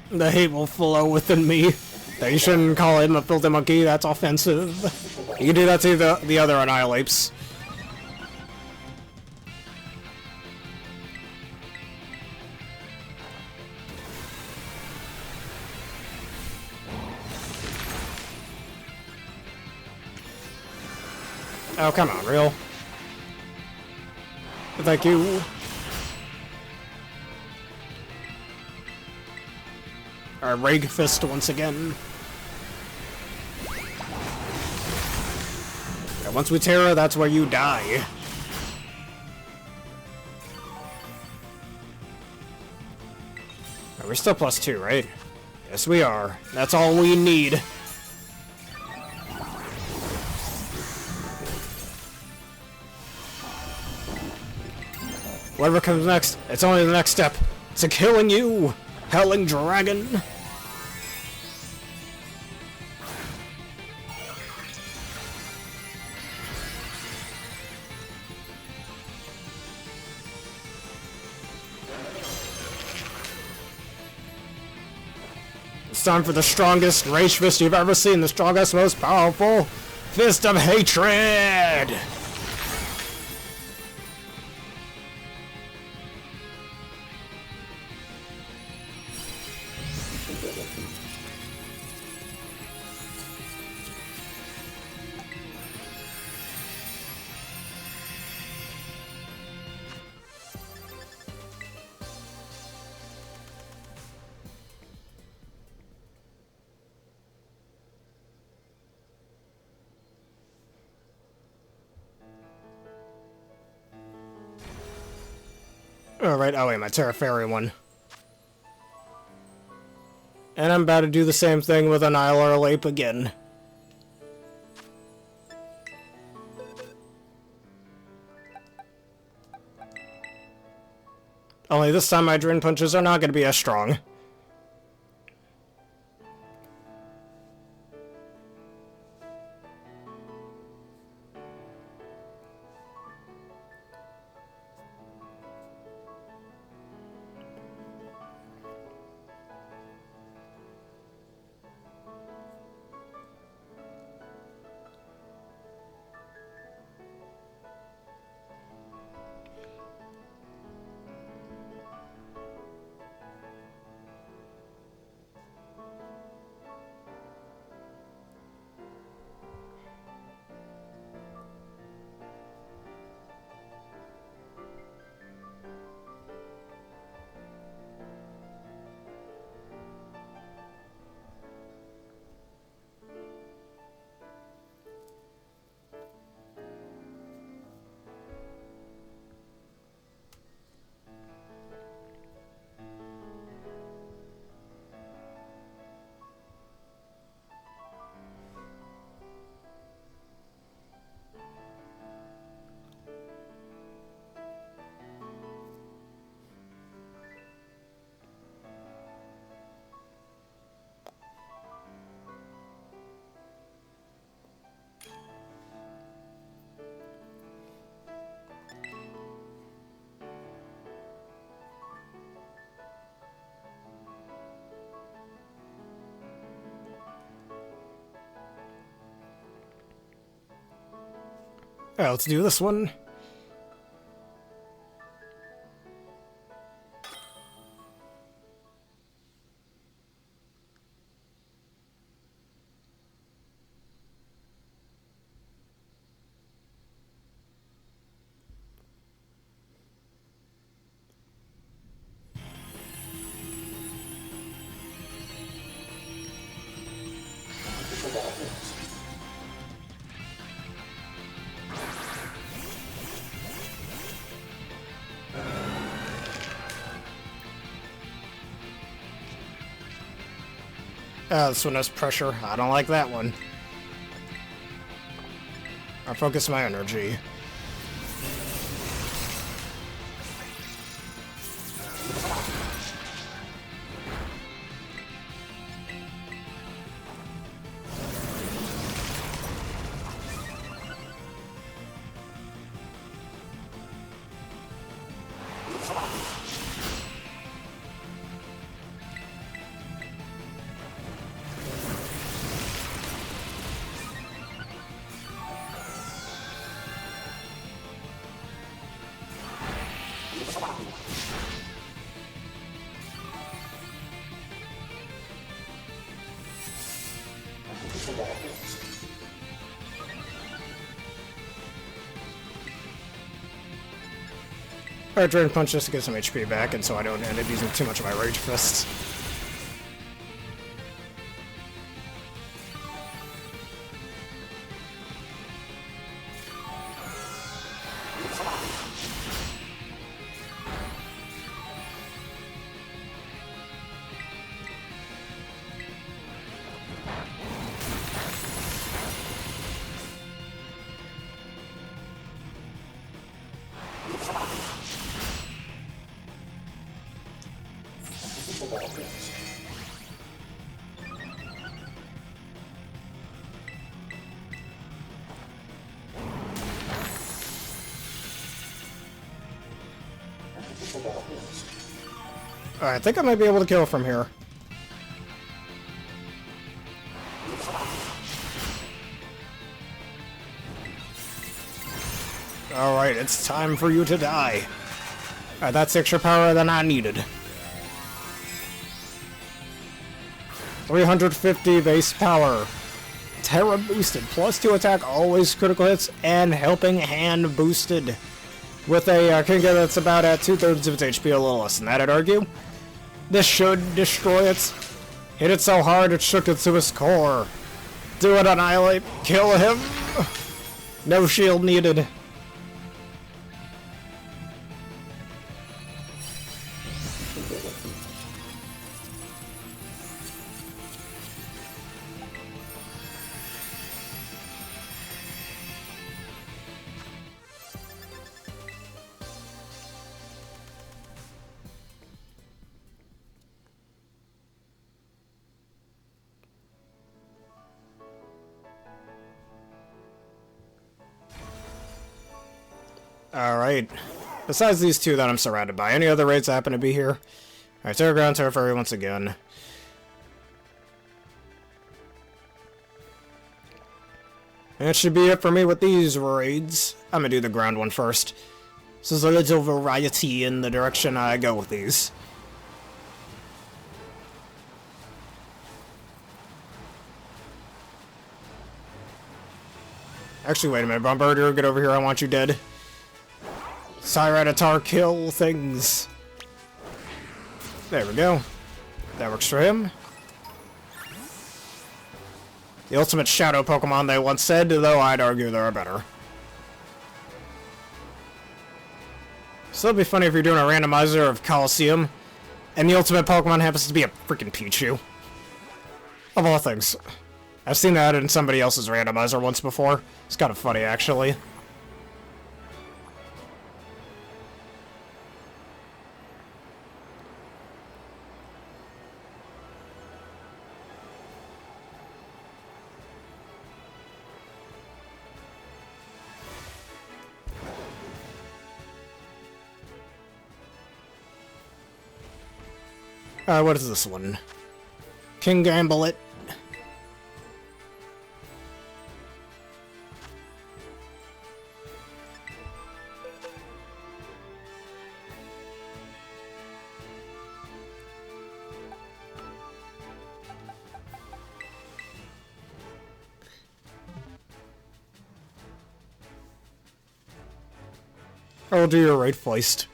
A: The hate will flow within me. You shouldn't call him a filthy monkey, that's offensive. You can do that to the other Annihilapes. Oh, come on, real? Thank you. Alright, Rage Fist once again. And once we Tera, that's where you die. We're still +2, right? Yes, we are. That's all we need. Whatever comes next, it's only the next step to killing you, Helling Dragon. It's time for the strongest Rage Fist you've ever seen, the strongest, most powerful Fist of Hatred! Alright, oh wait, my Tera Fairy one. And I'm about to do the same thing with Annilhape again. Only this time my Drain Punches are not going to be as strong. Alright, let's do this one. This one has pressure. I don't like that one. I'll focus my energy. Alright, Drain Punch just to get some HP back, and so I don't end up using too much of my Rage Fist. Alright, I think I might be able to kill from here. Alright, it's time for you to die. Alright, that's extra power than I needed. 350 base power. Tera boosted. +2 attack, always critical hits, and helping hand boosted. With a Kingambit that's about at 2/3 of its HP, a little less than that, I'd argue. This should destroy it. Hit it so hard it shook it to its core. Do it, Annihilate. Kill him. No shield needed. Alright. Besides these two that I'm surrounded by, any other raids that happen to be here? Alright, Terra Ground Terra Fairy once again. And that should be it for me with these raids. I'm gonna do the ground one first. So there's a little variety in the direction I go with these. Actually, wait a minute, Bombardier, get over here, I want you dead. Tyranitar, kill things. There we go. That works for him. The ultimate shadow Pokemon, they once said, though I'd argue there are better. So it'd be funny if you're doing a randomizer of Coliseum, and the ultimate Pokemon happens to be a freaking Pichu. Of all things. I've seen that in somebody else's randomizer once before. It's kind of funny, actually. What is this one? Kingambit. I'll do your right feist.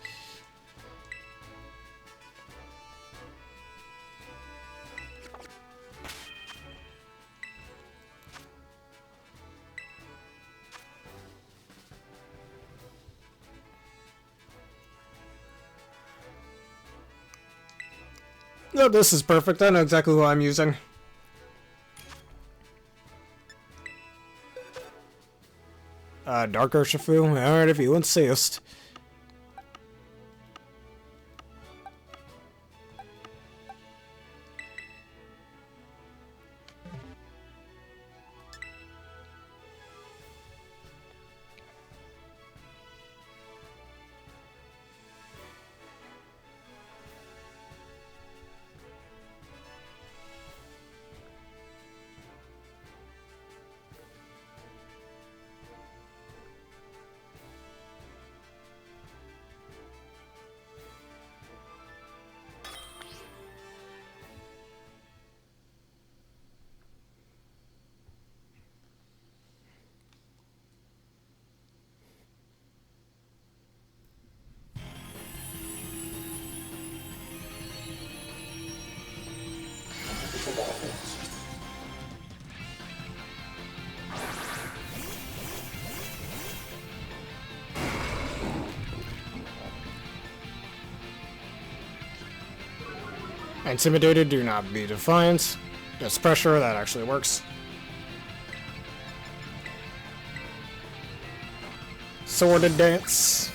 A: No, this is perfect. I know exactly who I'm using. Dark Urshifu. Alright, if you insist. Intimidated, do not be defiant. Just pressure, that actually works. Sworded dance.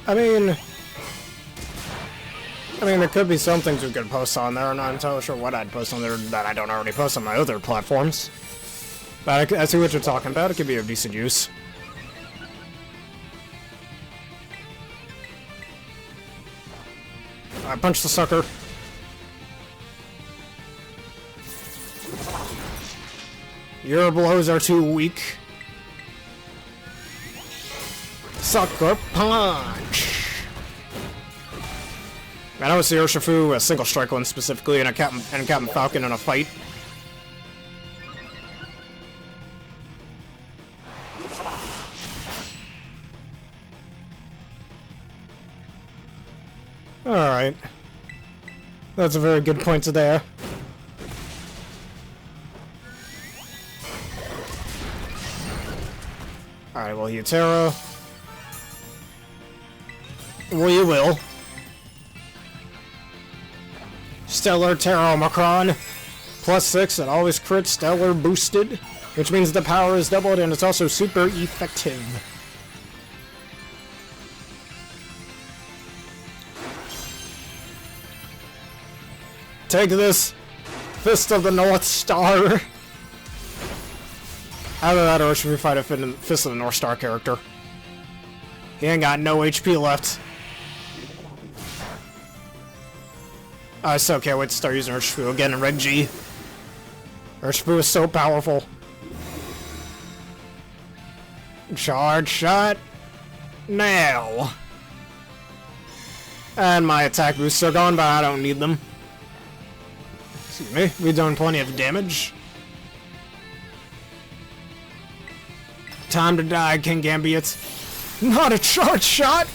A: I mean, there could be some things we could post on there. I'm not entirely sure what I'd post on there that I don't already post on my other platforms. But I see what you're talking about. It could be of decent use. I punch the sucker. Your blows are too weak. Sucker punch! Man, I would see Urshifu a single strike one specifically, and Captain Falcon in a fight. Alright. That's a very good point there. Alright, well, you Tera. Well, you will. Stellar Tera Omicron. +6, it always crits Stellar boosted, which means the power is doubled and it's also super effective. Take this, Fist of the North Star. Either that or should we fight a Fist of the North Star character? He ain't got no HP left. I still can't wait to start using Urshifu again in Red G. Urshifu is so powerful. Charge shot. Now. And my attack boosts are gone, but I don't need them. Excuse me, we've done plenty of damage. Time to die, Kingambit. Not a charge shot!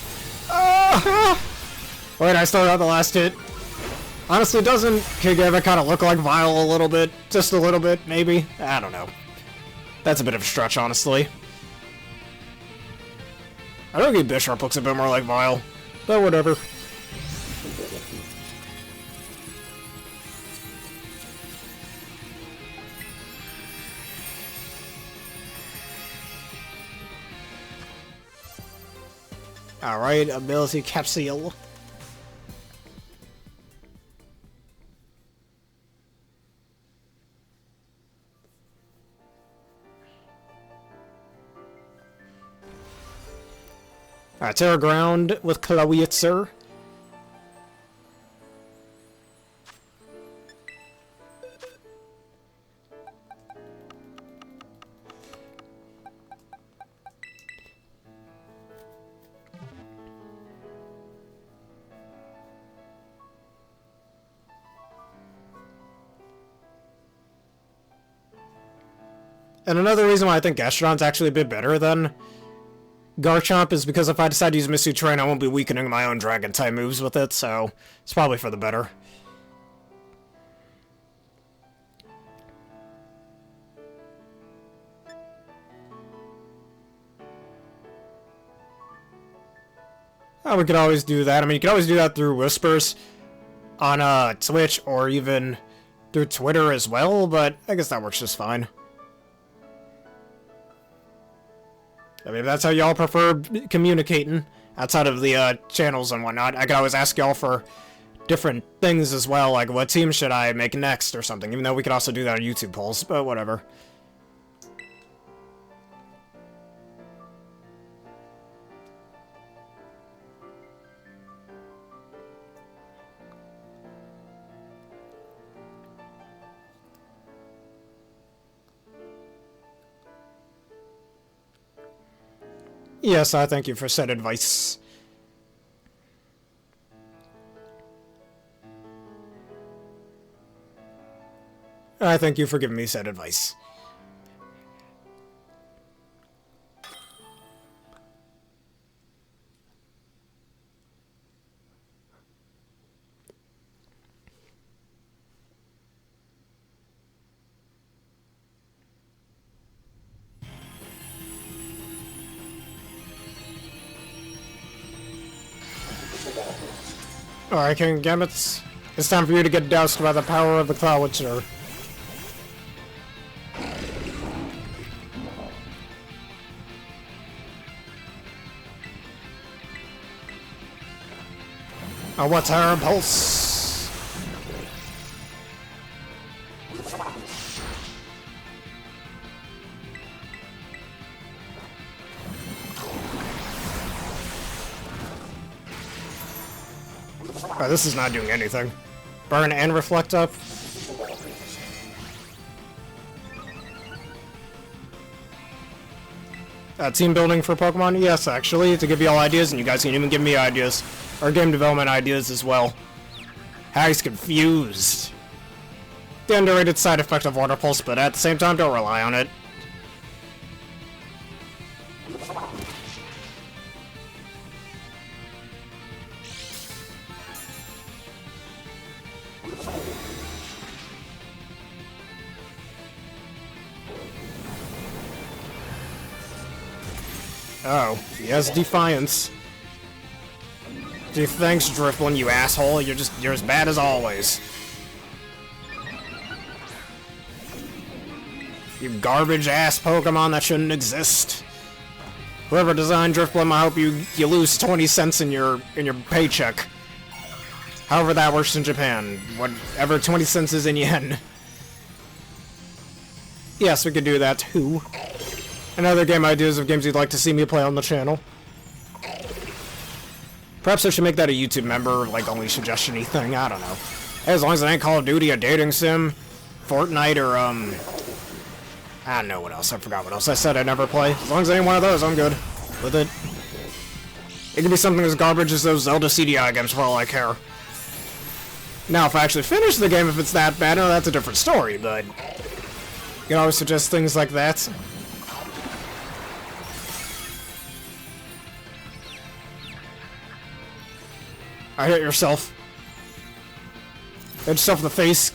A: Wait, I still got the last hit. Honestly, doesn't Kingambit kind of look like Vile a little bit? Just a little bit, maybe? I don't know. That's a bit of a stretch, honestly. I don't think Bishop looks a bit more like Vile, but whatever. Alright, ability capsule. Alright, Terra Ground with Klawitzer. And another reason why I think Gastrodon's actually a bit better than Garchomp is because if I decide to use Misty Terrain, I won't be weakening my own Dragon-type moves with it, so it's probably for the better. Oh, we could always do that. I mean, you could always do that through Whispers on Twitch or even through Twitter as well, but I guess that works just fine. I mean, if that's how y'all prefer communicating outside of the channels and whatnot, I could always ask y'all for different things as well, like what team should I make next or something, even though we could also do that on YouTube polls, but whatever. Yes, I thank you for said advice. I thank you for giving me said advice. Alright, Kingambit, it's time for you to get doused by the power of the Klawitzer. Oh, what's our impulse? Oh, this is not doing anything. Burn and reflect up. Team building for Pokemon? Yes, actually, to give you all ideas, and you guys can even give me ideas. Or game development ideas as well. Harry's confused. The underrated side effect of Water Pulse, but at the same time, don't rely on it. Oh, he has Defiance. Gee, thanks, Drifblim, you asshole. You're as bad as always. You garbage-ass Pokemon that shouldn't exist. Whoever designed Drifblim, I hope you lose 20 cents in your paycheck. However that works in Japan. Whatever 20 cents is in yen. Yes, we could do that too. And other game ideas of games you'd like to see me play on the channel. Perhaps I should make that a YouTube member, like, only suggestion-y thing, I don't know. As long as it ain't Call of Duty, a dating sim, Fortnite, or, I don't know what else, I forgot what else I said I'd never play. As long as it ain't one of those, I'm good with it. It can be something as garbage as those Zelda CDI games for all I care. Now, if I actually finish the game, if it's that bad, no, that's a different story, but... You can always suggest things like that. I hit yourself. Hit yourself in the face.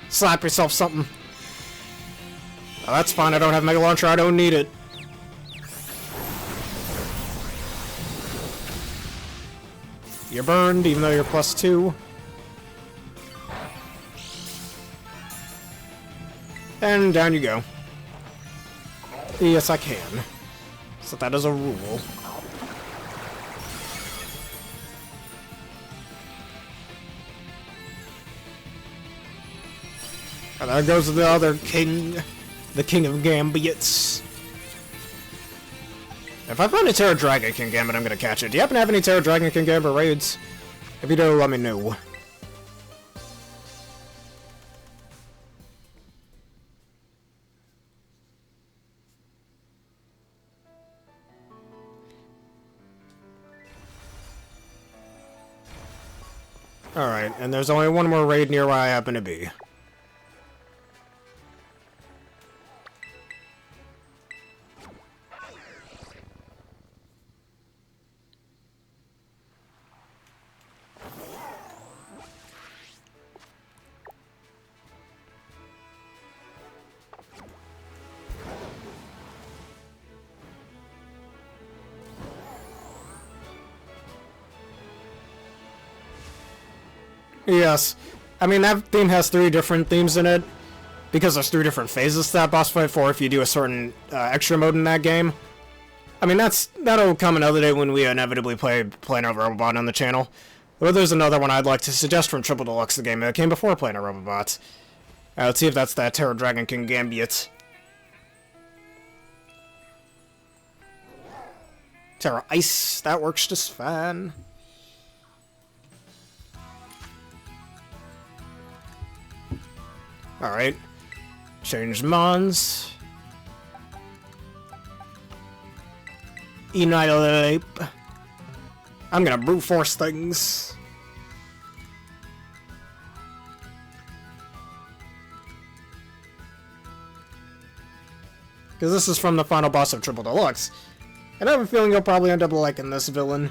A: Slap yourself something. Oh, that's fine, I don't have Mega Launcher, I don't need it. You're burned, even though you're +2. And down you go. Yes, I can. So that is a rule. And there goes the other king, the king of Gambits. if I find a Tera Dragon Kingambit, I'm gonna catch it. Do you happen to have any Tera Dragon Kingambit raids? If you do, let me know. Alright, and there's only one more raid near where I happen to be. Yes. I mean, that theme has 3 different themes in it, because there's 3 different phases to that boss fight for if you do a certain extra mode in that game. I mean, that'll come another day when we inevitably play Planar Robobot on the channel. But there's another one I'd like to suggest from Triple Deluxe, the game that came before Planar Robobot. Let's see if that's that Tera Dragon Kingambit. Tera Ice, that works just fine. Alright. Change Mons. Annilhape. I'm gonna brute force things. Because this is from the final boss of Triple Deluxe. And I have a feeling you'll probably end up liking this villain.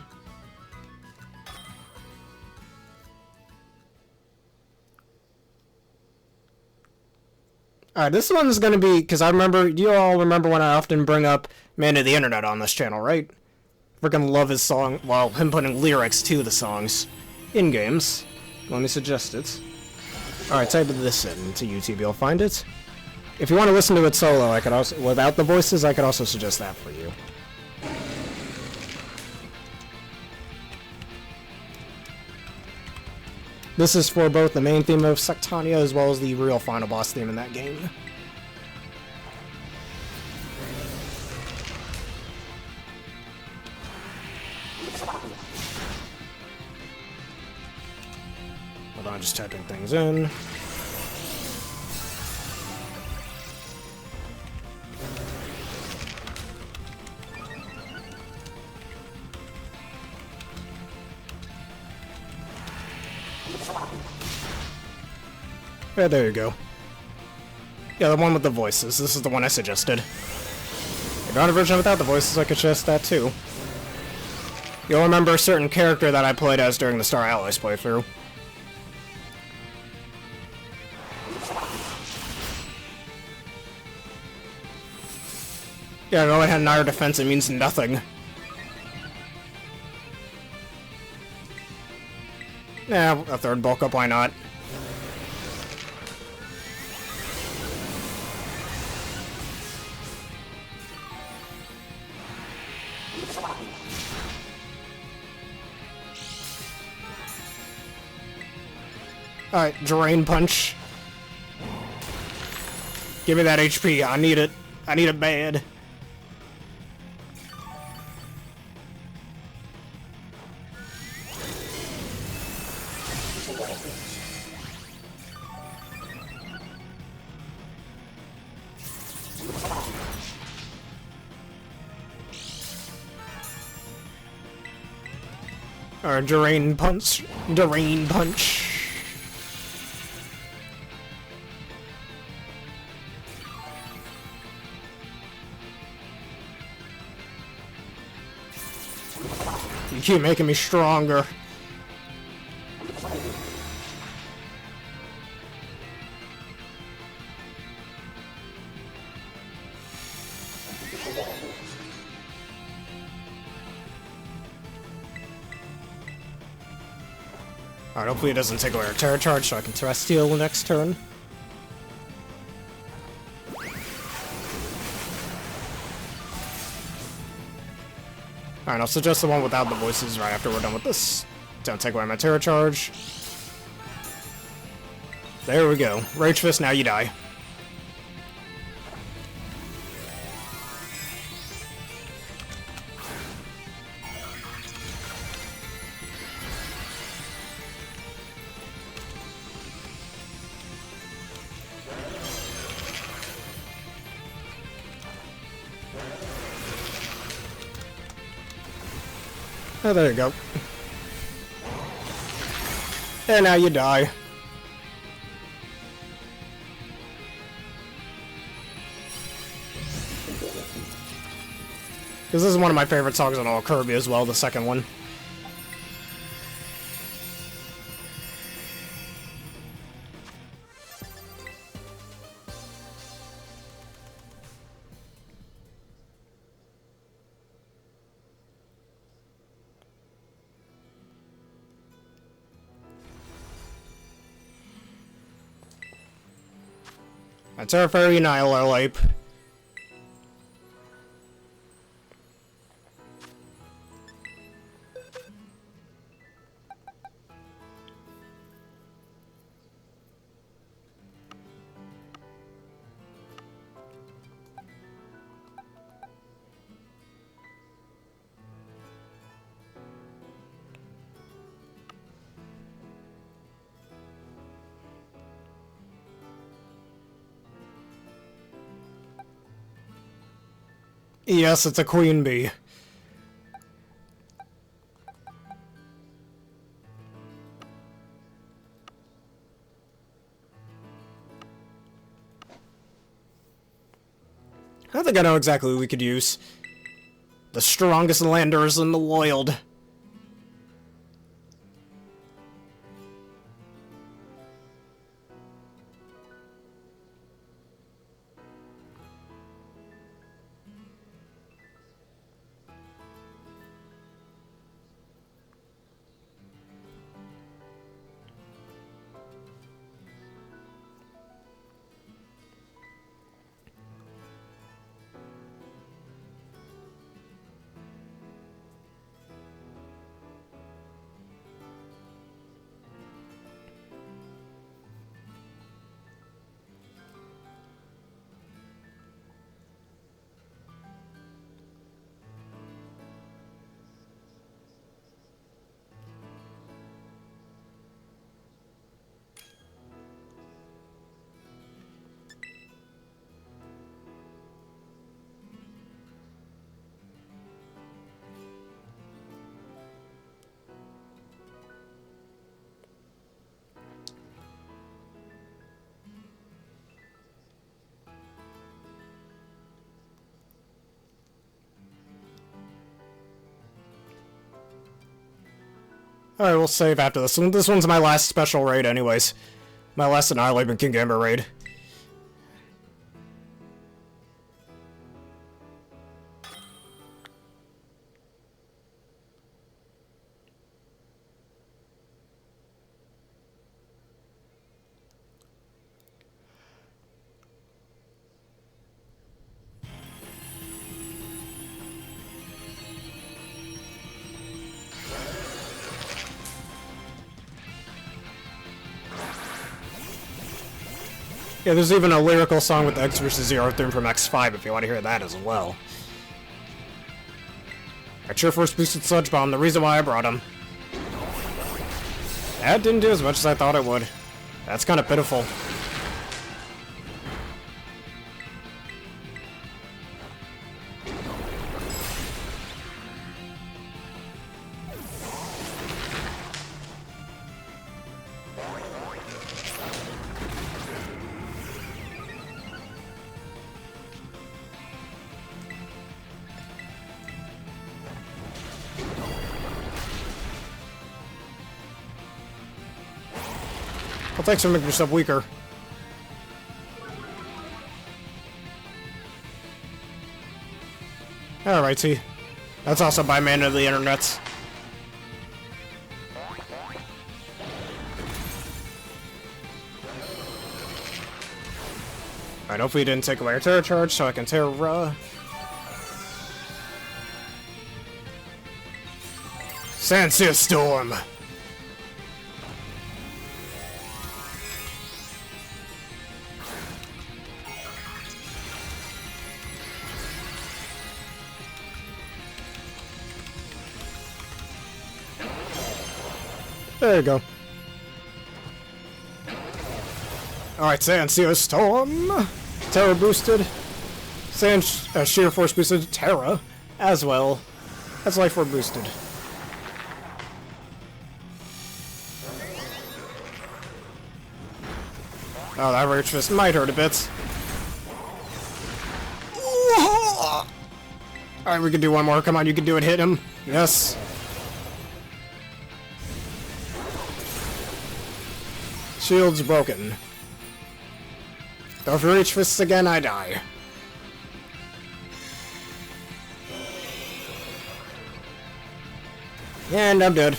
A: Alright, this one's gonna be, because I remember, you all remember when I often bring up Man of the Internet on this channel, right? Freaking love his song, well, him putting lyrics to the songs in games. Let me suggest it. Alright, type this into YouTube, you'll find it. If you want to listen to it solo, I could also, without the voices, I could also suggest that for you. This is for both the main theme of Sectania as well as the real final boss theme in that game. Hold on, just typing things in. Yeah, there you go. Yeah, the one with the voices. This is the one I suggested. If you want a version without the voices, I could suggest that too. You'll remember a certain character that I played as during the Star Allies playthrough. Yeah, no, it had an higher defense, it means nothing. Yeah, a third bulk up, why not? Alright, Drain Punch. Give me that HP, I need it. I need it bad. Or Drain Punch. Drain Punch. You keep making me stronger. Alright, hopefully it doesn't take away our Terra Charge so I can Terrestrial next turn. Alright, I'll suggest the one without the voices right after we're done with this. Don't take away my Terra Charge. There we go. Rage Fist, now you die. Oh, there you go. And now you die. Because this is one of my favorite songs on all Kirby as well, the second one. That's our fairy Annilhape. Yes, it's a queen bee. I think I know exactly who we could use. The strongest landers in the world. Alright, we'll save after this one. This one's my last special raid anyways. My last Annilhape and Kingambit raid. Yeah, there's even a lyrical song with the X vs. Zero theme from X5 if you want to hear that as well. A Cheer Force boosted Sludge Bomb, the reason why I brought him. That didn't do as much as I thought it would. That's kind of pitiful. Well, thanks for making yourself weaker. Alright, see. That's also by man of the internets. Alright, hopefully you didn't take away our Terra Charge, so I can Terra... Sansia Storm! There you go. Alright, Sansia Storm! Terra boosted. Sheer Force boosted Terra as well as Life Orb boosted. Oh, that Rage Fist might hurt a bit. Alright, we can do one more. Come on, you can do it. Hit him. Yes. Shield's broken. Go for Rage Fists again, I die. And I'm dead.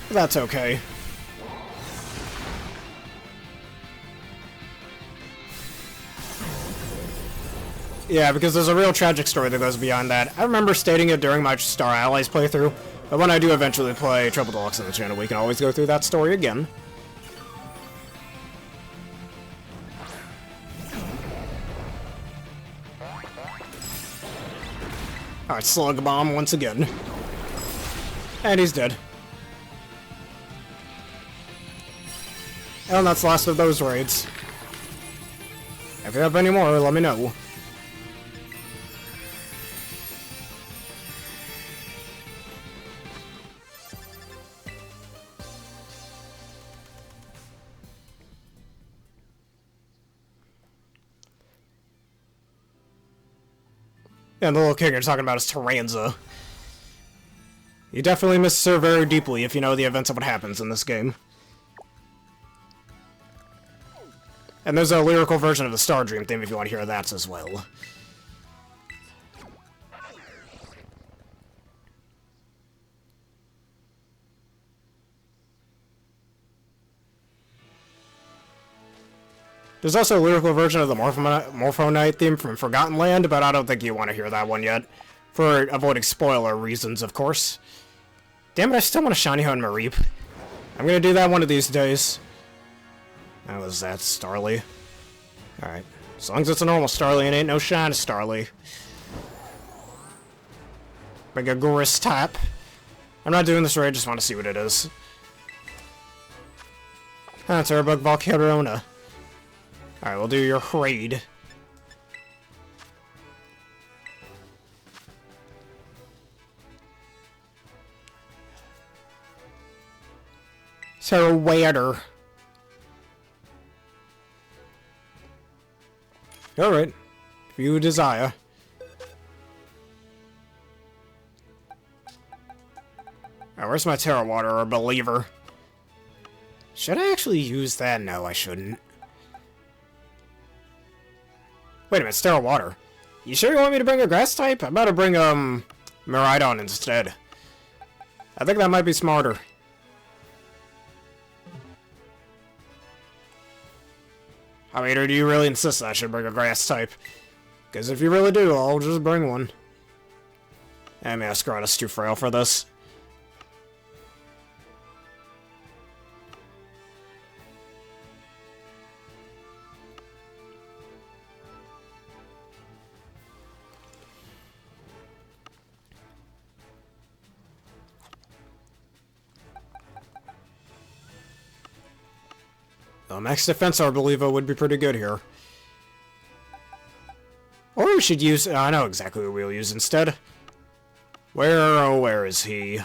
A: That's okay. Yeah, because there's a real tragic story that goes beyond that. I remember stating it during my Star Allies playthrough, but when I do eventually play Triple Deluxe on the channel, we can always go through that story again. Alright, Slug Bomb once again. And he's dead. And that's the last of those raids. If you have any more, let me know. And the little kid you're talking about is Taranza. You definitely miss her very deeply if you know the events of what happens in this game. And there's a lyrical version of the Star Dream theme if you want to hear that as well. There's also a lyrical version of the Morpho Knight theme from Forgotten Land, but I don't think you want to hear that one yet. For avoiding spoiler reasons, of course. Damn it, I still want a shiny on Mareep. I'm gonna do that one of these days. How was that, Starly? Alright. As long as it's a normal Starly, it ain't no shiny Starly. Bring a Goris tap. I'm not doing this raid, I just want to see what it is. Ah, Terbug Volcarona. Alright, we'll do your raid. Tera Raid. Alright. If you desire. Alright, where's my Tera Water or Believer? Should I actually use that? No, I shouldn't. Wait a minute, Tera Water. You sure you want me to bring a grass type? I'm about to bring, Miraidon instead. I think that might be smarter. I mean, or do you really insist that I should bring a grass type? Because if you really do, I'll just bring one. I mean, Ascaratus too frail for this. Max defense, I believe, would be pretty good here. Or we should use... I know exactly what we'll use instead. Where is he?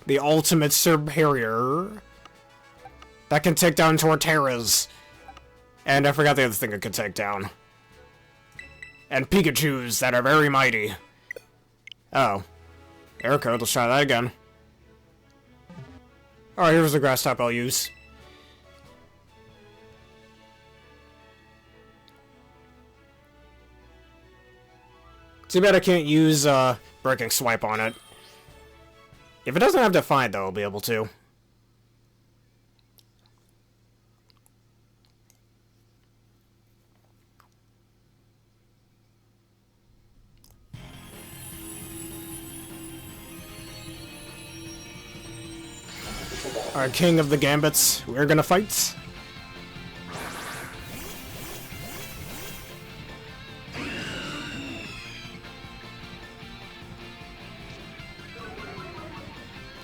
A: The ultimate superior. That can take down Torterras. And I forgot the other thing it could take down. And Pikachus that are very mighty. Oh. Air code, let's try that again. Alright, here's the grass type I'll use. Too bad I can't use, Breaking Swipe on it. If it doesn't have Defiant, though, I'll be able to. Our king of the Gambits, we're gonna fight.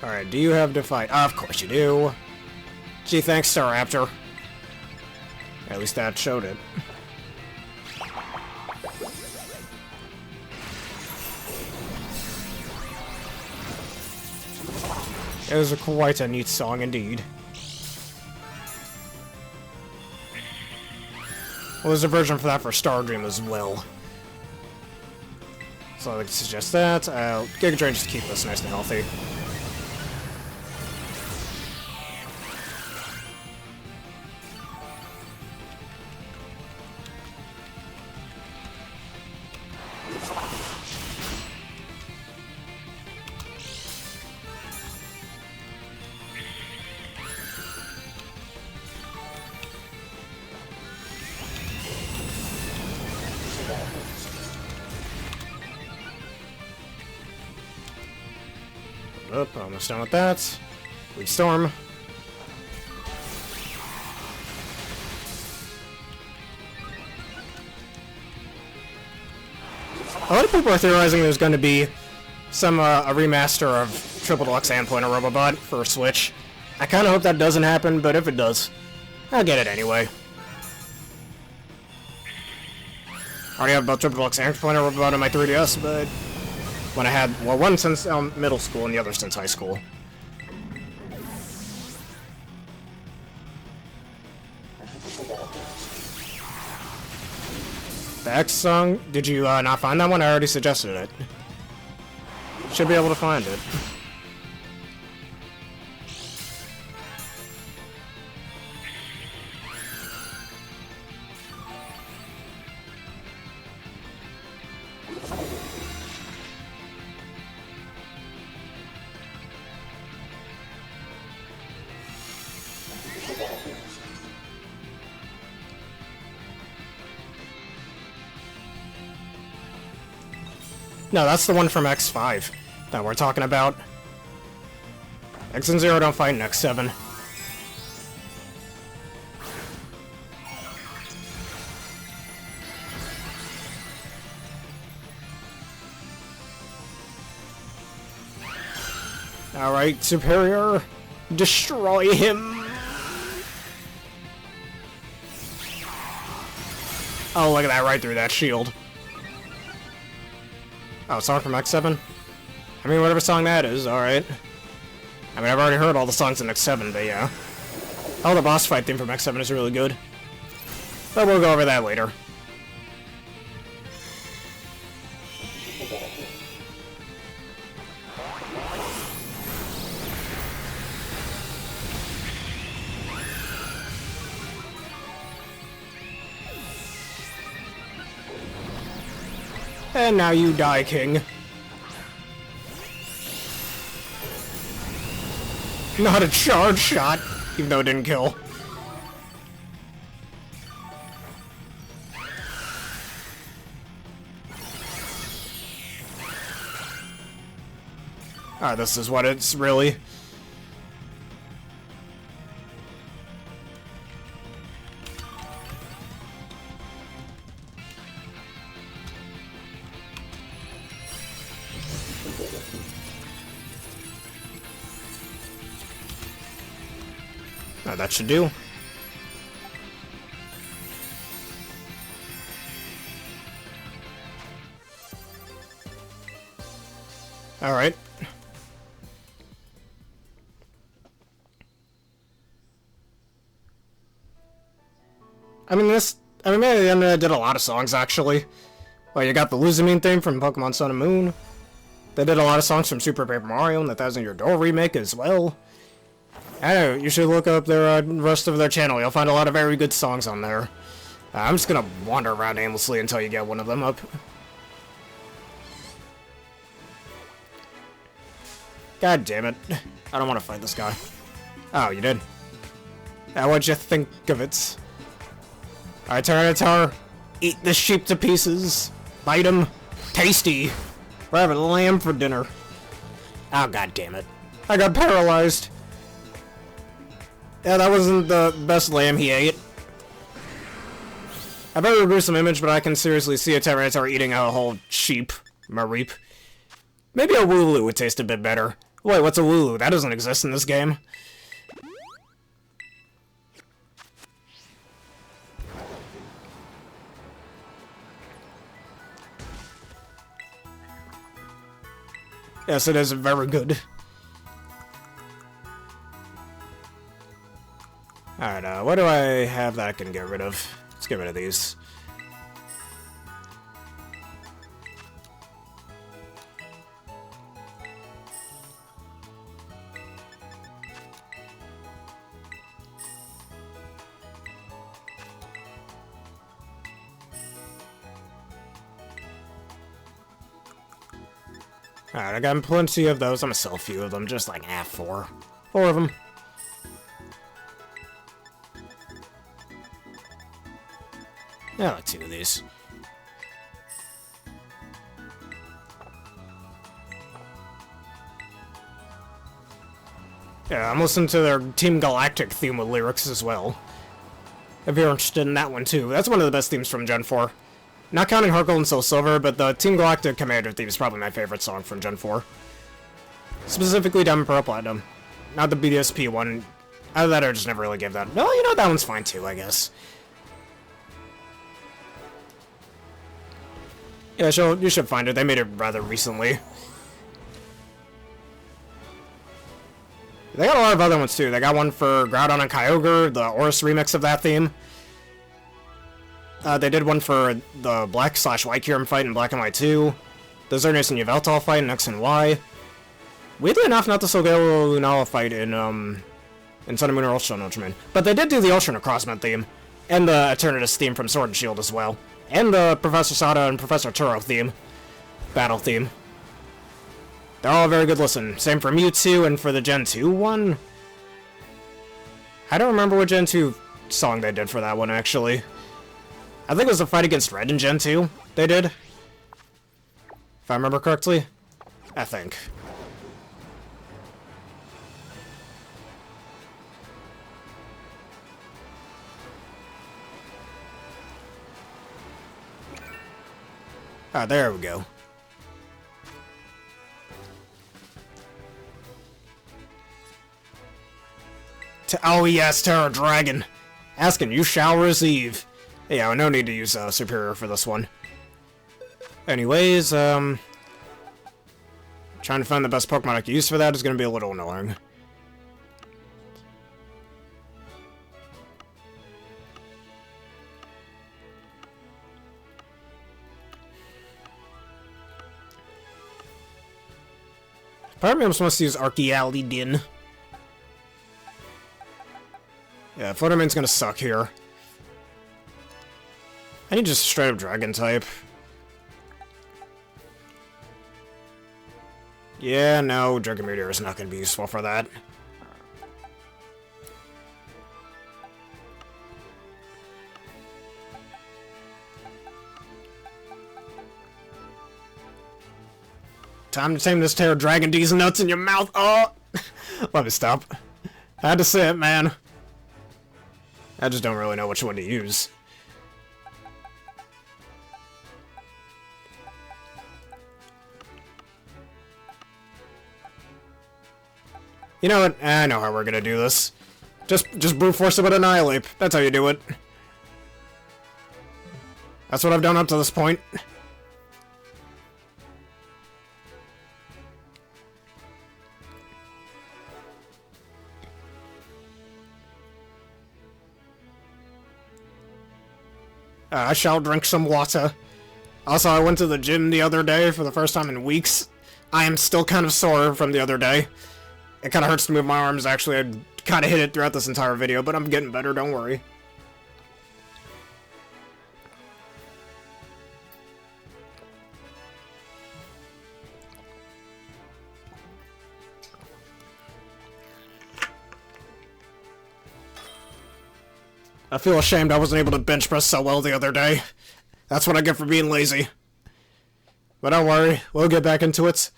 A: Alright, do you have Defiant? Of course you do. Gee, thanks, Staraptor. At least that showed it. It was quite a neat song indeed. Well, there's a version for that for Stardream as well. So I would suggest that. Giga Drain, just keep us nice and healthy. Up, almost done with that. Weak Storm. A lot of people are theorizing there's going to be some a remaster of Triple Deluxe and Pointer Robobot for Switch. I kind of hope that doesn't happen, but if it does, I'll get it anyway. I already have both Triple Deluxe and Pointer Robobot on my 3DS, but when I had, well, one since middle school and the other since high school. The X song, did you not find that one? I already suggested it. Should be able to find it. No, that's the one from X5 that we're talking about. X and Zero don't fight in X7. Alright, Superior. Destroy him! Oh, look at that, right through that shield. Oh, song from X7? I mean, whatever song that is, alright. I mean, I've already heard all the songs in X7, but yeah. Oh, the boss fight theme from X7 is really good. But we'll go over that later. And now you die, King. Not a charge shot, even though it didn't kill. Alright, this is what it's really. That should do. Alright. Maybe the internet did a lot of songs, actually. Well, you got the Luzamine theme from Pokemon Sun and Moon. They did a lot of songs from Super Paper Mario and the 1000 Year Door remake as well. I don't know, you should look up their rest of their channel. You'll find a lot of very good songs on there. I'm just gonna wander around aimlessly until you get one of them up. God damn it. I don't want to fight this guy. Oh, you did? Now what'd you think of it? Alright, Tyranitar, eat this sheep to pieces. Bite him. Tasty. We're having lamb for dinner. Oh, god damn it. I got paralyzed. Yeah, that wasn't the best lamb he ate. I better remove some image, but I can seriously see a Tyranitar eating a whole sheep. Mareep. Maybe a Wooloo would taste a bit better. Wait, what's a Wooloo? That doesn't exist in this game. Yes, it is very good. Alright, what do I have that I can get rid of? Let's get rid of these. Alright, I got plenty of those. I'm gonna sell a few of them, just like, four. Four of them. Yeah, like 2 of these. Yeah, I'm listening to their Team Galactic theme with lyrics as well. If you're interested in that one too. That's one of the best themes from Gen 4. Not counting Heart Gold and Soul Silver, but the Team Galactic Commander theme is probably my favorite song from Gen 4. Specifically Diamond Pearl Platinum. Not the BDSP one. Either that or just never really gave that. Well, you know, that one's fine too, I guess. Yeah, you should find it. They made it rather recently. They got a lot of other ones too. They got one for Groudon and Kyogre, the Oris remix of that theme. They did one for the Black/White Kyurem fight in Black and White 2. The Xerneas and Yveltal fight in X and Y. Weirdly enough, not the Solgaleo Lunala fight in Sun and Moon or Ultra Ultraman. But they did do the Ultra Necrozma theme. And the Eternatus theme from Sword and Shield as well. And the Professor Sada and Professor Turo theme. Battle theme. They're all very good listen. Same for Mewtwo and for the Gen 2 one. I don't remember what Gen 2 song they did for that one, actually. I think it was the fight against Red in Gen 2 they did. If I remember correctly. I think. Ah, there we go. Oh yes, Tera Dragon. Asking you shall receive. Yeah, no need to use Superior for this one. Anyways, trying to find the best Pokemon I can use for that is going to be a little annoying. Part of me almost wants to use Archaealidin. Yeah, Fluttermane's gonna suck here. I need just straight up Dragon type. Yeah, no, Dragon Meteor is not gonna be useful for that. Time to tame this Tera Dragon, D's nuts in your mouth. Oh! Let me stop. I had to say it, man. I just don't really know which one to use. You know what? I know how we're gonna do this. Just brute force it with Annihilate. That's how you do it. That's what I've done up to this point. I shall drink some water. Also, I went to the gym the other day for the first time in weeks. I am still kind of sore from the other day. It kind of hurts to move my arms, actually. I kind of hit it throughout this entire video, but I'm getting better, don't worry. I feel ashamed I wasn't able to bench press so well the other day. That's what I get for being lazy. But don't worry, we'll get back into it.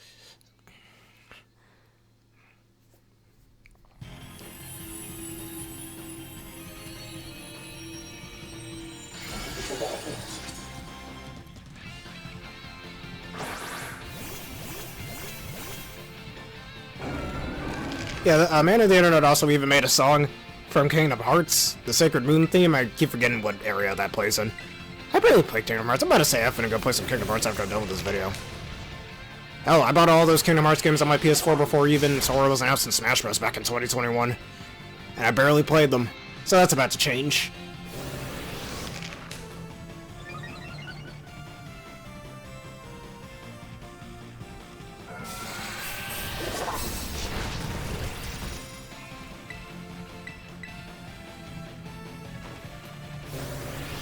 A: Yeah, Man of the Internet also even made a song from Kingdom Hearts, the Sacred Moon theme. I keep forgetting what area that plays in. I barely play Kingdom Hearts. I'm about to say I'm gonna go play some Kingdom Hearts after I'm done with this video. Hell, I bought all those Kingdom Hearts games on my PS4 before even Sora was announced in Smash Bros. Back in 2021. And I barely played them. So that's about to change.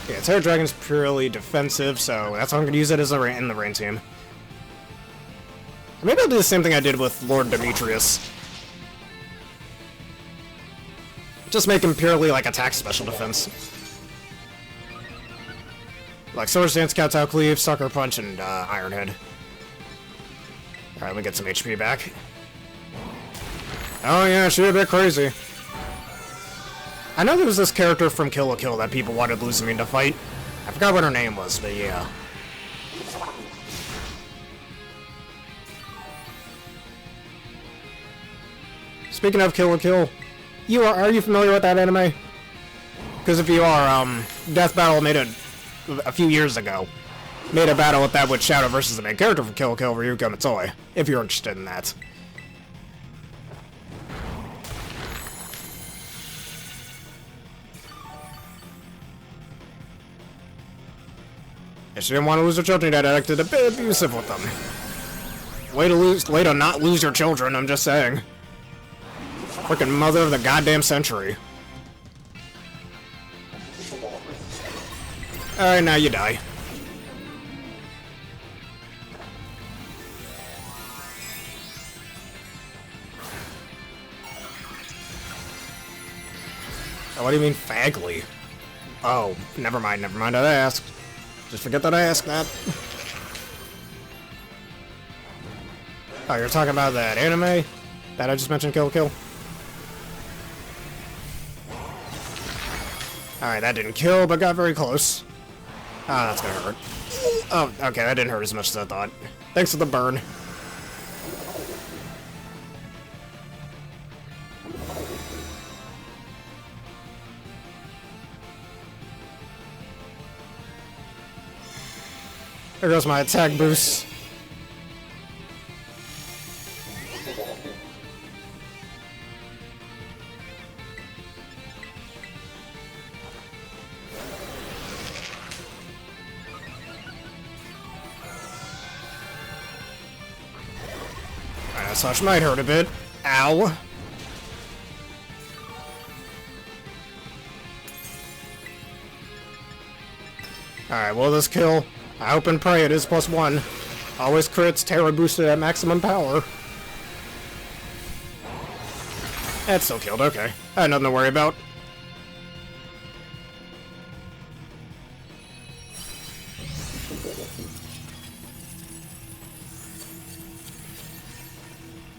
A: Yeah, Tera Dragon's purely defensive, so that's why I'm gonna use it as in the rain team. Maybe I'll do the same thing I did with Lord Demetrius. Just make him purely like attack special defense. Like Swords Dance, Kowtow Cleave, Sucker Punch, and Iron Head. Alright, let me get some HP back. Oh yeah, she a bit crazy. I know there was this character from Kill la Kill that people wanted Luzamine to fight. I forgot what her name was, but yeah. Speaking of Kill la Kill, are you familiar with that anime? Because if you are, Death Battle made it a few years ago. Made a battle with that with Shadow versus the main character from Kill la Kill, Ryuko Mitsui, if you're interested in that. Yeah, she didn't want to lose her children, that acted a bit abusive with them. Way to not lose your children, I'm just saying. Freaking mother of the goddamn century. Alright, now you die. Oh, what do you mean, fagly? Oh, never mind, I asked. Just forget that I asked that. Oh, you're talking about that anime that I just mentioned, Kill la Kill? Alright, that didn't kill, but got very close. Ah, that's gonna hurt. Oh, okay, that didn't hurt as much as I thought. Thanks for the burn. There goes my attack boost. Alright, Slash might hurt a bit. Ow. Alright, will this kill? I hope and pray it is +1. Always crits, Tera boosted at maximum power. That still killed, okay. I had nothing to worry about.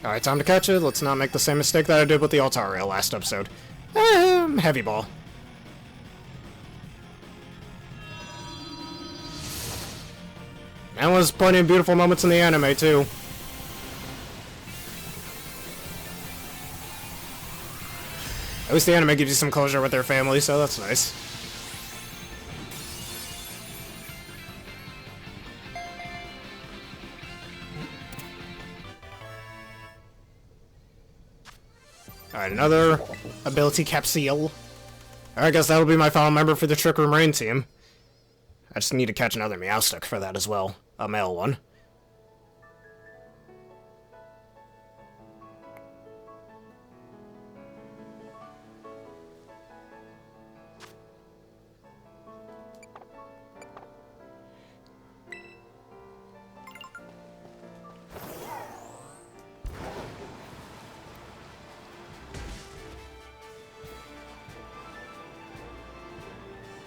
A: Alright, time to catch it. Let's not make the same mistake that I did with the Altaria last episode. Heavy ball. And was plenty of beautiful moments in the anime, too. At least the anime gives you some closure with their family, so that's nice. Alright, another ability capsule. I guess that'll be my final member for the Trick Room Rain team. I just need to catch another Meowstic for that as well. A male one.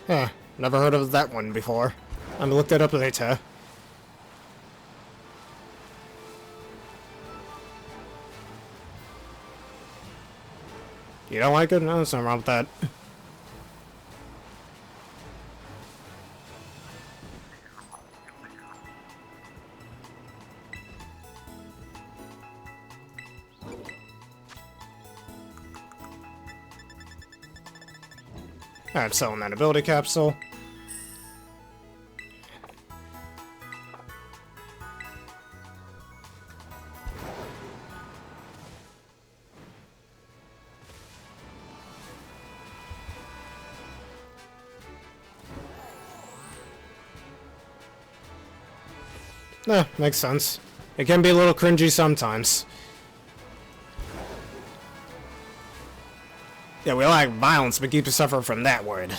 A: Huh, never heard of that one before. I'm gonna look that up later. You don't like it? No, there's nothing wrong with that. Alright, selling that ability capsule. Makes sense. It can be a little cringy sometimes. Yeah, we like violence, but keep you suffering from that word.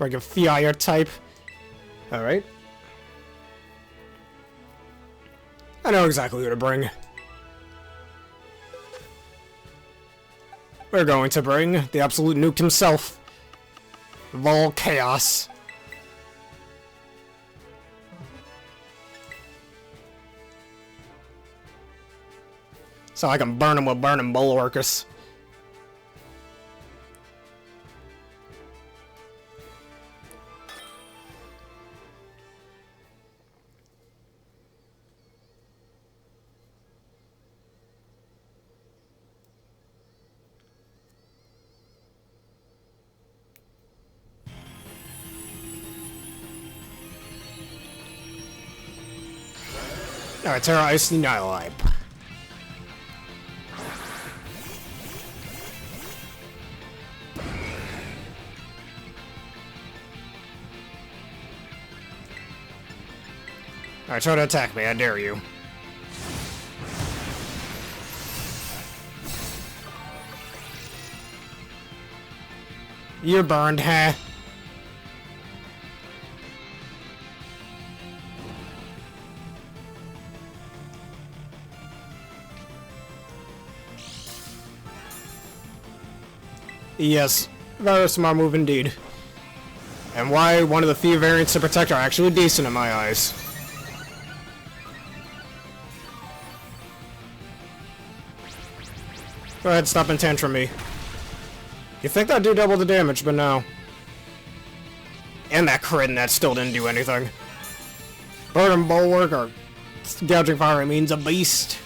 A: Like a fire type. Alright. I know exactly who to bring. We're going to bring the absolute nuke himself. Vol Chaos. So I can burn him with burning bulwarkers. Alright, Tera Ice Annilhape. Alright, try to attack me, I dare you. You're burned, huh? Yes, very smart move indeed. And why one of the few variants to protect are actually decent in my eyes. Go ahead, stop and tantrum me. You think that'd do double the damage, but no. And that crit, and that still didn't do anything. Burn and Bulwark or Gouging Fire means a beast.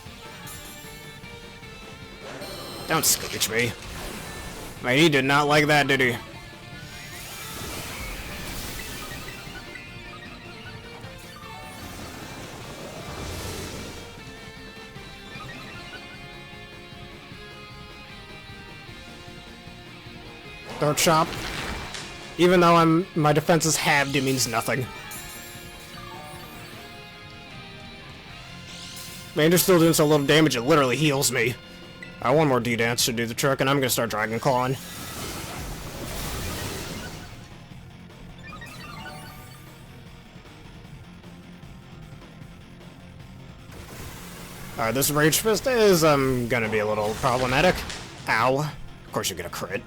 A: Don't screech me. Man, he did not like that, did he? Throat Chop. Even though my defense is halved, it means nothing. Man, you're still doing so little damage, it literally heals me. One more D-Dance should do the trick, and I'm gonna start Dragon Clawing. Alright, this Rage Fist is, gonna be a little problematic. Ow. Of course you get a crit.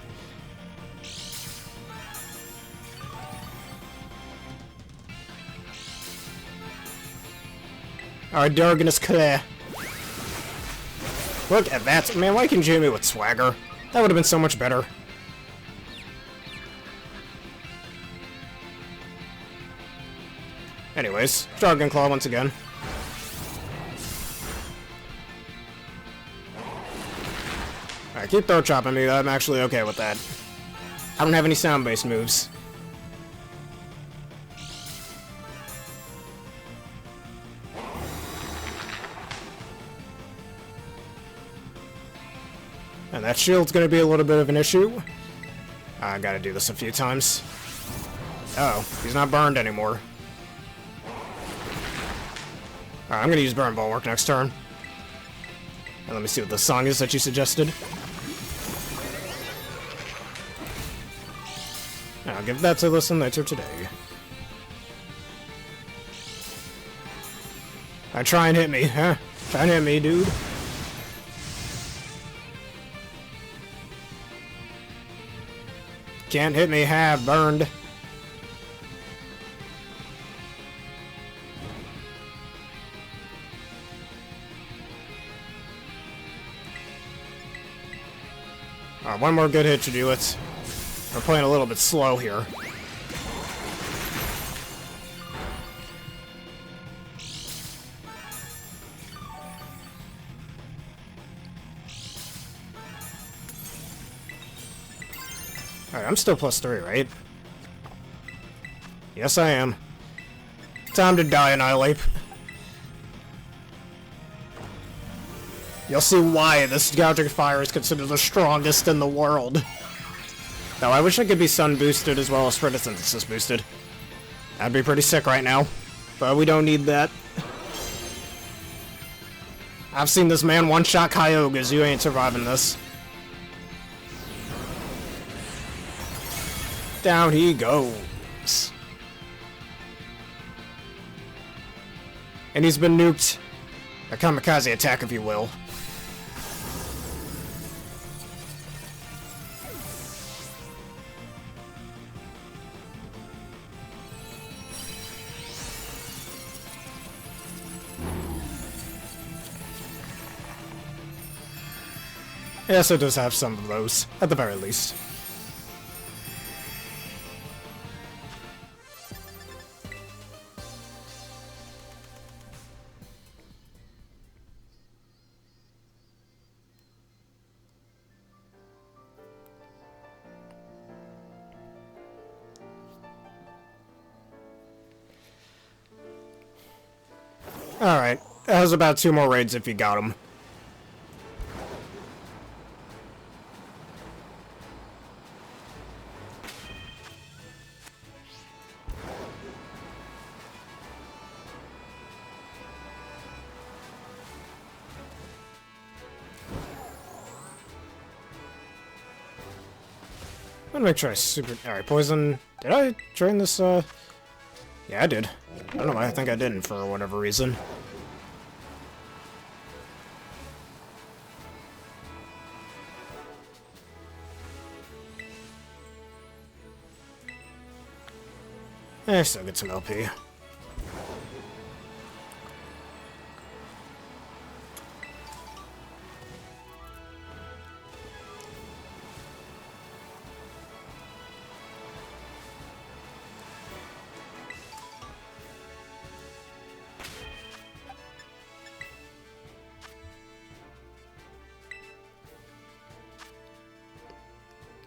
A: Alright, Durgan is clear. Look at that. Man, why can't you hit me with swagger? That would have been so much better. Anyways, Dragon Claw once again. Alright, keep throat chopping me. I'm actually okay with that. I don't have any sound-based moves. And that shield's gonna be a little bit of an issue. I gotta do this a few times. Oh, he's not burned anymore. Alright, I'm gonna use Burn Bulwark next turn. And let me see what the song is that you suggested. I'll give that to listen later today. Try and hit me, huh? Try and hit me, dude. Can't hit me, have burned. Alright, one more good hit to do it. We're playing a little bit slow here. Alright, I'm still +3, right? Yes, I am. Time to die, Annilhape. You'll see why this Gouging Fire is considered the strongest in the world. Now, I wish I could be Sun boosted as well as Photosynthesis boosted. That'd be pretty sick right now. But we don't need that. I've seen this man one-shot Kyogres. You ain't surviving this. Down he go. And he's been nuked. A kamikaze attack, if you will. Yes, it does have some of those, at the very least. Alright, that has about 2 more raids if you got them. I'm gonna make sure I super... Alright, poison... Did I train this, Yeah, I did. I don't know why I think I didn't, for whatever reason. I still get some LP.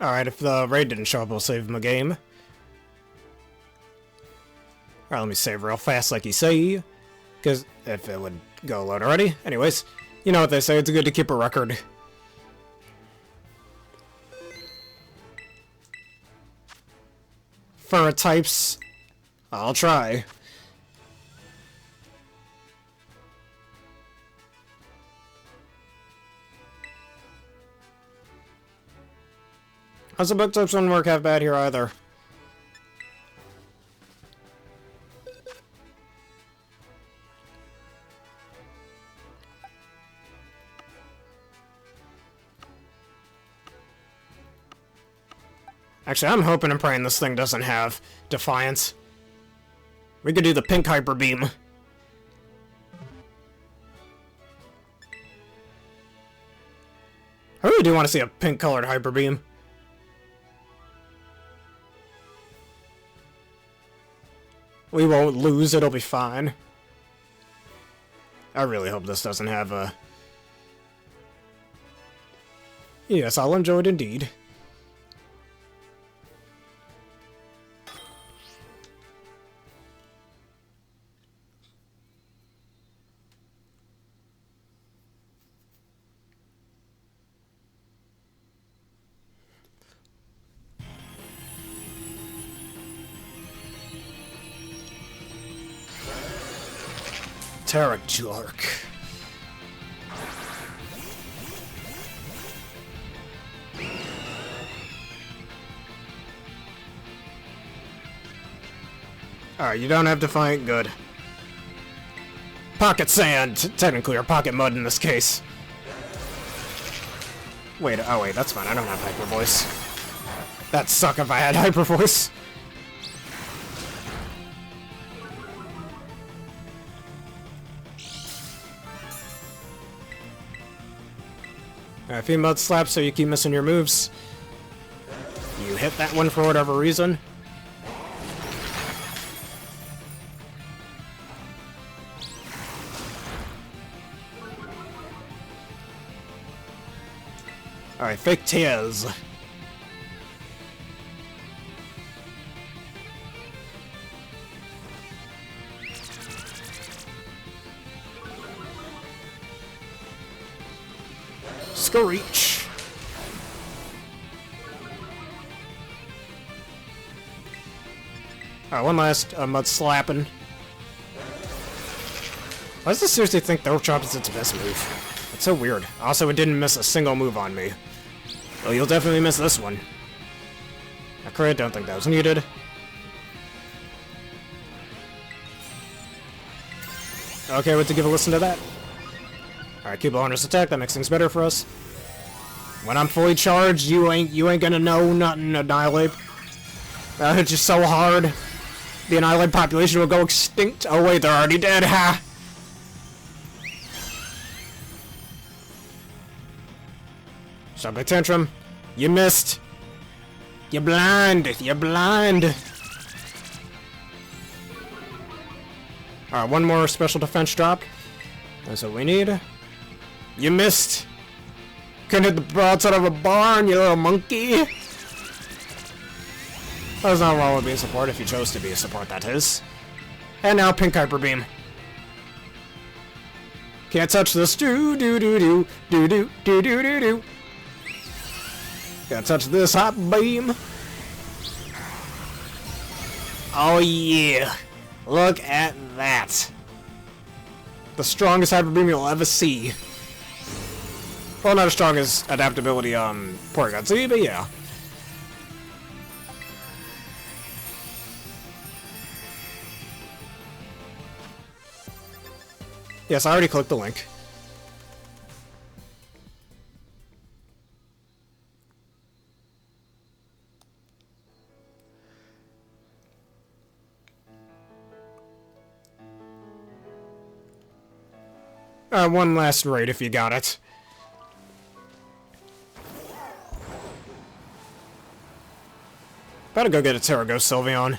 A: Alright, if the raid didn't show up, I'll save my game. Alright, let me save real fast like you say. Because if it would go load already. Anyways, you know what they say, it's good to keep a record. For types, I'll try. Also, book types wouldn't work half bad here either. Actually, I'm hoping and praying this thing doesn't have Defiance. We could do the pink Hyper Beam. I really do want to see a pink-colored Hyper Beam. We won't lose, it'll be fine. I really hope this doesn't have a... Yes, I'll enjoy it indeed. Tera Raid. Alright, you don't have Defiant, good. Pocket Sand, technically, or Pocket Mud in this case. Wait, oh wait, that's fine, I don't have Hyper Voice. That'd suck if I had Hyper Voice. Alright, if you Mud Slap so you keep missing your moves. You hit that one for whatever reason. Alright, Fake Tears. Screech. Alright, one last Mud Slapping. Why does this seriously think Throat Chop is its best move? It's so weird. Also, it didn't miss a single move on me. Well, you'll definitely miss this one. I don't think that was needed. Okay, what to give a listen to that? Alright, keep Hunter's attack, that makes things better for us. When I'm fully charged, you ain't gonna know nothing, Annilhape. That hits you so hard. The Annilhape population will go extinct. Oh wait, they're already dead, ha! Subject Tantrum. You missed. You're blind. You're blind. Alright, one more special defense drop. That's what we need. You missed. Couldn't hit the broadside of a barn, you little monkey. There's nothing wrong with being support if you chose to be a support, that is. And now Pink Hyper Beam. Can't touch this. Do do do do do do do do do do. Gotta touch this hot beam. Oh yeah. Look at that. The strongest Hyper Beam you'll ever see. Well, not as strong as adaptability Porygon Z, but yeah. Yes, I already clicked the link. One last raid if you got it. Better go get a Tera Ghost Sylveon.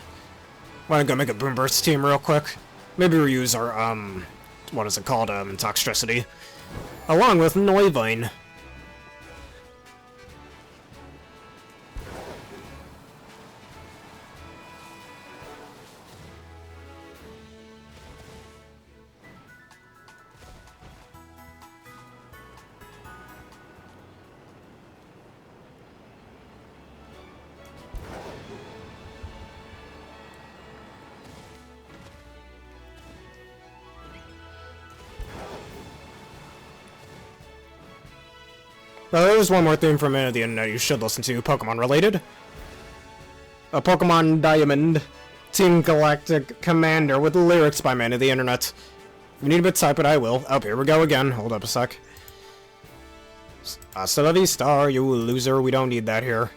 A: Wanna go make a Boom Burst team real quick? Maybe reuse our, what is it called, Toxtricity. Along with Noivine. Well, there's one more theme from the internet you should listen to, Pokemon related. A Pokemon Diamond, Team Galactic Commander with lyrics by man of the internet. If you need a bit type it, I will. Oh, here we go again. Hold up a sec. Hasta la vista, you loser. We don't need that here.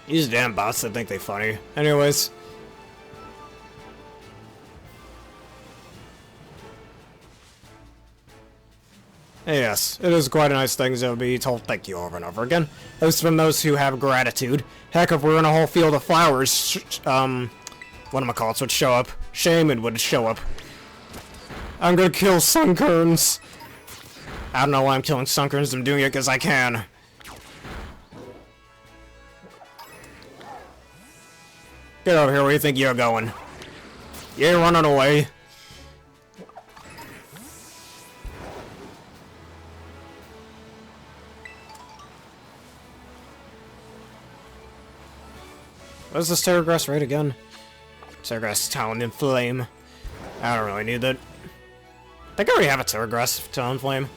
A: These damn bots that think they funny. Anyways. Yes, it is quite a nice thing to be told thank you over and over again. At least from those who have gratitude. Heck, if we're in a whole field of flowers, whatchamacallits would show up. Shaman would show up. I'm gonna kill Sunkerns. I don't know why I'm killing Sunkerns, I'm doing it because I can. Get over here, where do you think you're going? You ain't running away. What is this Tera Raid again? Tera Talon and Flame. I don't really need that. I think I already have a Tera Talon Flame.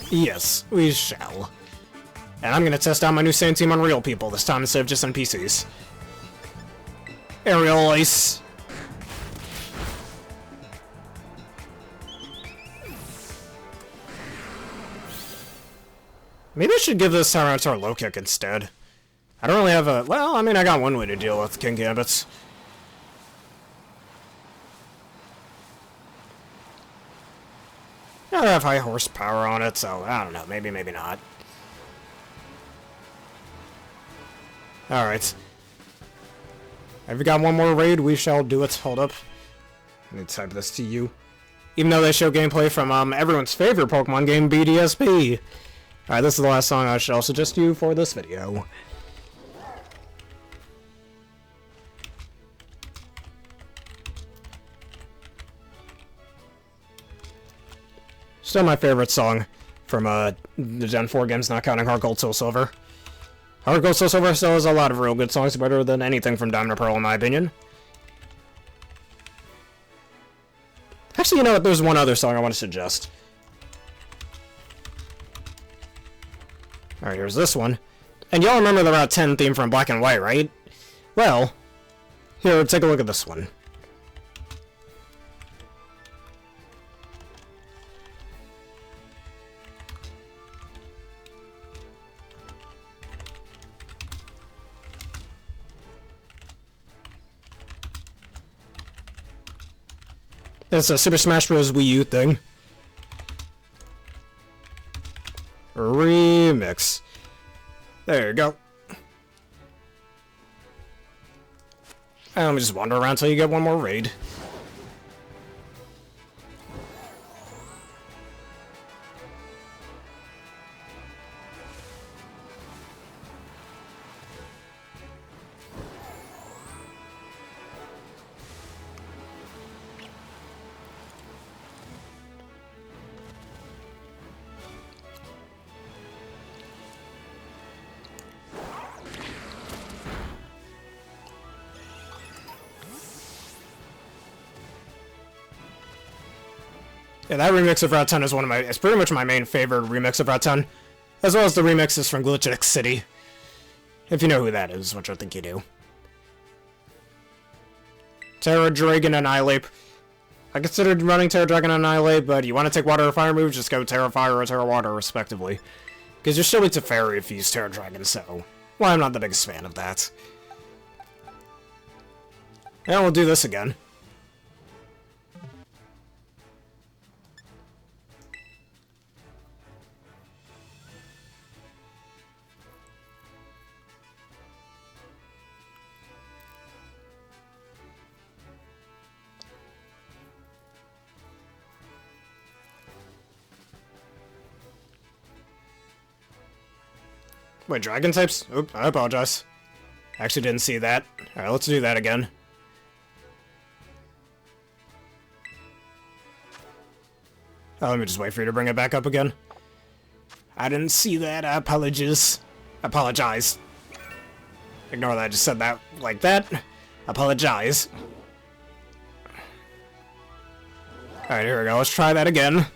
A: Yes, we shall. And I'm gonna test out my new Sand Team on real people this time instead of just NPCs. Aerial Ice. Maybe I should give this Tyranitar low kick instead. I don't really have a... Well, I mean, I got one way to deal with Kingambits. I have high horsepower on it, so I don't know. Maybe, maybe not. Alright. Have we got one more raid? We shall do it. Hold up. Let me type this to you. Even though they show gameplay from everyone's favorite Pokemon game, BDSP. Alright, this is the last song I shall suggest to you for this video. Still my favorite song from the Gen 4 games, not counting Heart Gold, Soul Silver. Heart Gold, Soul Silver still has a lot of real good songs, better than anything from Diamond and Pearl in my opinion. Actually, you know what? There's one other song I want to suggest. Alright, here's this one. And y'all remember the Route 10 theme from Black and White, right? Well, here, take a look at this one. It's a Super Smash Bros. Wii U thing. Remix. There you go. And let me just wander around until you get one more raid. Yeah, that remix of Route 10 is it's pretty much my main favorite remix of Route 10, as well as the remixes from Glitch City. If you know who that is, which I think you do. Tera Dragon and Annilhape. I considered running Tera Dragon and Annilhape, but you want to take Water or Fire moves, just go Tera Fire or Tera Water, respectively. Because you're still a Teferi if you use Tera Dragon, so... well, I'm not the biggest fan of that. And we'll do this again. Wait, dragon types? Oop, I apologize. Actually didn't see that. Alright, let's do that again. Oh, let me just wait for you to bring it back up again. I didn't see that. I apologize. Apologize. Ignore that. I just said that like that. Apologize. Alright, here we go. Let's try that again.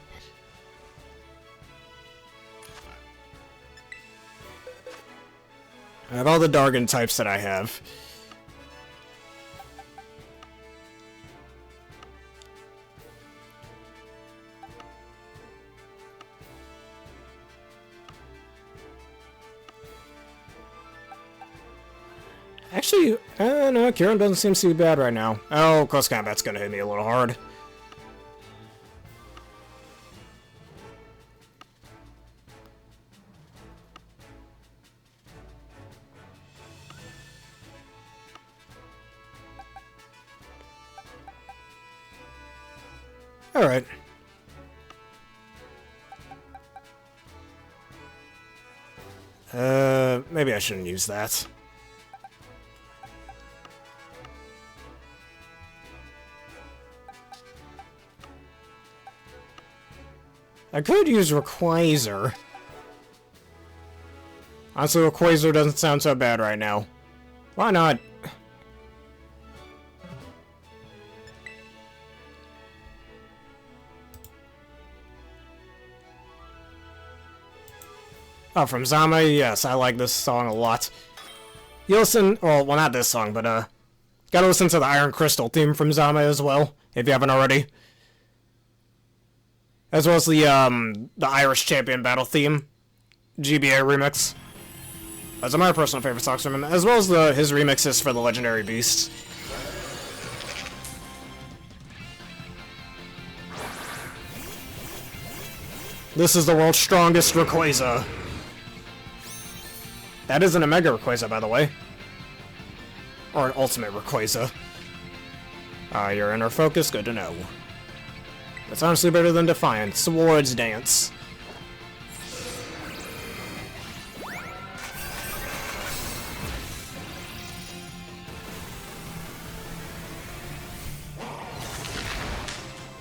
A: I have all the Dargon types that I have. Actually, no, Kieran doesn't seem too bad right now. Oh, close combat's gonna hit me a little hard. Alright. Maybe I shouldn't use that. I could use Rayquaza. Honestly, Rayquaza doesn't sound so bad right now. Why not? Oh, from Zama? Yes, I like this song a lot. You listen, well, not this song, but, gotta listen to the Iron Crystal theme from Zama as well, if you haven't already. As well as the Irish Champion Battle theme, GBA remix. Those are my personal favorite songs from him, as well as his remixes for the Legendary Beasts. This is the world's strongest Rayquaza. That isn't a Mega Rayquaza, by the way. Or an Ultimate Rayquaza. You're inner focus, good to know. That's honestly better than Defiant. Swords Dance.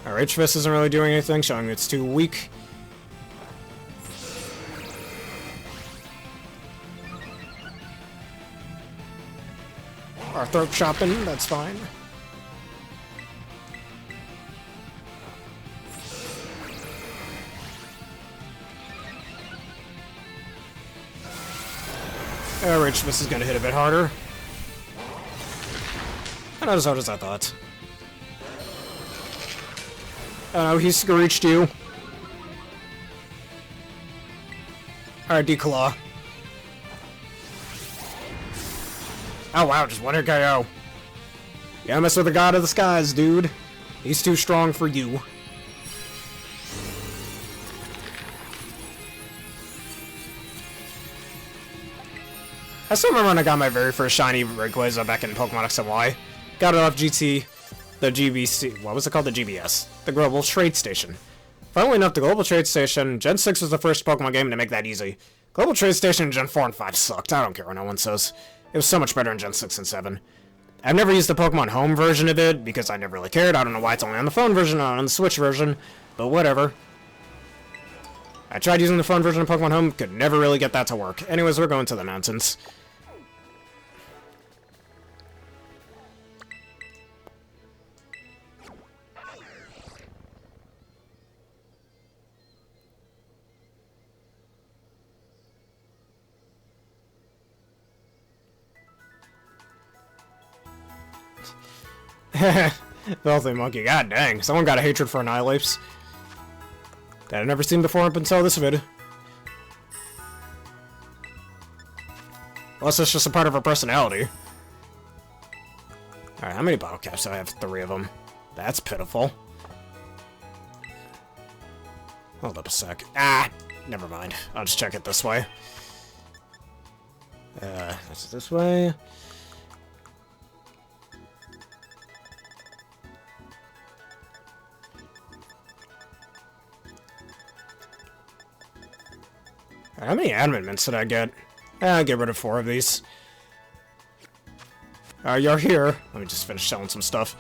A: Alright, H-Fist isn't really doing anything, showing it's too weak. Our throat chopping, that's fine. Rage Fist is gonna hit a bit harder. Not as hard as I thought. Oh, he screeched you. Alright, Declaw. Oh wow, just one hit KO. Yeah, mess with the god of the skies, dude. He's too strong for you. I still remember when I got my very first shiny Rayquaza back in Pokemon X and Y. Got it off GT, the GBC, what was it called? The GBS. The Global Trade Station. Funnily enough, the Global Trade Station, Gen 6 was the first Pokemon game to make that easy. Global Trade Station in Gen 4 and 5 sucked. I don't care what no one says. It was so much better in Gen 6 and 7. I've never used the Pokemon Home version of it, because I never really cared. I don't know why it's only on the phone version, not on the Switch version, but whatever. I tried using the phone version of Pokemon Home, could never really get that to work. Anyways, we're going to the mountains. Filthy monkey, god dang. Someone got a hatred for Annihilapes that I've never seen before up until this vid. Unless it's just a part of her personality. Alright, how many bottle caps do I have? 3 of them. That's pitiful. Hold up a sec. Ah! Never mind. I'll just check it this way. That's this way. How many admin mints did I get? I'll get rid of 4 of these. You're here. Let me just finish selling some stuff.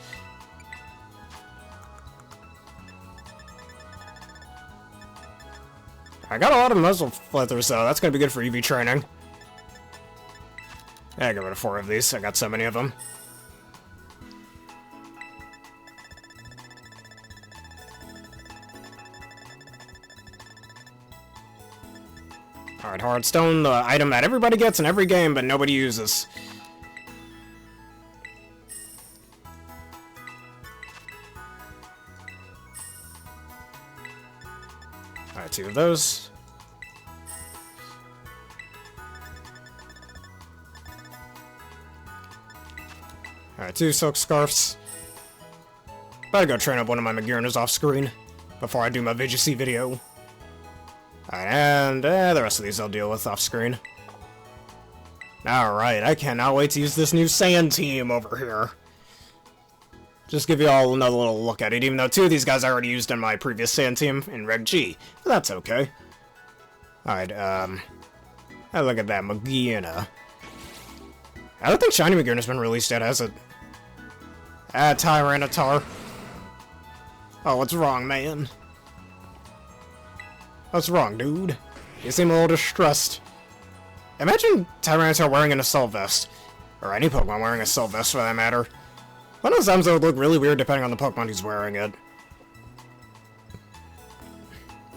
A: I got a lot of muzzle flitters though. That's gonna be good for EV training. Yeah, I got rid of 4 of these. I got so many of them. Alright, Hardstone, the item that everybody gets in every game, but nobody uses. Alright, 2 of those. Alright, 2 silk scarfs. Better go train up one of my Magirinas off screen before I do my VGC video. Alright, and the rest of these I'll deal with off screen. Alright, I cannot wait to use this new sand team over here. Just give you all another little look at it, even though 2 of these guys I already used in my previous sand team in Reg G. But that's okay. Alright, look at that, Magirina. I don't think Shiny Magirina's been released yet, has it? Tyranitar. Oh, what's wrong, man? What's wrong, dude? You seem a little distressed. Imagine Tyranitar wearing an assault vest. Or any Pokemon wearing an assault vest, for that matter. One of those times it would look really weird depending on the Pokemon who's wearing it.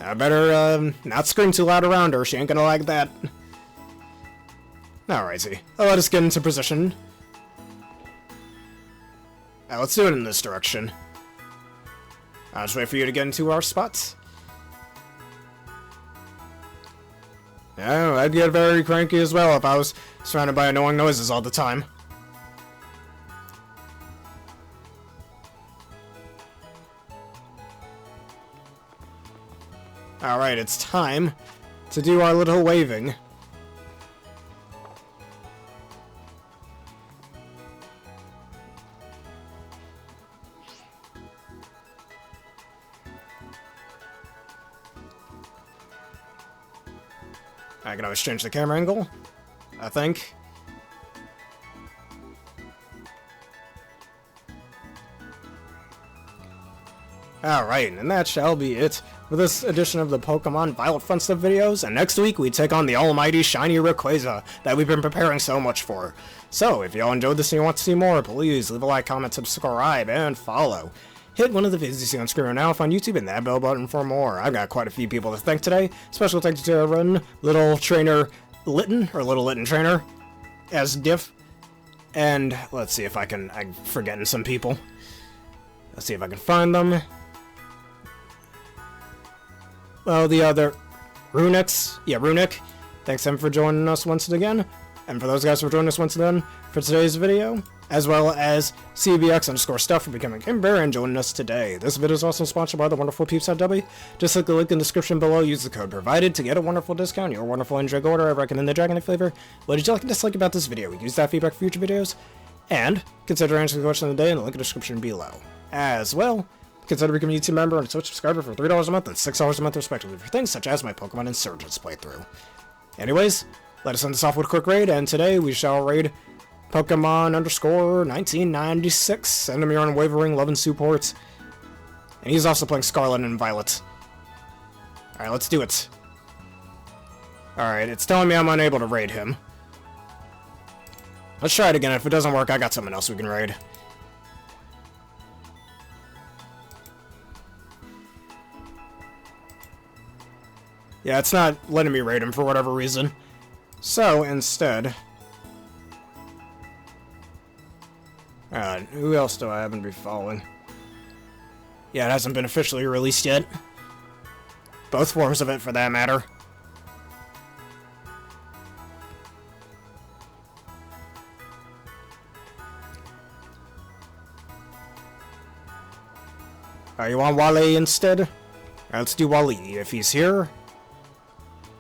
A: I better, not scream too loud around her. She ain't gonna like that. Alrighty. Let us get into position. Now, let's do it in this direction. I'll just wait for you to get into our spots. Yeah, I'd get very cranky as well if I was surrounded by annoying noises all the time. Alright, it's time to do our little waving. I can always change the camera angle, I think. Alright, and that shall be it for this edition of the Pokemon Violet Fun Stuff videos, and next week we take on the almighty shiny Rayquaza that we've been preparing so much for. So, if y'all enjoyed this and you want to see more, please leave a like, comment, subscribe, and follow. Hit one of the videos you see on screen right now on YouTube and that bell button for more. I've got quite a few people to thank today. Special thanks to Tera Raid, Little Trainer Litten, or Little Litten Trainer. as diff. And let's see if I'm forgetting some people. Let's see if I can find them. Well, the other... Runix. Yeah, Runic. Thanks him for joining us once again. And for those guys for joining us once again for today's video. As well as CBX_stuff for becoming Game Bear and joining us today. This video is also sponsored by the wonderful peeps at W. Just click the link in the description below. Use the code provided to get a wonderful discount. Your wonderful and drink order. I recommend the Dragon flavor. What did you like and dislike about this video? Use that feedback for future videos. And consider answering the question of the day in the link in the description below. As well, consider becoming a YouTube member and a Twitch subscriber for $3 a month and $6 a month respectively for things such as my Pokemon Insurgence playthrough. Anyways, let us end this off with a quick raid, and today we shall raid Pokemon_1996. Send him your unwavering love and support. And he's also playing Scarlet and Violet. Alright, let's do it. Alright, it's telling me I'm unable to raid him. Let's try it again. If it doesn't work, I got someone else we can raid. Yeah, it's not letting me raid him for whatever reason. So, instead... who else do I happen to be following? Yeah, it hasn't been officially released yet. Both forms of it, for that matter. Alright, you want Wally instead? Alright, let's do Wally, if he's here.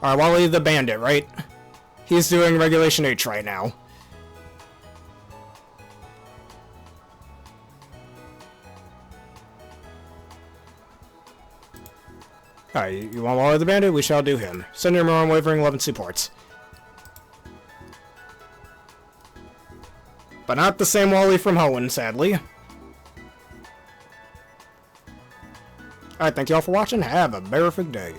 A: Alright, Wally the Bandit, right? He's doing Regulation H right now. Alright, you want Wally the Bandit? We shall do him. Send him our unwavering love and support. But not the same Wally from Hoenn, sadly. Alright, thank you all for watching. Have a perfect day.